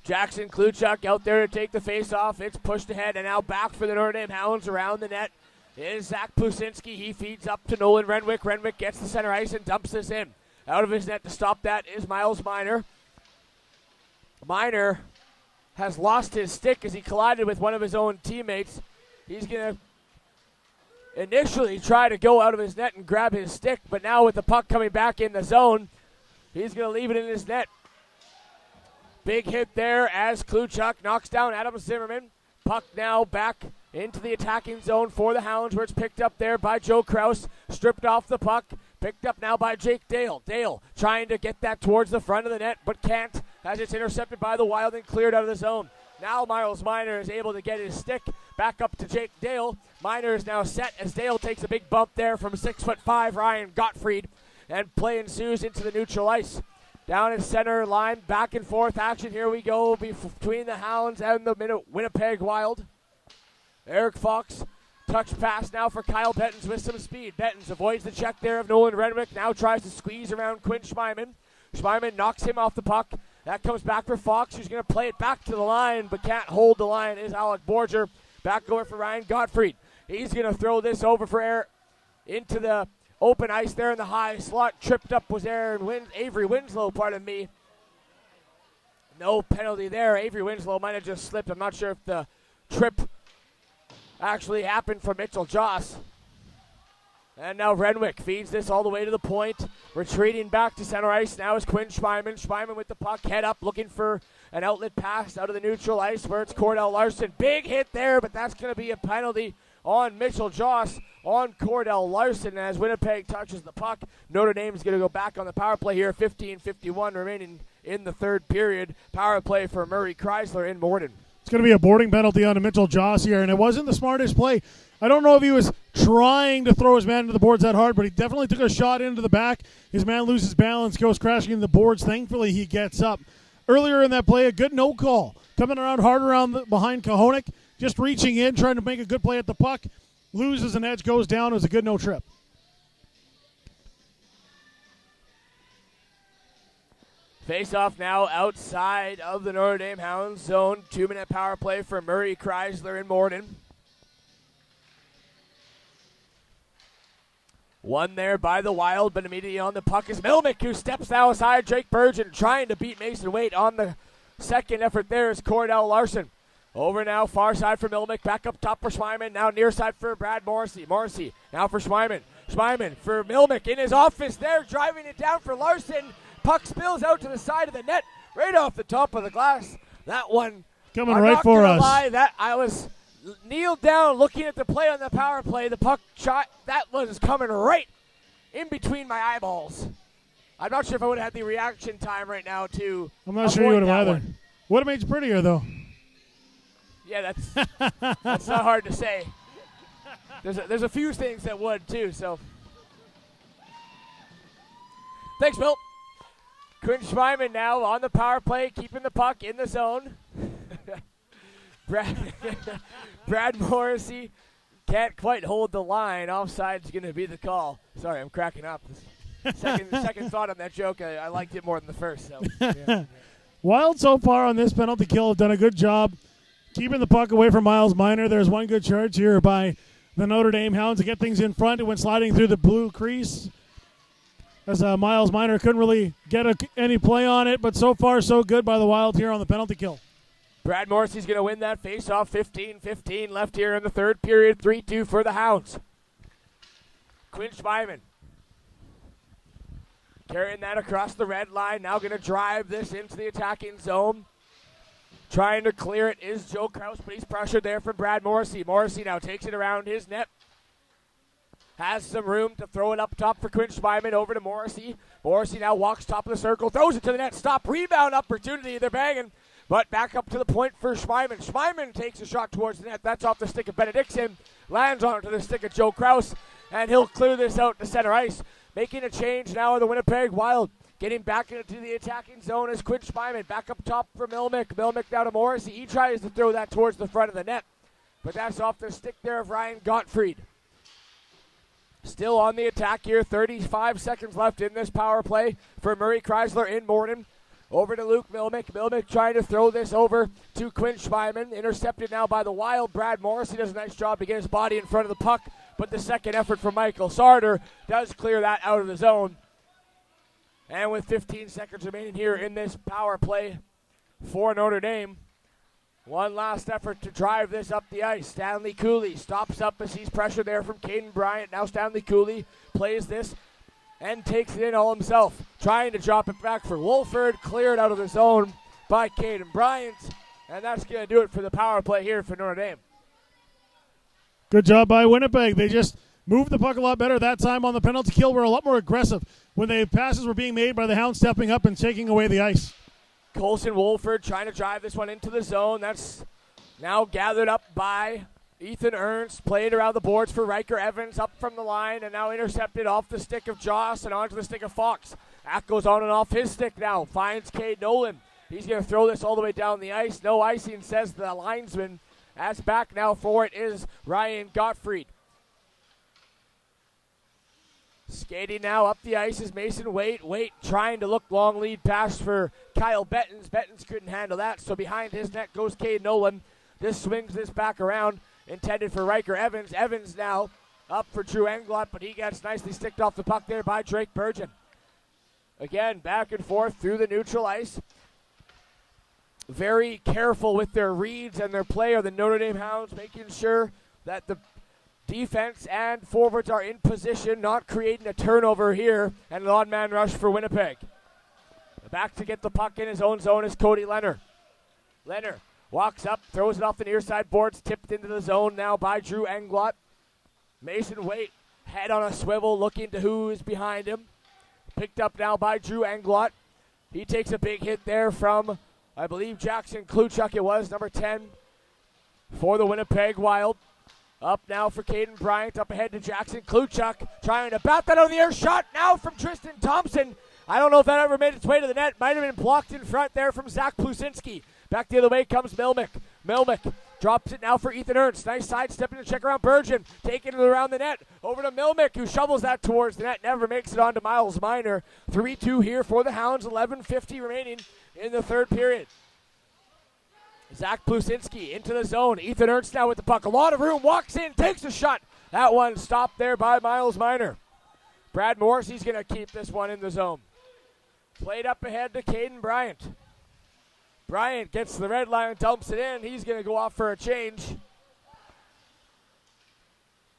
Jackson Kluchuk out there to take the face-off. It's pushed ahead, and now back for the Notre Dame Hounds around the net is Zach Plusinski. He feeds up to Nolan Renwick. Renwick gets the center ice and dumps this in. Out of his net to stop that is Miles Minor. Minor has lost his stick as he collided with one of his own teammates. He's going to initially try to go out of his net and grab his stick, but now with the puck coming back in the zone, he's going to leave it in his net. Big hit there as Kluchuk knocks down Adam Zimmerman. Puck now back into the attacking zone for the Hounds, where it's picked up there by Joe Kraus. Stripped off the puck. Picked up now by Jake Dale. Dale trying to get that towards the front of the net, but can't as it's intercepted by the Wild and cleared out of the zone. Now Miles Minor is able to get his stick back up to Jake Dale. Minor is now set as Dale takes a big bump there from 6'5" Ryan Gottfried, and play ensues into the neutral ice. Down at center line, back and forth action. Here we go between the Hounds and the Winnipeg Wild. Eric Fox, touch pass now for Kyle Bettens with some speed. Bettens avoids the check there of Nolan Renwick. Now tries to squeeze around Quinn Schmeiman. Schmeiman knocks him off the puck. That comes back for Fox, who's going to play it back to the line, but can't hold the line, is Alec Borger. Back over for Ryan Gottfried. He's going to throw this over for air into the open ice there in the high slot. Tripped up was Avery Winslow, pardon me. No penalty there. Avery Winslow might have just slipped. I'm not sure if the trip actually happened for Mitchell Joss. And now Renwick feeds this all the way to the point. Retreating back to center ice now is Quinn Schmeiman. Schmeiman with the puck, head up, looking for an outlet pass out of the neutral ice where it's Cordell Larson. Big hit there, but that's going to be a penalty on Mitchell Joss on Cordell Larson as Winnipeg touches the puck. Notre Dame is going to go back on the power play here. 15:51 remaining in the third period. Power play for Murray Chrysler in Morden. It's going to be a boarding penalty on Mitchell Joss here, and it wasn't the smartest play. I don't know if he was trying to throw his man into the boards that hard, but he definitely took a shot into the back. His man loses balance, goes crashing into the boards. Thankfully, he gets up. Earlier in that play, a good no call. Coming around hard behind Kahonik, just reaching in, trying to make a good play at the puck. Loses an edge, goes down. It was a good no trip. Face-off now outside of the Notre Dame Hounds zone. 2-minute power play for Murray Chrysler in Morden. One there by the Wild, but immediately on the puck is Milmick, who steps now aside. Drake Burgeon trying to beat Mason Waite on the second effort. There is Cordell Larson. Over now, far side for Milmick. Back up top for Schmeiman. Now near side for Brad Morrissey. Morrissey now for Schmeiman. Schmeiman for Milmick in his office there, driving it down for Larson. Puck spills out to the side of the net, right off the top of the glass. That one coming right for us. That I was kneeled down looking at the play on the power play. The puck shot, that was coming right in between my eyeballs. I'm not sure if I would have had the reaction time right now to I'm not sure you would have either. One. Would have made you prettier, though. Yeah, that's not hard to say. There's a few things that would, too, so. Thanks, Bill. Quinn Schmeiman now on the power play, keeping the puck in the zone. Brad Morrissey can't quite hold the line. Offside's going to be the call. Sorry, I'm cracking up. Second thought on that joke, I liked it more than the first. So, yeah. Wild so far on this penalty kill have done a good job keeping the puck away from Miles Minor. There's one good charge here by the Notre Dame Hounds to get things in front. It went sliding through the blue crease as Miles Minor couldn't really get any play on it, but so far so good by the Wild here on the penalty kill. Brad Morrissey's going to win that face-off. 15-15 left here in the third period. 3-2 for the Hounds. Quinn Schmeiman carrying that across the red line. Now going to drive this into the attacking zone. Trying to clear it is Joe Kraus, but he's pressured there from Brad Morrissey. Morrissey now takes it around his net. Has some room to throw it up top for Quinn Schmeiman. Over to Morrissey. Morrissey now walks top of the circle. Throws it to the net. Stop. Rebound opportunity. They're banging. But back up to the point for Schmeiman. Schmeiman takes a shot towards the net. That's off the stick of Benedictson. Lands onto the stick of Joe Kraus. And he'll clear this out to center ice. Making a change now in the Winnipeg Wild. Getting back into the attacking zone is Quinn Schmeiman. Back up top for Milmick. Milmick down to Morrissey. He tries to throw that towards the front of the net. But that's off the stick there of Ryan Gottfried. Still on the attack here. 35 seconds left in this power play for Murray Chrysler in Morden. Over to Luke Milmick. Milmick trying to throw this over to Quinn Schmeiman. Intercepted now by the Wild. Brad Morrissey does a nice job to get his body in front of the puck. But the second effort from Michael Sarter does clear that out of the zone. And with 15 seconds remaining here in this power play for Notre Dame, one last effort to drive this up the ice. Stanley Cooley stops up as he's pressure there from Caden Bryant. Now Stanley Cooley plays this and takes it in all himself. Trying to drop it back for Wolford. Cleared out of the zone by Caden Bryant. And that's going to do it for the power play here for Notre Dame. Good job by Winnipeg. They just moved the puck a lot better that time on the penalty kill. Were a lot more aggressive when the passes were being made by the Hounds stepping up and taking away the ice. Colson Wolford trying to drive this one into the zone. That's now gathered up by Ethan Ernst. Played around the boards for Riker Evans up from the line and now intercepted off the stick of Joss and onto the stick of Fox. That goes on and off his stick now. Finds Cade Nolan. He's going to throw this all the way down the ice. No icing, says the linesman. As back now for it is Ryan Gottfried. Skating now up the ice is Mason Waite. Waite trying to look long lead pass for Kyle Bettens. Bettens couldn't handle that, so behind his net goes Cade Nolan. This swings this back around, intended for Riker Evans. Evans now up for Drew Englot, but he gets nicely sticked off the puck there by Drake Burgeon. Again, back and forth through the neutral ice. Very careful with their reads and their play are the Notre Dame Hounds, making sure that the defense and forwards are in position, not creating a turnover here, and an odd man rush for Winnipeg. Back to get the puck in his own zone is Cody Leonard. Leonard walks up, throws it off the near side boards, tipped into the zone now by Drew Englot. Mason Waite, head on a swivel, looking to who is behind him. Picked up now by Drew Englot. He takes a big hit there from, I believe, Jackson Kluchuk it was, number 10 for the Winnipeg Wild. Up now for Caden Bryant, up ahead to Jackson Kluchuk, trying to bat that out of the air. Shot now from Tristan Thompson. I don't know if that ever made its way to the net. Might have been blocked in front there from Zach Plusinski. Back the other way comes Milmick. Milmick drops it now for Ethan Ernst. Nice sidestepping to check around Burgeon. Taking it around the net. Over to Milmick, who shovels that towards the net. Never makes it on to Miles Minor. 3-2 here for the Hounds. 11:50 remaining in the third period. Zach Plusinski into the zone. Ethan Ernst now with the puck. A lot of room. Walks in. Takes a shot. That one stopped there by Miles Minor. Brad Morrissey's going to keep this one in the zone. Played up ahead to Caden Bryant. Bryant gets the red line and dumps it in. He's going to go off for a change.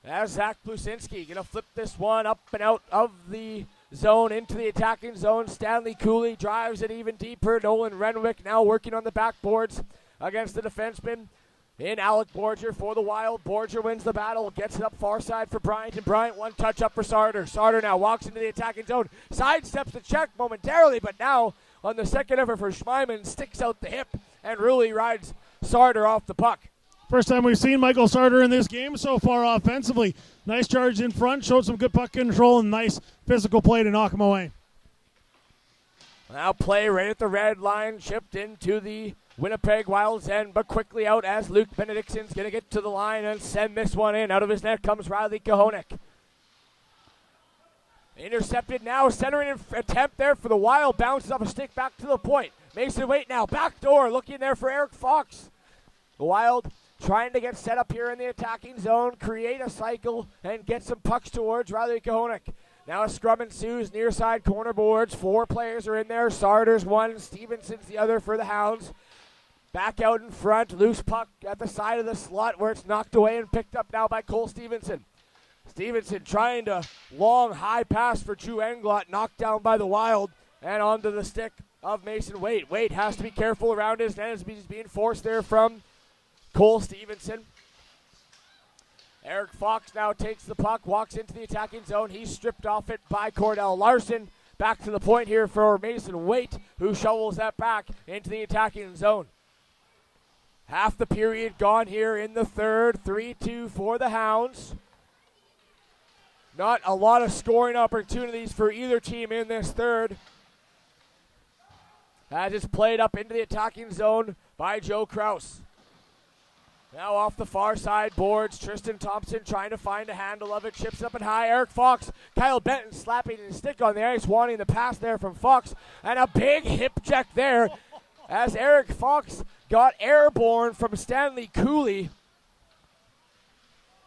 As Zach Plusinski going to flip this one up and out of the zone into the attacking zone. Stanley Cooley drives it even deeper. Nolan Renwick now working on the backboards against the defenseman in Alec Borger for the Wild. Borger wins the battle, gets it up far side for Bryant, and Bryant one touch up for Sarder. Sarder now walks into the attacking zone, sidesteps the check momentarily, but now on the second effort for Schmeiman, sticks out the hip and really rides Sarder off the puck. First time we've seen Michael Sarder in this game so far offensively. Nice charge in front, showed some good puck control and nice physical play to knock him away. Now play right at the red line, chipped into the Winnipeg Wild's end, but quickly out as Luke Benedictson's going to get to the line and send this one in. Out of his net comes Riley Kahonik. Intercepted now, centering attempt there for the Wild. Bounces off a stick back to the point. Mason Waite now, back door, looking there for Eric Fox. The Wild trying to get set up here in the attacking zone, create a cycle, and get some pucks towards Riley Kahonik. Now a scrum ensues, near side corner boards. 4 players are in there. Sarder's one, Stevenson's the other for the Hounds. Back out in front, loose puck at the side of the slot where it's knocked away and picked up now by Cole Stevenson. Stevenson trying to long high pass for Drew Englot, knocked down by the Wild and onto the stick of Mason Waite. Waite has to be careful around his net as he's being forced there from Cole Stevenson. Eric Fox now takes the puck, walks into the attacking zone. He's stripped off it by Cordell Larson. Back to the point here for Mason Waite, who shovels that back into the attacking zone. Half the period gone here in the third. 3-2 for the Hounds. Not a lot of scoring opportunities for either team in this third. As it's played up into the attacking zone by Joe Kraus. Now off the far side boards, Tristan Thompson trying to find a handle of it. Chips up and high, Eric Fox. Kyle Benton slapping his stick on the ice, wanting the pass there from Fox. And a big hip check there as Eric Fox got airborne from Stanley Cooley.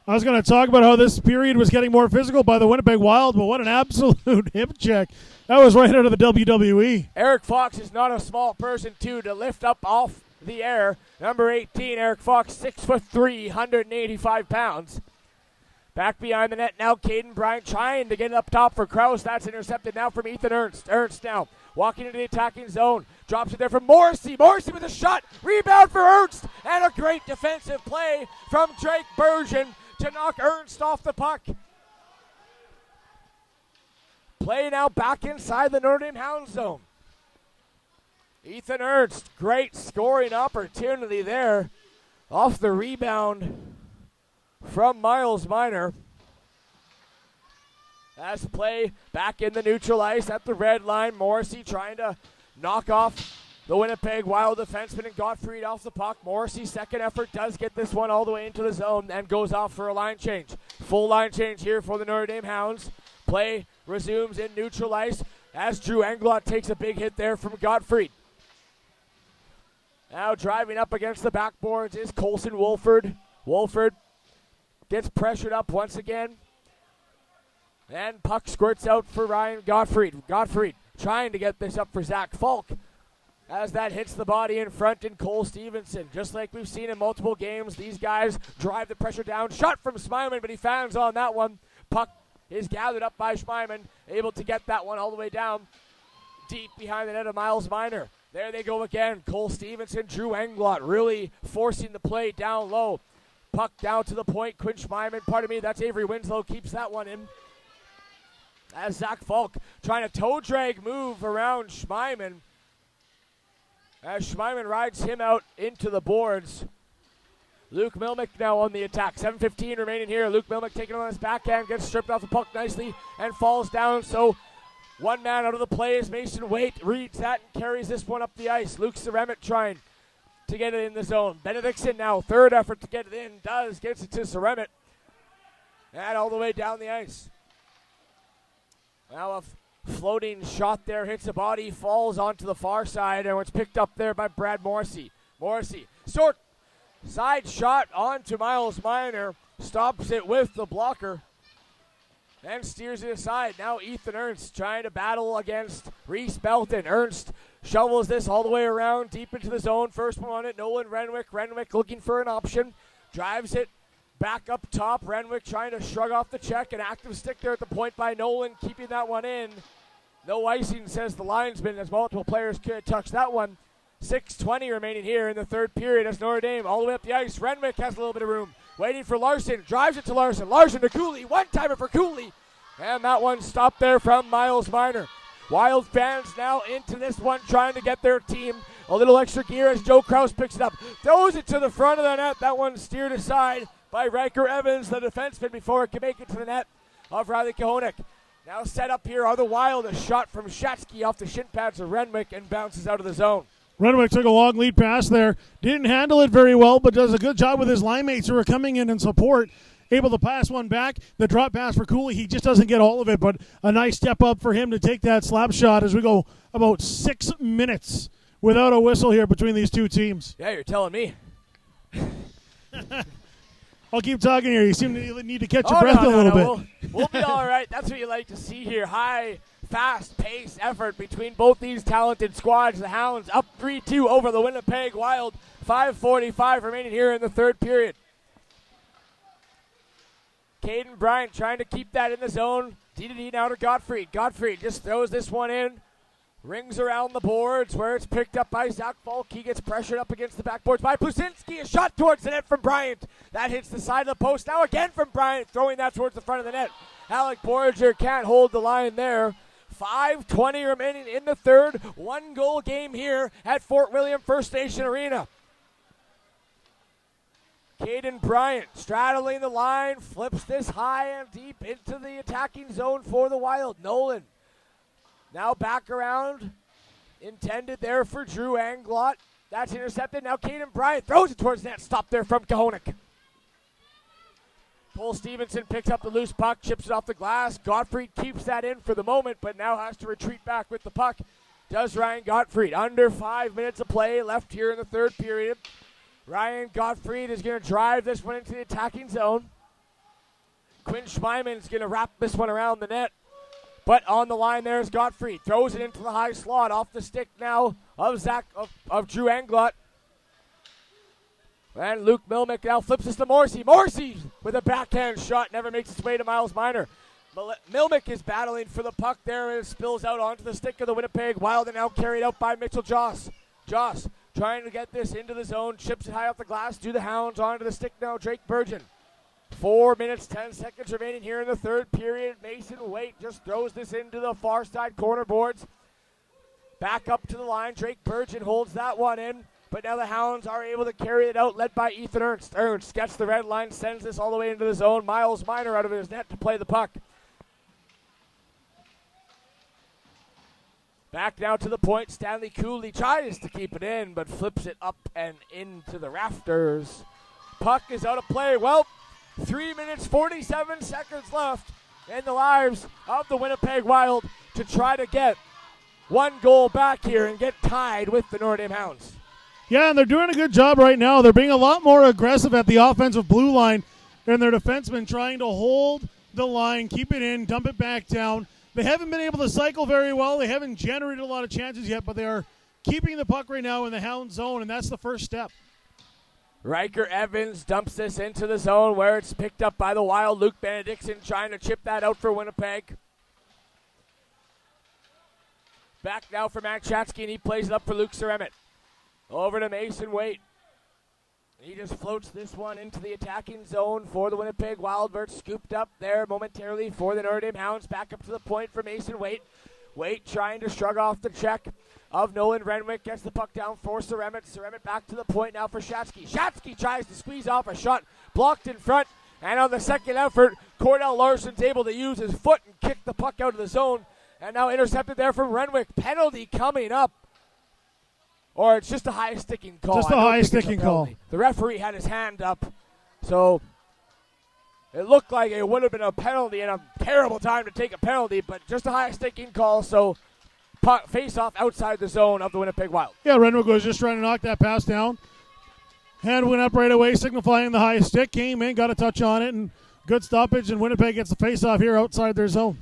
I was going to talk about how this period was getting more physical by the Winnipeg Wild, but what an absolute hip check. That was right out of the WWE. Eric Fox is not a small person, too, to lift up off the air. Number 18, Eric Fox, 6'3", 185 pounds. Back behind the net now, Caden Bryant trying to get it up top for Kraus. That's intercepted now from Ethan Ernst. Ernst now walking into the attacking zone. Drops it there from Morrissey. Morrissey with a shot. Rebound for Ernst. And a great defensive play from Drake Burgeon to knock Ernst off the puck. Play now back inside the Notre Dame Hounds zone. Ethan Ernst, great scoring opportunity there off the rebound from Miles Minor. As play back in the neutral ice at the red line. Morrissey trying to knock off the Winnipeg Wild defenseman and Gottfried off the puck. Morrissey's second effort does get this one all the way into the zone and goes off for a line change. Full line change here for the Notre Dame Hounds. Play resumes in neutral ice as Drew Englot takes a big hit there from Gottfried. Now driving up against the backboards is Colson Wolford. Wolford gets pressured up once again. And puck squirts out for Ryan Gottfried. Gottfried trying to get this up for Zach Falk as that hits the body in front in Cole Stevenson. Just like we've seen in multiple games, these guys drive the pressure down. Shot from Schmeiman, but he fans on that one. Puck is gathered up by Schmeiman, able to get that one all the way down deep behind the net of Miles Minor. There they go again. Cole Stevenson, Drew Englot really forcing the play down low. Puck down to the point. Quinn Schmeiman, that's Avery Winslow, keeps that one in. As Zach Falk trying to toe drag move around Schmeiman. As Schmeiman rides him out into the boards. Luke Milmick now on the attack. 7:15 remaining here. Luke Milmick taking on his backhand, gets stripped off the puck nicely and falls down. So one man out of the play is Mason Waite. Reads that and carries this one up the ice. Luke Ceramic trying to get it in the zone. Benedictson now, third effort to get it in. Gets it to Ceramic. And all the way down the ice. Now a floating shot there, hits the body, falls onto the far side, and it's picked up there by Brad Morrissey. Morrissey, short side shot onto Miles Minor, stops it with the blocker, and steers it aside. Now Ethan Ernst trying to battle against Reese Belton. Ernst shovels this all the way around, deep into the zone. First one on it, Nolan Renwick. Renwick looking for an option, drives it back up top. Renwick trying to shrug off the check. An active stick there at the point by Nolan, keeping that one in. No icing, says the linesman, as multiple players could touch that one. 6:20 remaining here in the third period as Notre Dame all the way up the ice. Renwick has a little bit of room. Waiting for Larson. Drives it to Larson. Larson to Cooley. One-timer for Cooley. And that one stopped there from Miles Minor. Wild fans now into this one, trying to get their team a little extra gear as Joe Krause picks it up. Throws it to the front of the net. That one steered aside by Riker Evans, the defenseman, before it can make it to the net of Riley Kahonik. Now set up here are the Wild. A shot from Shatsky off the shin pads of Renwick and bounces out of the zone. Renwick took a long lead pass there. Didn't handle it very well, but does a good job with his line mates who are coming in support. Able to pass one back. The drop pass for Cooley. He just doesn't get all of it, but a nice step up for him to take that slap shot as we go about 6 minutes without a whistle here between these two teams. Yeah, you're telling me. I'll keep talking here. You seem to need to catch your breath a little bit. We'll be all right. That's what you like to see here. High, fast-paced effort between both these talented squads. The Hounds up 3-2 over the Winnipeg Wild. 5:45 remaining here in the third period. Caden Bryant trying to keep that in the zone. D now to Gottfried. Gottfried just throws this one in. Rings around the boards where it's picked up by Zach Falk. He gets pressured up against the backboards by Plusinski. A shot towards the net from Bryant. That hits the side of the post. Now again from Bryant, throwing that towards the front of the net. Alec Borger can't hold the line there. 5:20 remaining in the third. 1-goal game here at Fort William First Nation Arena. Caden Bryant straddling the line, flips this high and deep into the attacking zone for the Wild. Nolan now back around, intended there for Drew Englot. That's intercepted. Now Caden Bryant throws it towards net. Stop there from Kahonik. Cole Stevenson picks up the loose puck, chips it off the glass. Gottfried keeps that in for the moment, but now has to retreat back with the puck. Does Ryan Gottfried. Under 5 minutes of play left here in the third period. Ryan Gottfried is going to drive this one into the attacking zone. Quinn Schmeiman is going to wrap this one around the net. But on the line there is Gottfried. Throws it into the high slot off the stick now of Drew Englot. And Luke Milmick now flips this to Morrissey. Morrissey with a backhand shot never makes its way to Miles Minor. Milmick is battling for the puck there and it spills out onto the stick of the Winnipeg Wild and now carried out by Mitchell Joss. Joss trying to get this into the zone, chips it high off the glass to the Hounds, onto the stick now, Drake Burgeon. 4 minutes, 10 seconds remaining here in the third period. Mason Waite just throws this into the far side corner boards. Back up to the line, Drake Burgeon holds that one in, but now the Hounds are able to carry it out, led by Ethan Ernst. Ernst gets the red line, sends this all the way into the zone. Miles Minor out of his net to play the puck. Back now to the point. Stanley Cooley tries to keep it in, but flips it up and into the rafters. Puck is out of play. Well, 3 minutes, 47 seconds left. in the lives of the Winnipeg Wild to try to get one goal back here and get tied with the Notre Dame Hounds. Yeah, and they're doing a good job right now. They're being a lot more aggressive at the offensive blue line, and their defensemen trying to hold the line, keep it in, dump it back down. They haven't been able to cycle very well. They haven't generated a lot of chances yet, but they are keeping the puck right now in the Hound zone, and that's the first step. Riker Evans dumps this into the zone where it's picked up by the Wild. Luke Benedictson trying to chip that out for Winnipeg. Back now for Matt Chatsky, and he plays it up for Luke Ceremit. Over to Mason Waite. He just floats this one into the attacking zone for the Winnipeg Wildbirds. Scooped up there momentarily for the Notre Dame Hounds. Back up to the point for Mason Waite. Waite trying to shrug off the check of Nolan Renwick. Gets the puck down for Ceremit. Ceremit back to the point now for Shatsky. Shatsky tries to squeeze off a shot. Blocked in front. And on the second effort, Cordell Larson's able to use his foot and kick the puck out of the zone. And now intercepted there from Renwick. Penalty coming up. Or it's just a high sticking call. Just a high sticking call. The referee had his hand up. So it looked like it would have been a penalty and a terrible time to take a penalty, but just a high sticking call. So face off outside the zone of the Winnipeg Wild. Yeah, Renwick was just trying to knock that pass down. Hand went up right away, signifying the high stick. Came in, got a touch on it, and good stoppage. And Winnipeg gets the face off here outside their zone.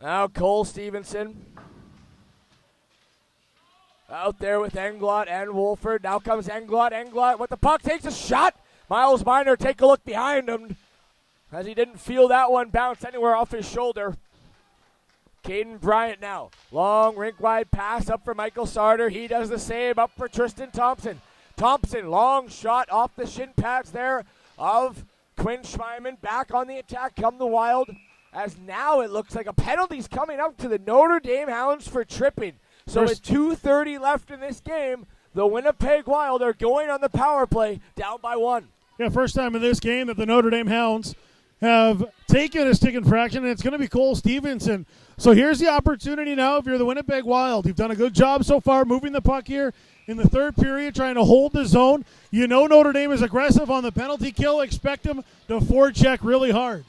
Now Cole Stevenson out there with Englot and Wolford. Now comes Englot. Englot with the puck takes a shot. Miles Minor take a look behind him as he didn't feel that one bounce anywhere off his shoulder. Caden Bryant now. Long rink-wide pass up for Michael Sarter. He does the same up for Tristan Thompson. Thompson, long shot off the shin pads there of Quinn Schmeiman. Back on the attack come the Wild, as now it looks like a penalty's coming up to the Notre Dame Hounds for tripping. So with 2:30 left in this game, the Winnipeg Wild are going on the power play down by 1. Yeah, first time in this game that the Notre Dame Hounds have taken a stick infraction, and it's going to be Cole Stevenson. So here's the opportunity now if you're the Winnipeg Wild. You've done a good job so far moving the puck here in the third period, trying to hold the zone. You know Notre Dame is aggressive on the penalty kill. Expect them to forecheck really hard.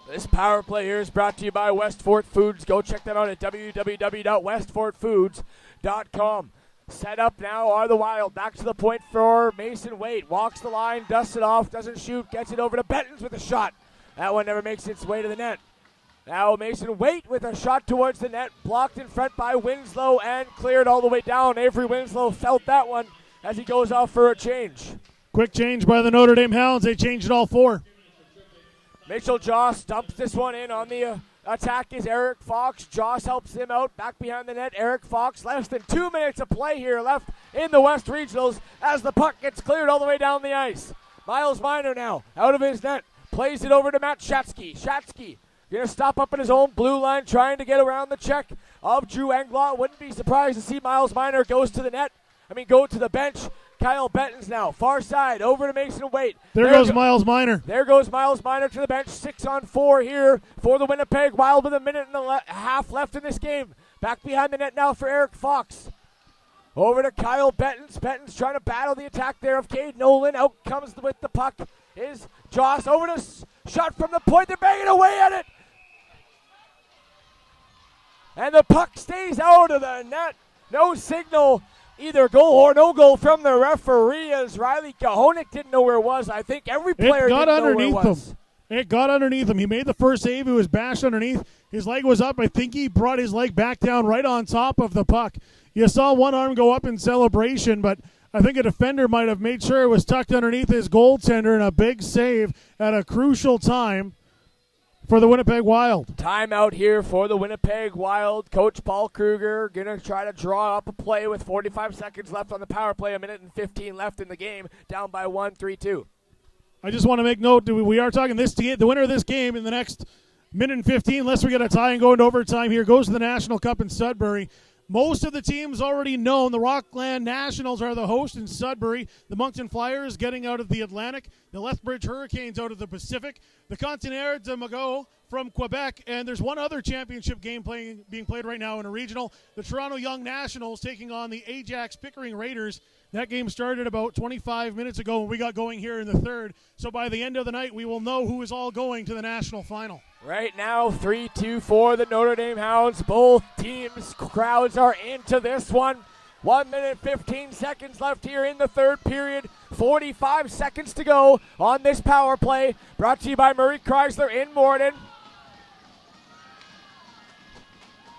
This power play here is brought to you by Westfort Foods. Go check them out at www.westfortfoods.com. Set up now are the Wild. Back to the point for Mason Waite. Walks the line, dusts it off, doesn't shoot, gets it over to Bettens with a shot. That one never makes its way to the net. Now Mason Waite with a shot towards the net. Blocked in front by Winslow and cleared all the way down. Avery Winslow felt that one as he goes off for a change. Quick change by the Notre Dame Hounds. They changed it all 4. Mitchell Joss dumps this one in. On the attack is Eric Fox. Joss helps him out. Back behind the net, Eric Fox. Less than 2 minutes of play here left in the West Regionals as the puck gets cleared all the way down the ice. Miles Minor now out of his net. Plays it over to Matt Shatsky. Shatsky going to stop up in his own blue line, trying to get around the check of Drew Englot. Wouldn't be surprised to see Miles Minor go to the bench. Kyle Bettens now, far side, over to Mason Waite. There goes Miles Minor. There goes Miles Minor to the bench. 6-on-4 here for the Winnipeg Wild with a minute and a half left in this game. Back behind the net now for Eric Fox. Over to Kyle Bettens. Bettens trying to battle the attack there of Cade Nolan. Out comes with the puck is Joss. Over to shot from the point. They're banging away at it. And the puck stays out of the net. No signal. Either goal or no goal from the referee, as Riley Kahonik didn't know where it was. I think every player didn't know where it was. It got underneath him. He made the first save. It was bashed underneath. His leg was up. I think he brought his leg back down right on top of the puck. You saw one arm go up in celebration, but I think a defender might have made sure it was tucked underneath his goaltender, and a big save at a crucial time for the Winnipeg Wild. Timeout here for the Winnipeg Wild. Coach Paul Kruger going to try to draw up a play with 45 seconds left on the power play, a minute and 15 left in the game, down by 1, 3-2. I just want to make note, we are talking the winner of this game in the next minute and 15, unless we get a tie and go into overtime here, goes to the National Cup in Sudbury. Most of the teams already known. The Rockland Nationals are the host in Sudbury. The Moncton Flyers getting out of the Atlantic. The Lethbridge Hurricanes out of the Pacific. The Contenaires de Magot from Quebec. And there's one other championship game being played right now in a regional. The Toronto Young Nationals taking on the Ajax Pickering Raiders. That game started about 25 minutes ago when we got going here in the third. So by the end of the night, we will know who is all going to the national final. Right now, 3-2 for the Notre Dame Hounds. Both teams' crowds are into this one. 1 minute, 15 seconds left here in the third period. 45 seconds to go on this power play. Brought to you by Murray Chrysler in Morden.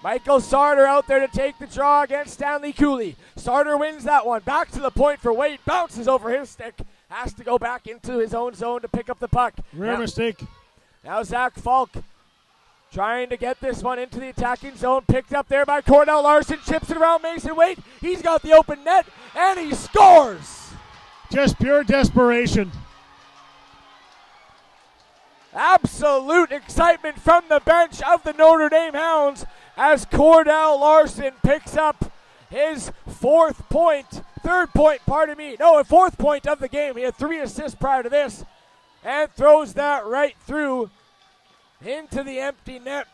Michael Sarter out there to take the draw against Stanley Cooley. Sarter wins that one. Back to the point for Wade. Bounces over his stick. Has to go back into his own zone to pick up the puck. Rare mistake. Now Zach Falk trying to get this one into the attacking zone. Picked up there by Cordell Larson. Chips it around Mason Waite. He's got the open net, and he scores. Just pure desperation. Absolute excitement from the bench of the Notre Dame Hounds as Cordell Larson picks up his fourth point of the game. He had 3 assists prior to this and throws that right through into the empty net.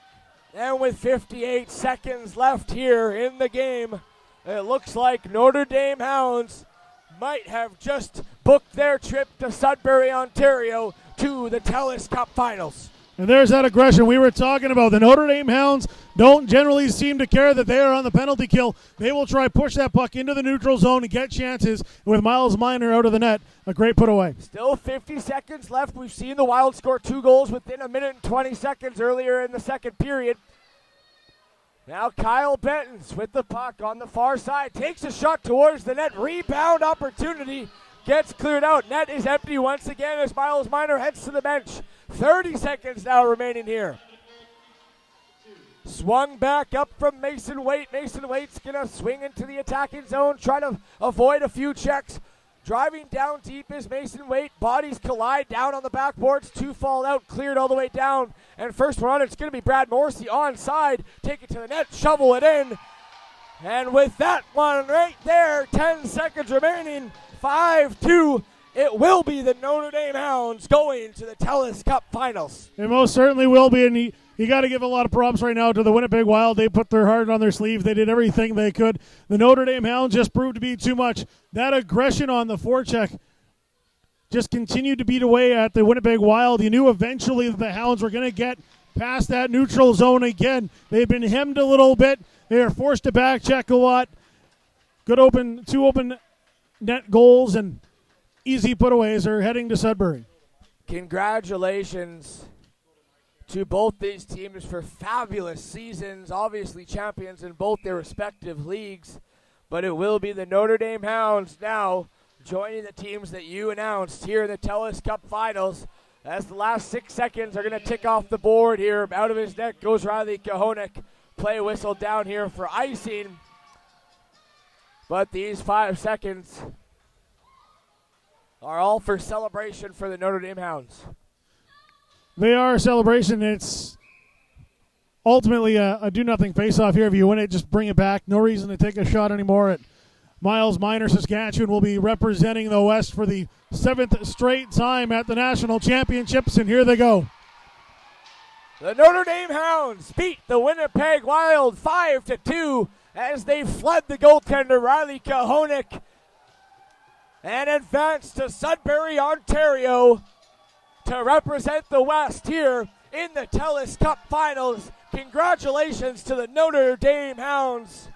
And with 58 seconds left here in the game, it looks like Notre Dame Hounds might have just booked their trip to Sudbury, Ontario to the Telus Cup Finals. And there's that aggression we were talking about. The Notre Dame Hounds don't generally seem to care that they are on the penalty kill. They will try push that puck into the neutral zone and get chances with Miles Minor out of the net. A great put away. Still 50 seconds left. We've seen the Wild score 2 goals within a minute and 20 seconds earlier in the second period. Now Kyle Bentons with the puck on the far side. Takes a shot towards the net. Rebound opportunity. Gets cleared out. Net is empty once again as Miles Minor heads to the bench. 30 seconds now remaining here. Swung back up from Mason Waite. Mason Waite's going to swing into the attacking zone, try to avoid a few checks. Driving down deep is Mason Waite. Bodies collide down on the backboards. 2 fall out, cleared all the way down. And first one on it's going to be Brad Morrissey onside. Take it to the net, shovel it in. And with that one right there, 10 seconds remaining, 5-2. It will be the Notre Dame Hounds going to the Telus Cup Finals. It most certainly will be, and you got to give a lot of props right now to the Winnipeg Wild. They put their heart on their sleeve. They did everything they could. The Notre Dame Hounds just proved to be too much. That aggression on the forecheck just continued to beat away at the Winnipeg Wild. You knew eventually that the Hounds were going to get past that neutral zone again. They've been hemmed a little bit. They are forced to back check a lot. Two open net goals and easy putaways are heading to Sudbury. Congratulations to both these teams for fabulous seasons, obviously champions in both their respective leagues. But it will be the Notre Dame Hounds now joining the teams that you announced here in the Telus Cup Finals. As the last 6 seconds are going to tick off the board here. Out of his net goes Riley Kahonik. Play whistle down here for icing. But these 5 seconds are all for celebration for the Notre Dame Hounds. They are a celebration. It's ultimately a do-nothing face-off here. If you win it, just bring it back. No reason to take a shot anymore at Miles Minor. Saskatchewan will be representing the West for the 7th straight time at the National Championships, and here they go. The Notre Dame Hounds beat the Winnipeg Wild 5-2 as they fled the goaltender Riley Kahonik and advanced to Sudbury, Ontario to represent the West here in the Telus Cup Finals. Congratulations to the Notre Dame Hounds.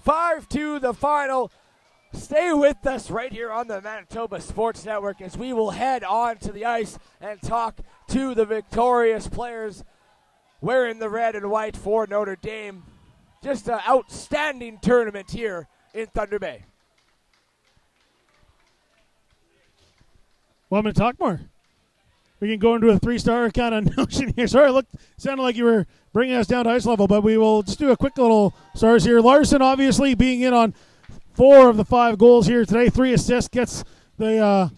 5-2 the final. Stay with us right here on the Manitoba Sports Network as we will head on to the ice and talk to the victorious players wearing the red and white for Notre Dame. Just an outstanding tournament here in Thunder Bay. Want me to talk more? We can go into a 3-star kind of notion here. Sorry, sounded like you were bringing us down to ice level, but we will just do a quick little stars here. Larson obviously being in on 4 of the 5 goals here today. 3 assists, gets the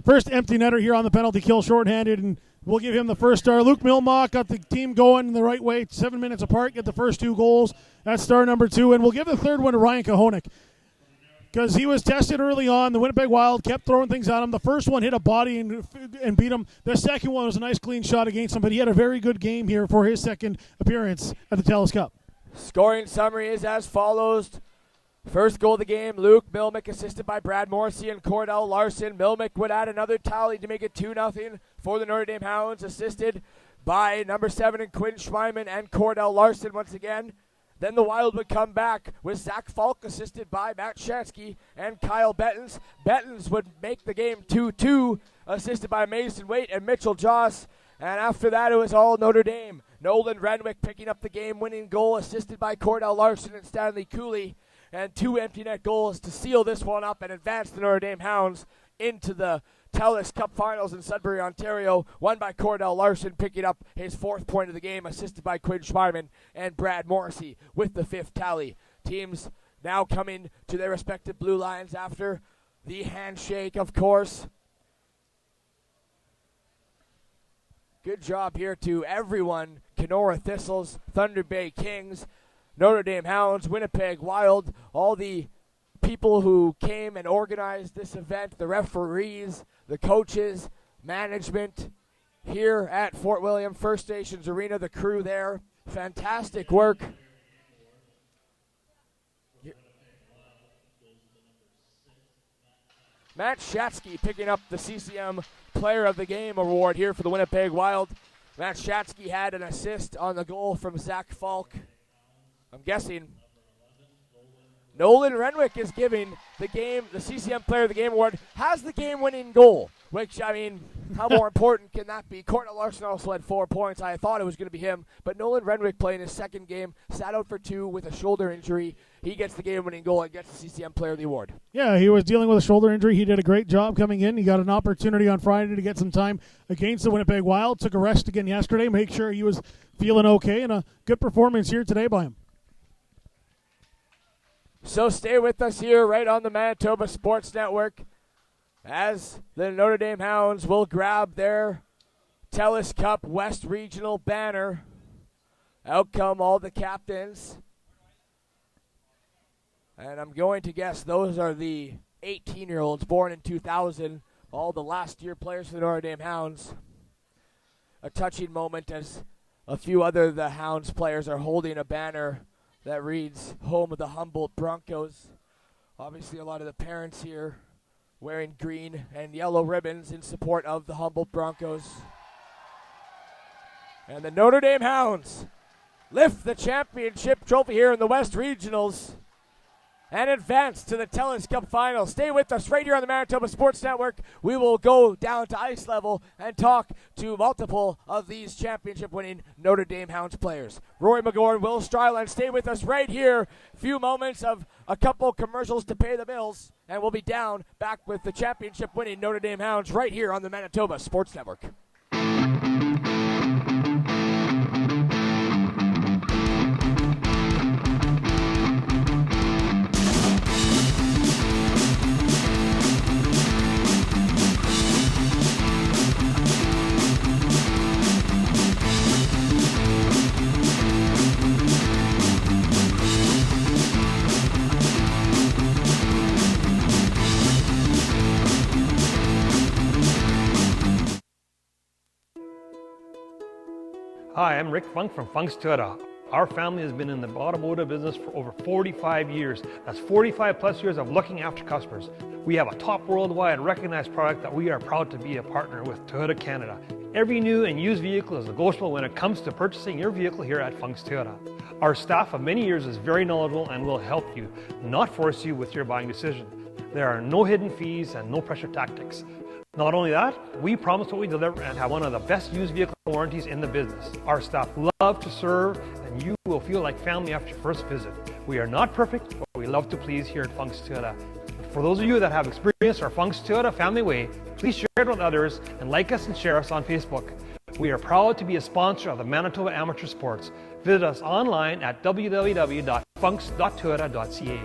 first empty netter here on the penalty kill, shorthanded, and We'll give him the first star. Luke Milmock got the team going in the right way, 7 minutes apart, get the first 2 goals. That's star number 2. And we'll give the third one to Ryan Kahonik because he was tested early on. The Winnipeg Wild kept throwing things at him. The first one hit a body and beat him. The second one was a nice clean shot against him, but he had a very good game here for his second appearance at the Telus Cup. Scoring summary is as follows. First goal of the game, Luke Milmock, assisted by Brad Morrissey and Cordell Larson. Milmock would add another tally to make it 2-0 for the Notre Dame Hounds, assisted by number 7 and Quinn Schweiman and Cordell Larson once again. Then the Wild would come back with Zach Falk, assisted by Matt Shansky and Kyle Bettens. Bettens would make the game 2-2, assisted by Mason Waite and Mitchell Joss. And after that, it was all Notre Dame. Nolan Renwick picking up the game-winning goal, assisted by Cordell Larson and Stanley Cooley. And 2 empty net goals to seal this one up and advance the Notre Dame Hounds into the Telus Cup Finals in Sudbury, Ontario. One by Cordell Larson, picking up his 4th point of the game, assisted by Quinn Schweiman and Brad Morrissey with the 5th tally. Teams now coming to their respective blue lines after the handshake, of course. Good job here to everyone. Kenora Thistles, Thunder Bay Kings, Notre Dame Hounds, Winnipeg Wild, all the people who came and organized this event, the referees, the coaches, management here at Fort William First Nations Arena, the crew there. Fantastic work. Matt Shatsky picking up the CCM Player of the Game award here for the Winnipeg Wild. Matt Shatsky had an assist on the goal from Zach Falk. I'm guessing Nolan Renwick is giving the CCM Player of the Game award, has the game-winning goal, which, I mean, how more important can that be? Cordell Larson also had 4 points. I thought it was going to be him, but Nolan Renwick playing his second game, sat out for 2 with a shoulder injury. He gets the game-winning goal and gets the CCM Player of the Award. Yeah, he was dealing with a shoulder injury. He did a great job coming in. He got an opportunity on Friday to get some time against the Winnipeg Wild. Took a rest again yesterday, make sure he was feeling okay, and a good performance here today by him. So stay with us here right on the Manitoba Sports Network as the Notre Dame Hounds will grab their Telus Cup West Regional banner. Out come all the captains. And I'm going to guess those are the 18-year-olds born in 2000, all the last-year players for the Notre Dame Hounds. A touching moment as a few other the Hounds players are holding a banner that reads, Home of the Humboldt Broncos. Obviously, a lot of the parents here wearing green and yellow ribbons in support of the Humboldt Broncos. And the Notre Dame Hounds lift the championship trophy here in the West Regionals and advance to the Telus Cup Final. Stay with us right here on the Manitoba Sports Network. We will go down to ice level and talk to multiple of these championship-winning Notre Dame Hounds players. Rory McGowan, Will Stryland, stay with us right here. Few moments of a couple commercials to pay the bills, and we'll be down back with the championship-winning Notre Dame Hounds right here on the Manitoba Sports Network. Hi, I'm Rick Funk from Funk's Toyota. Our family has been in the automotive business for over 45 years. That's 45 plus years of looking after customers. We have a top worldwide recognized product that we are proud to be a partner with Toyota Canada. Every new and used vehicle is negotiable when it comes to purchasing your vehicle here at Funk's Toyota. Our staff of many years is very knowledgeable and will help you, not force you with your buying decision. There are no hidden fees and no pressure tactics. Not only that, we promise what we deliver and have one of the best used vehicle warranties in the business. Our staff love to serve, and you will feel like family after your first visit. We are not perfect, but we love to please here at Funk's Toyota. For those of you that have experienced our Funk's Toyota family way, please share it with others and like us and share us on Facebook. We are proud to be a sponsor of the Manitoba Amateur Sports. Visit us online at www.funks.toyota.ca.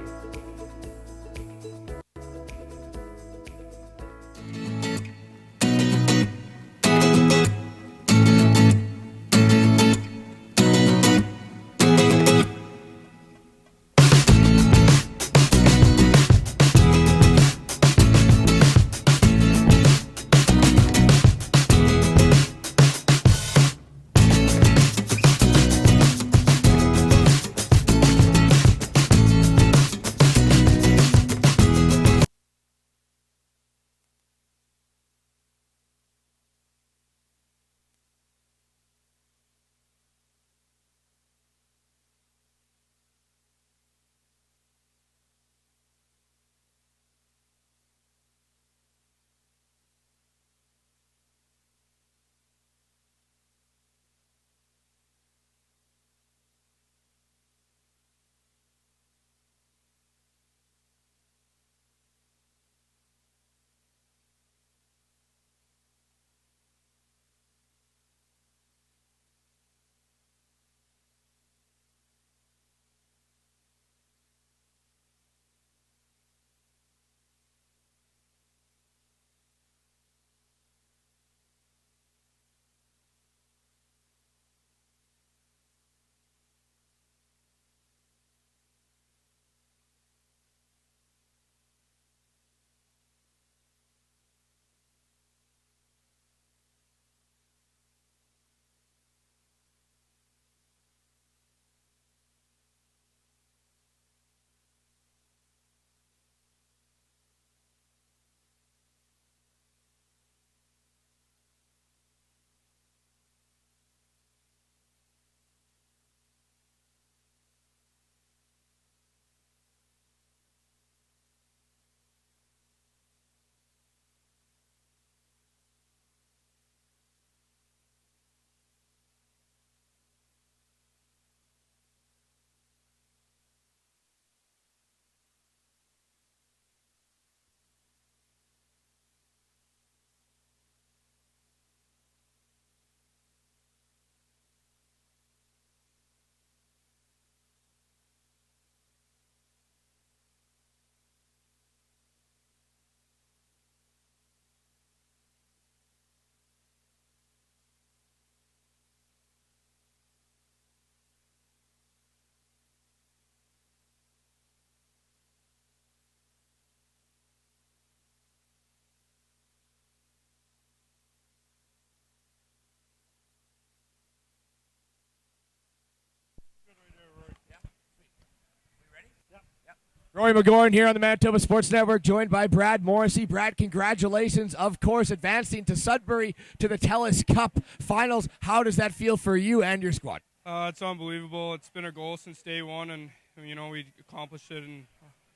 Rory McGorn here on the Manitoba Sports Network, joined by Brad Morrissey. Brad, congratulations, of course, advancing to Sudbury to the Telus Cup Finals. How does that feel for you and your squad? It's unbelievable. It's been a goal since day one, and we accomplished it, and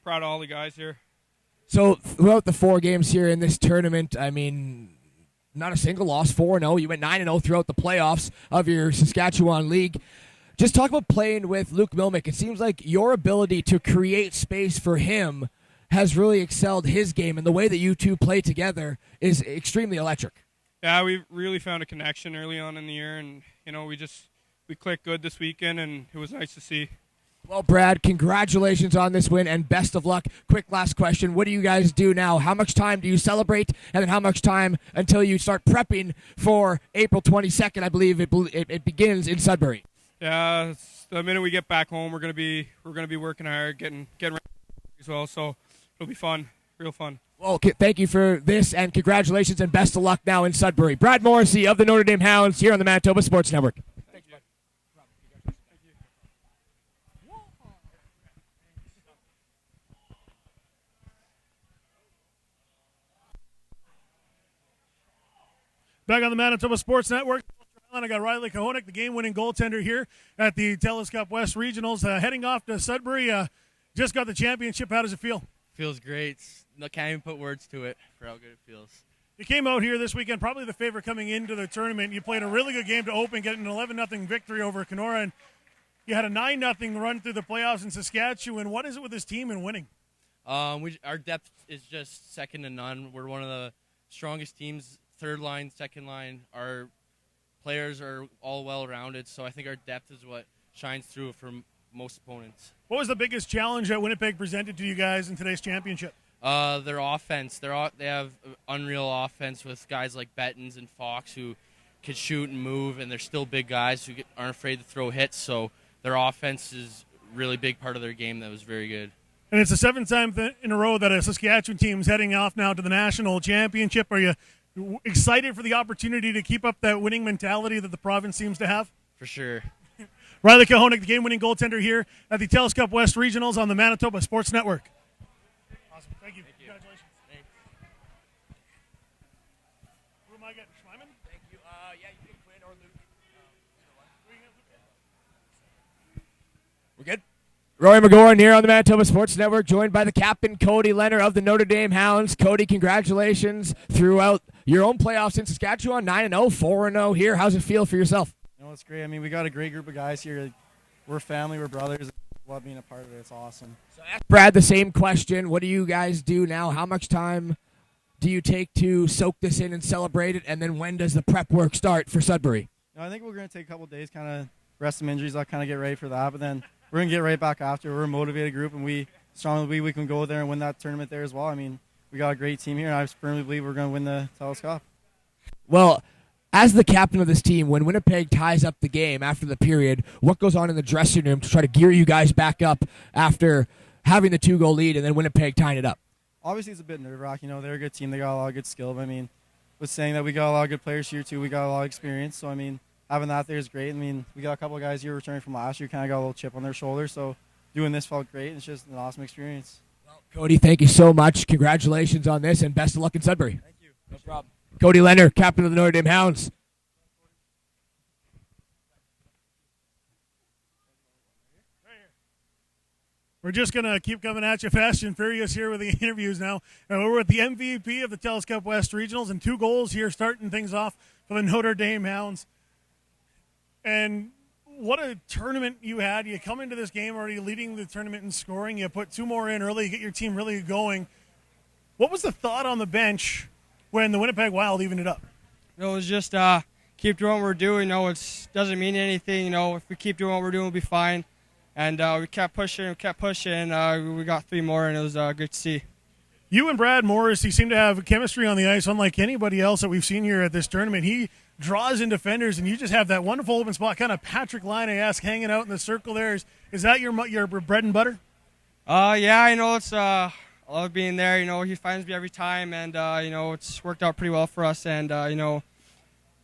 proud of all the guys here. So throughout the 4 games here in this tournament, not a single loss, 4-0. You went 9-0 throughout the playoffs of your Saskatchewan League. Just talk about playing with Luke Milmick. It seems like your ability to create space for him has really excelled his game, and the way that you two play together is extremely electric. Yeah, we really found a connection early on in the year, and we clicked good this weekend, and it was nice to see. Well, Brad, congratulations on this win, and best of luck. Quick last question. What do you guys do now? How much time do you celebrate, and then how much time until you start prepping for April 22nd? I believe it begins in Sudbury. Yeah, the minute we get back home, we're gonna be working hard, getting ready as well. So it'll be fun, real fun. Well, thank you for this, and congratulations, and best of luck now in Sudbury. Brad Morrissey of the Notre Dame Hounds here on the Manitoba Sports Network. Thank you. Back on the Manitoba Sports Network. I got Riley Kahonik, the game-winning goaltender here at the Telus Cup West Regionals. Heading off to Sudbury, just got the championship. How does it feel? Feels great. Can't even put words to it for how good it feels. You came out here this weekend, probably the favorite coming into the tournament. You played a really good game to open, getting an 11-0 victory over Kenora, and you had a 9-0 run through the playoffs in Saskatchewan. What is it with this team and winning? Our depth is just second to none. We're one of the strongest teams, third line, second line. Our players are all well-rounded, so I think our depth is what shines through for most opponents. What was the biggest challenge that Winnipeg presented to you guys in today's championship? Their offense. They have unreal offense with guys like Bettens and Fox who can shoot and move, and they're still big guys who aren't afraid to throw hits, so their offense is a really big part of their game that was very good. And it's the 7th time in a row that a Saskatchewan team's heading off now to the national championship. Are you excited for the opportunity to keep up that winning mentality that the province seems to have? For sure. Riley Kahonik, the game-winning goaltender here at the Telus Cup West Regionals on the Manitoba Sports Network. Awesome. Thank you. Congratulations. Thanks. Who am I getting? Schleiman? Thank you. Yeah, you can Quinn or Luke. We're good? Rory McGorn here on the Manitoba Sports Network, joined by the captain, Cody Leonard of the Notre Dame Hounds. Cody, congratulations throughout your own playoffs in Saskatchewan, 9-0, 4-0 here. How's it feel for yourself? It's great. We got a great group of guys here. We're family, we're brothers. Love being a part of it. It's awesome. So ask Brad the same question. What do you guys do now? How much time do you take to soak this in and celebrate it? And then when does the prep work start for Sudbury? I think we're going to take a couple of days, kind of rest some injuries. I'll kind of get ready for that. But then we're going to get right back after. We're a motivated group, and we strongly believe we can go there and win that tournament there as well. We got a great team here, and I firmly believe we're going to win the Telus Cup. Well, as the captain of this team, when Winnipeg ties up the game after the period, what goes on in the dressing room to try to gear you guys back up after having the 2-goal lead and then Winnipeg tying it up? Obviously, it's a bit nerve-wracking. They're a good team. They got a lot of good skill. But, with saying that, we got a lot of good players here, too. We got a lot of experience. So, having that there is great. We got a couple of guys here returning from last year, kind of got a little chip on their shoulder. So, doing this felt great. It's just an awesome experience. Well, Cody, thank you so much. Congratulations on this, and best of luck in Sudbury. Thank you. No problem. Cody Leonard, captain of the Notre Dame Hounds. We're just going to keep coming at you fast and furious here with the interviews now. We're with the MVP of the Telus Cup West Regionals and 2 goals here starting things off for the Notre Dame Hounds. And what a tournament you had. You come into this game already leading the tournament in scoring. You put 2 more in early. You get your team really going. What was the thought on the bench when the Winnipeg Wild evened it up? It was just keep doing what we're doing. It doesn't mean anything. If we keep doing what we're doing, we'll be fine. And we kept pushing, we got 3 more, and it was great to see. You and Brad Morris, seem to have chemistry on the ice unlike anybody else that we've seen here at this tournament. He draws in defenders, and you just have that wonderful open spot, kind of Patrick Line-esque hanging out in the circle there. Is that your bread and butter? Yeah, it's I love being there. He finds me every time, and it's worked out pretty well for us. And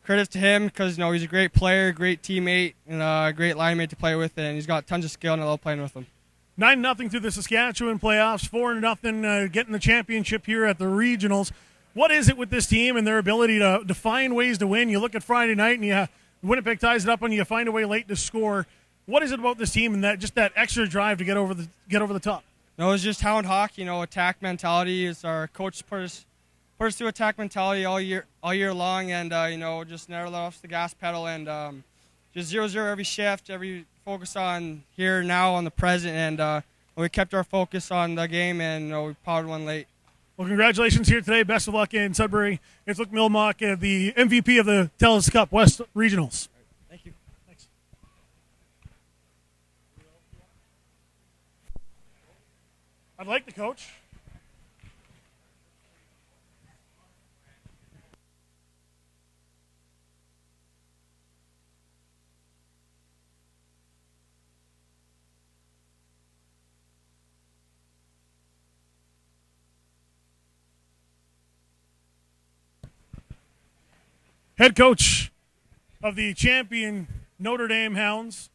credit to him because he's a great player, great teammate, and a great line mate to play with, and he's got tons of skill, and I love playing with him. 9-0 through the Saskatchewan playoffs, 4-0 getting the championship here at the regionals. What is it with this team and their ability to find ways to win? You look at Friday night and Winnipeg ties it up and you find a way late to score. What is it about this team and that extra drive to get over the top? No, it's just Hound hockey. Attack mentality is our coach put us through attack mentality all year long, and just never let off the gas pedal, and just 0-0 every shift, every focus on here now on the present, and we kept our focus on the game, and we powered one late. Well, congratulations here today. Best of luck in Sudbury. It's Luke Milmock, the MVP of the Telus Cup West Regionals. Thank you. Thanks. I'd like the coach. Head coach of the champion Notre Dame Hounds,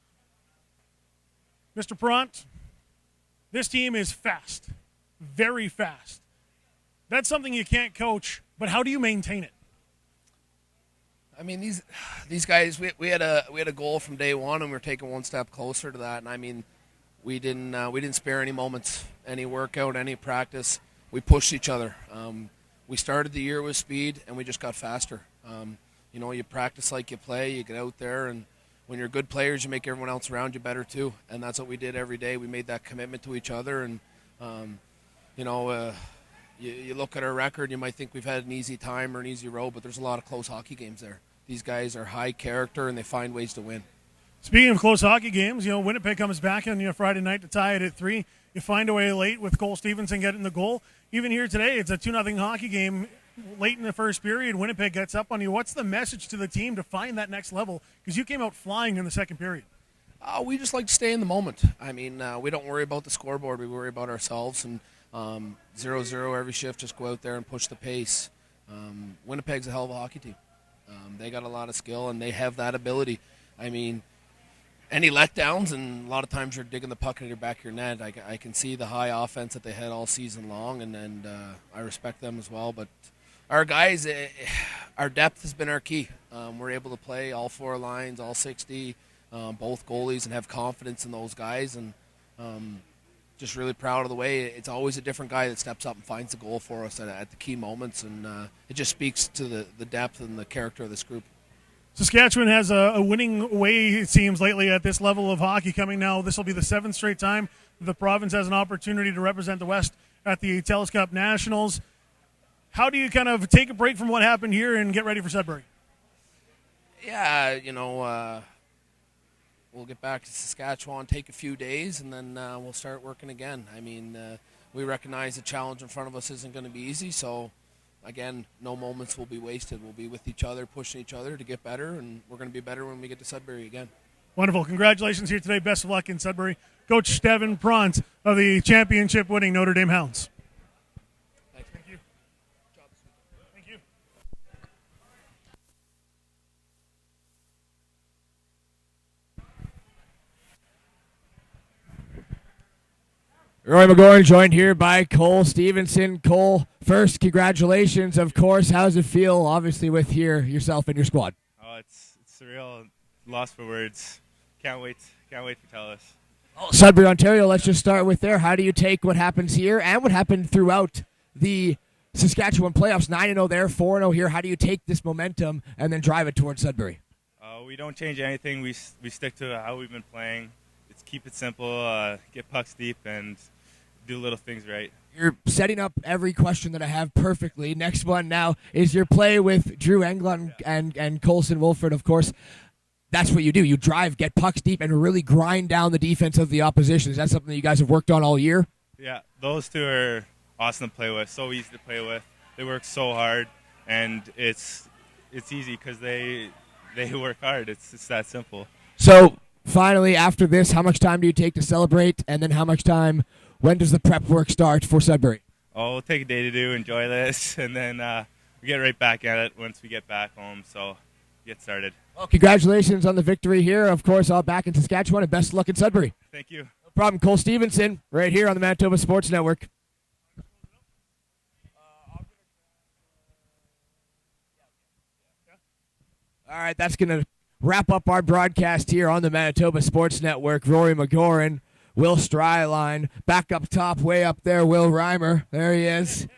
Mr. Pront, this team is fast, very fast. That's something you can't coach, but how do you maintain it? I mean, these guys, we had a goal from day one, and we were taking one step closer to that. And I mean, we didn't spare any moments, any workout, any practice. We pushed each other. We started the year with speed, and we just got faster. You practice like you play, you get out there, and when you're good players, you make everyone else around you better too. And that's what we did every day. We made that commitment to each other, and you look at our record, you might think we've had an easy time or an easy road, but there's a lot of close hockey games there. These guys are high character, and they find ways to win. Speaking of close hockey games, Winnipeg comes back on Friday night to tie it at 3. You find a way late with Cole Stevenson getting the goal. Even here today, it's a 2-0 hockey game. Late in the first period, Winnipeg gets up on you. What's the message to the team to find that next level? Because you came out flying in the second period. We just like to stay in the moment. I mean, we don't worry about the scoreboard. We worry about ourselves. And 0-0 every shift, just go out there and push the pace. Winnipeg's a hell of a hockey team. They got a lot of skill, and they have that ability. I mean, any letdowns, and a lot of times you're digging the puck in your back of your net. I can see the high offense that they had all season long, and I respect them as well. But our guys, our depth has been our key. We're able to play all 4 lines, all 60, both goalies, and have confidence in those guys. And just really proud of the way it's always a different guy that steps up and finds the goal for us at the key moments. And it just speaks to the depth and the character of this group. Saskatchewan has a winning way, it seems, lately at this level of hockey coming now. This will be the 7th straight time the province has an opportunity to represent the West at the Telus Cup Nationals. How do you kind of take a break from what happened here and get ready for Sudbury? Yeah, we'll get back to Saskatchewan, take a few days, and then we'll start working again. I mean, we recognize the challenge in front of us isn't going to be easy, so again, no moments will be wasted. We'll be with each other, pushing each other to get better, and we're going to be better when we get to Sudbury again. Wonderful. Congratulations here today. Best of luck in Sudbury. Coach Devin Pront of the championship-winning Notre Dame Hounds. Thanks. Thank you. Thank you. Roy McGowan joined here by Cole Stevenson. Cole, first, congratulations, of course. How does it feel, obviously, with yourself and your squad? Oh, it's surreal. Lost for words. Can't wait for Telus. Sudbury, Ontario, let's just start with there. How do you take what happens here and what happened throughout the Saskatchewan playoffs? 9-0 there, 4-0 here. How do you take this momentum and then drive it towards Sudbury? We don't change anything. We stick to how we've been playing. It's keep it simple, get pucks deep, and do little things right. You're setting up every question that I have perfectly. Next one now is your play with Drew Englund and Colson Wolford, of course. That's what you do. You drive, get pucks deep, and really grind down the defense of the opposition. Is that something that you guys have worked on all year? Yeah, those two are awesome to play with, so easy to play with. They work so hard, and it's easy because they work hard. It's that simple. So, finally, after this, how much time do you take to celebrate, and then how much time, when does the prep work start for Sudbury? Oh, we'll take a day to do, enjoy this, and then we get right back at it once we get back home, so get started. Well, congratulations on the victory here. Of course, all back in Saskatchewan, and best of luck in Sudbury. Thank you. problem. Cole Stevenson, right here on the Manitoba Sports Network. All right, that's going to wrap up our broadcast here on the Manitoba Sports Network. Rory McGoran, Will Stryline, back up top, way up there, Will Reimer. There he is.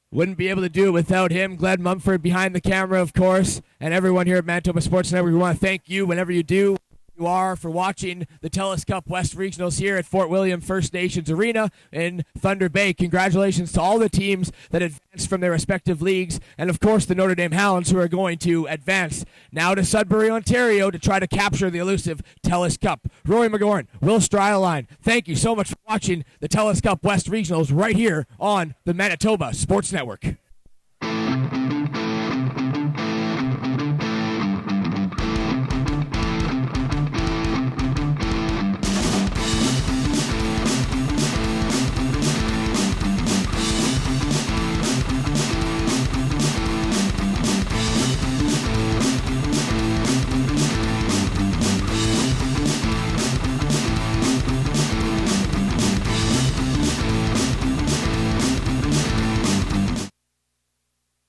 Wouldn't be able to do it without him. Glenn Mumford behind the camera, of course, and everyone here at Manitoba Sports Network. We want to thank you whenever you do. You are for watching the Telus Cup West Regionals here at Fort William First Nations Arena in Thunder Bay. Congratulations to all the teams that advanced from their respective leagues, and of course the Notre Dame Hounds, who are going to advance now to Sudbury, Ontario, to try to capture the elusive Telus Cup. Rory McGoran, Will Stryline, thank you so much for watching the Telus Cup West Regionals right here on the Manitoba Sports Network.